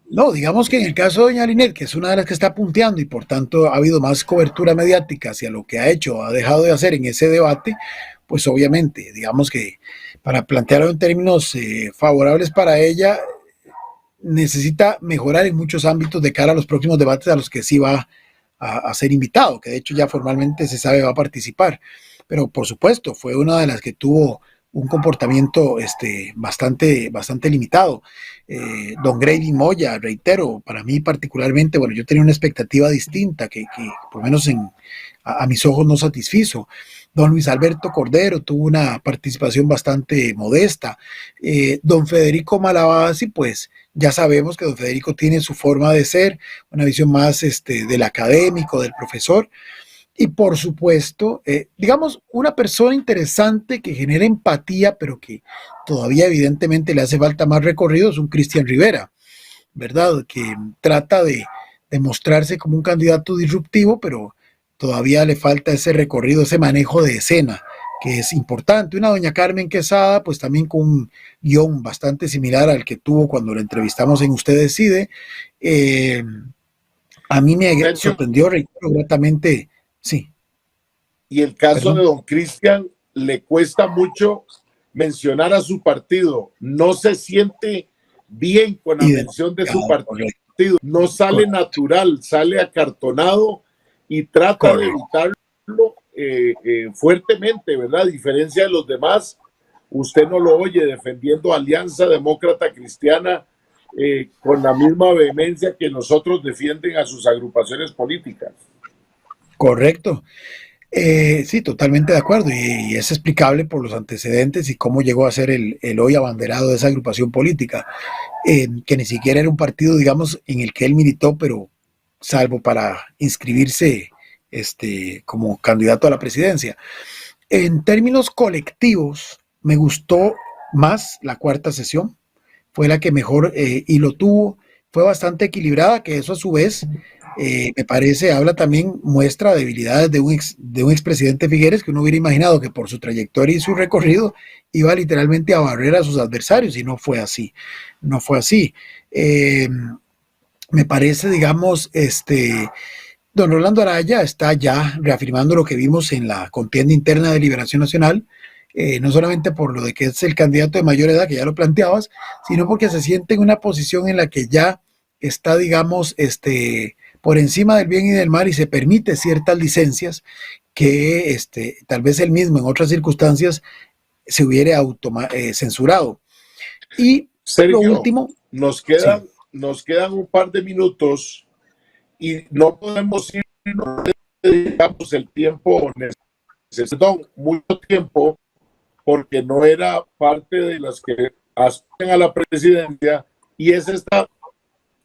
No, digamos que en el caso de doña Linet, que es una de las que está punteando y por tanto ha habido más cobertura mediática hacia lo que ha hecho o ha dejado de hacer en ese debate, pues obviamente, digamos que para plantearlo en términos favorables para ella, necesita mejorar en muchos ámbitos de cara a los próximos debates a los que sí va a ser invitado, que de hecho ya formalmente se sabe va a participar. Pero por supuesto, fue una de las que tuvo un comportamiento bastante limitado. Don Grady Moya, reitero, para mí particularmente, bueno, yo tenía una expectativa distinta que por lo menos a mis ojos no satisfizo. Don Luis Alberto Cordero tuvo una participación bastante modesta. Don Federico Malavasi, pues ya sabemos que don Federico tiene su forma de ser, una visión más del académico, del profesor. Y por supuesto, digamos, una persona interesante que genera empatía, pero que todavía evidentemente le hace falta más recorrido, es un Cristian Rivera, ¿verdad? Que trata de mostrarse como un candidato disruptivo, pero todavía le falta ese recorrido, ese manejo de escena, que es importante. Una doña Carmen Quesada, pues también con un guión bastante similar al que tuvo cuando lo entrevistamos en Usted Decide. A mí me sorprendió, reitero, gratamente. Sí. Y el caso de don Cristian, le cuesta mucho mencionar a su partido. No se siente bien con la mención de su partido. No sale natural, sale acartonado y trata de evitarlo fuertemente, ¿verdad? A diferencia de los demás, usted no lo oye defendiendo Alianza Demócrata Cristiana con la misma vehemencia que nosotros defienden a sus agrupaciones políticas. Correcto. Sí, totalmente de acuerdo. Y es explicable por los antecedentes y cómo llegó a ser el hoy abanderado de esa agrupación política, que ni siquiera era un partido, digamos, en el que él militó, pero salvo para inscribirse como candidato a la presidencia. En términos colectivos, me gustó más la cuarta sesión. Fue la que mejor hilo tuvo. Fue bastante equilibrada, que eso a su vez me parece, muestra debilidades de un expresidente Figueres, que uno hubiera imaginado que por su trayectoria y su recorrido iba literalmente a barrer a sus adversarios, y no fue así. No fue así. Me parece, digamos, don Rolando Araya está ya reafirmando lo que vimos en la contienda interna de Liberación Nacional, no solamente por lo de que es el candidato de mayor edad, que ya lo planteabas, sino porque se siente en una posición en la que ya está, digamos, por encima del bien y del mal, y se permite ciertas licencias que tal vez él mismo en otras circunstancias se hubiera censurado. Y Sergio, lo último, nos quedan un par de minutos y no podemos ir, no dedicamos el tiempo necesitamos mucho tiempo, porque no era parte de las que aspiran a la presidencia, y es esta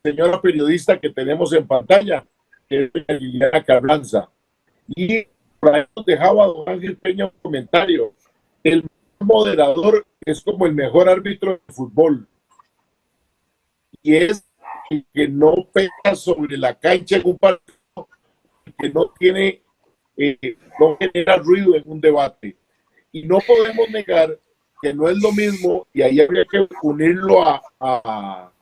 señora periodista que tenemos en pantalla, que es Liliana Carranza. Y por ahí nos dejaba don Ángel Peña un comentario: el moderador es como el mejor árbitro de fútbol, y es el que no pega sobre la cancha en un partido, que no tiene, no genera ruido en un debate. Y no podemos negar que no es lo mismo, y ahí habría que unirlo a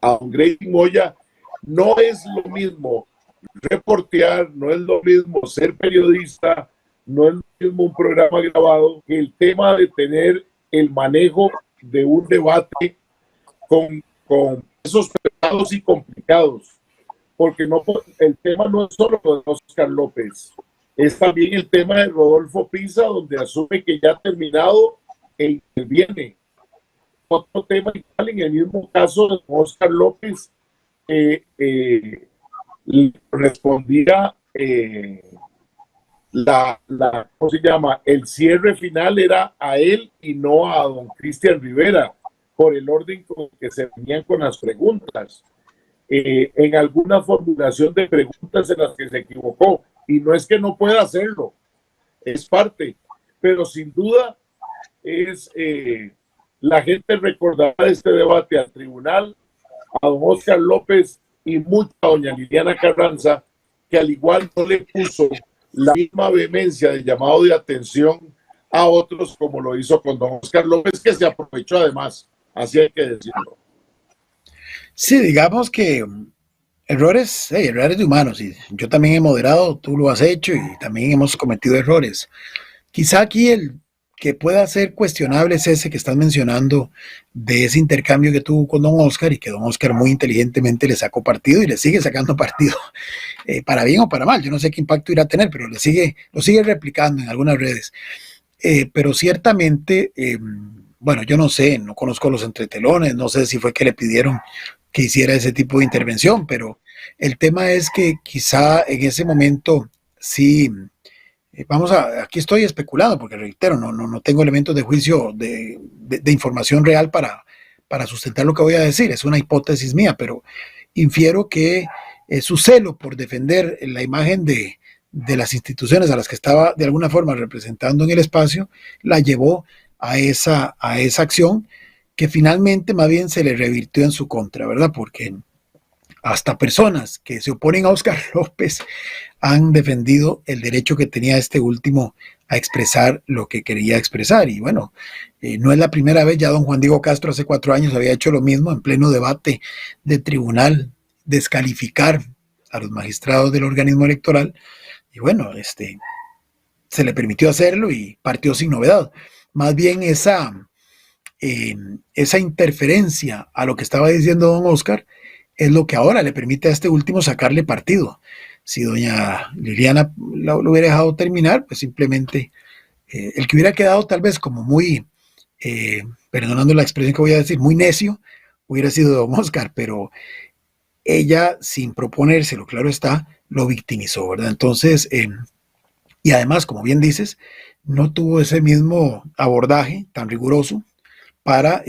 don Grady Moya. No es lo mismo reportear, no es lo mismo ser periodista, no es lo mismo un programa grabado, que el tema de tener el manejo de un debate con esos pesados y complicados, porque el tema no es solo de Óscar López, es también el tema de Rodolfo Pisa, donde asume que ya ha terminado e interviene. Otro tema igual, en el mismo caso de Óscar López, le respondía ¿cómo se llama? El cierre final era a él y no a don Cristian Rivera, por el orden con que se venían con las preguntas. En alguna formulación de preguntas en las que se equivocó, y no es que no pueda hacerlo, es parte, pero sin duda es la gente recordará este debate al tribunal, a don Óscar López y mucho a doña Liliana Carranza, que al igual no le puso la misma vehemencia de llamado de atención a otros como lo hizo con don Oscar López, que se aprovechó además, así hay que decirlo. Sí, digamos que errores de humanos, y yo también he moderado, tú lo has hecho y también hemos cometido errores. Quizá aquí el que pueda ser cuestionable es ese que estás mencionando de ese intercambio que tuvo con don Oscar y que don Oscar muy inteligentemente le sacó partido y le sigue sacando partido, para bien o para mal. Yo no sé qué impacto irá a tener, pero lo sigue replicando en algunas redes. Pero ciertamente, bueno, yo no sé, no conozco los entretelones, no sé si fue que le pidieron que hiciera ese tipo de intervención, pero el tema es que quizá en ese momento sí, aquí estoy especulando, porque reitero, no tengo elementos de juicio de información real para sustentar lo que voy a decir, es una hipótesis mía, pero infiero que su celo por defender la imagen de las instituciones a las que estaba de alguna forma representando en el espacio, la llevó a esa acción que finalmente más bien se le revirtió en su contra, ¿verdad? Porque hasta personas que se oponen a Oscar López han defendido el derecho que tenía este último a expresar lo que quería expresar. Y bueno, no es la primera vez, ya don Juan Diego Castro hace 4 años había hecho lo mismo en pleno debate de tribunal, descalificar a los magistrados del organismo electoral. Y bueno, se le permitió hacerlo y partió sin novedad. Más bien esa interferencia a lo que estaba diciendo don Oscar es lo que ahora le permite a este último sacarle partido. Si doña Liliana lo hubiera dejado terminar, pues simplemente el que hubiera quedado tal vez como muy, perdonando la expresión que voy a decir, muy necio, hubiera sido don Oscar, pero ella, sin proponérselo, claro está, lo victimizó, ¿verdad? Entonces, y además, como bien dices, no tuvo ese mismo abordaje tan riguroso para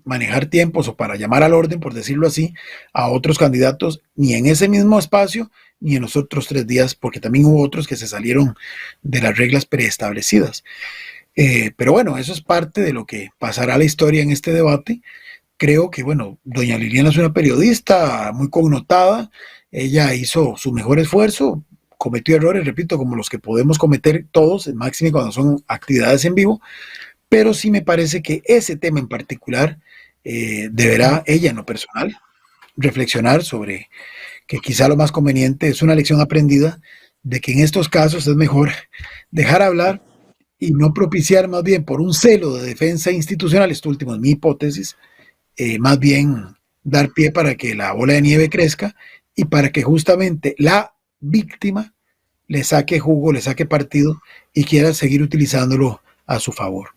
manejar tiempos o para llamar al orden, por decirlo así, a otros candidatos, ni en ese mismo espacio, ni en los otros 3 días, porque también hubo otros que se salieron de las reglas preestablecidas. Pero bueno, eso es parte de lo que pasará a la historia en este debate. Creo que, bueno, doña Liliana es una periodista muy connotada, ella hizo su mejor esfuerzo, cometió errores, repito, como los que podemos cometer todos, máximo cuando son actividades en vivo, pero sí me parece que ese tema en particular deberá ella en lo personal reflexionar sobre que quizá lo más conveniente es una lección aprendida de que en estos casos es mejor dejar hablar y no propiciar más bien por un celo de defensa institucional, esto último es mi hipótesis, más bien dar pie para que la bola de nieve crezca y para que justamente la víctima le saque jugo, le saque partido y quiera seguir utilizándolo a su favor.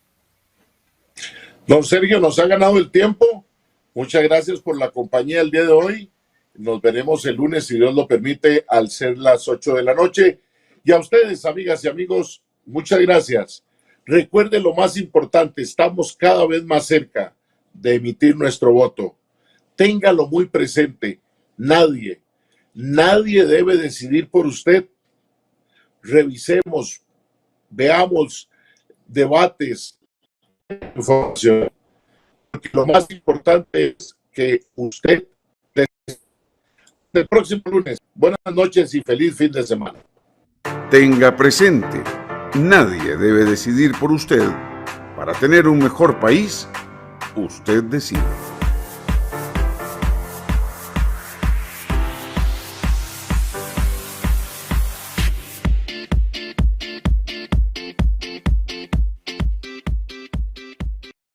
Don Sergio, nos ha ganado el tiempo. Muchas gracias por la compañía el día de hoy. Nos veremos el lunes, si Dios lo permite, al ser las 8 de la noche. Y a ustedes, amigas y amigos, muchas gracias. Recuerden lo más importante, estamos cada vez más cerca de emitir nuestro voto. Téngalo muy presente. Nadie debe decidir por usted. Revisemos, veamos debates, información, porque lo más importante es que usted el próximo lunes. Buenas noches y feliz fin de semana. Tenga presente, nadie debe decidir por usted. Para tener un mejor país, usted decide.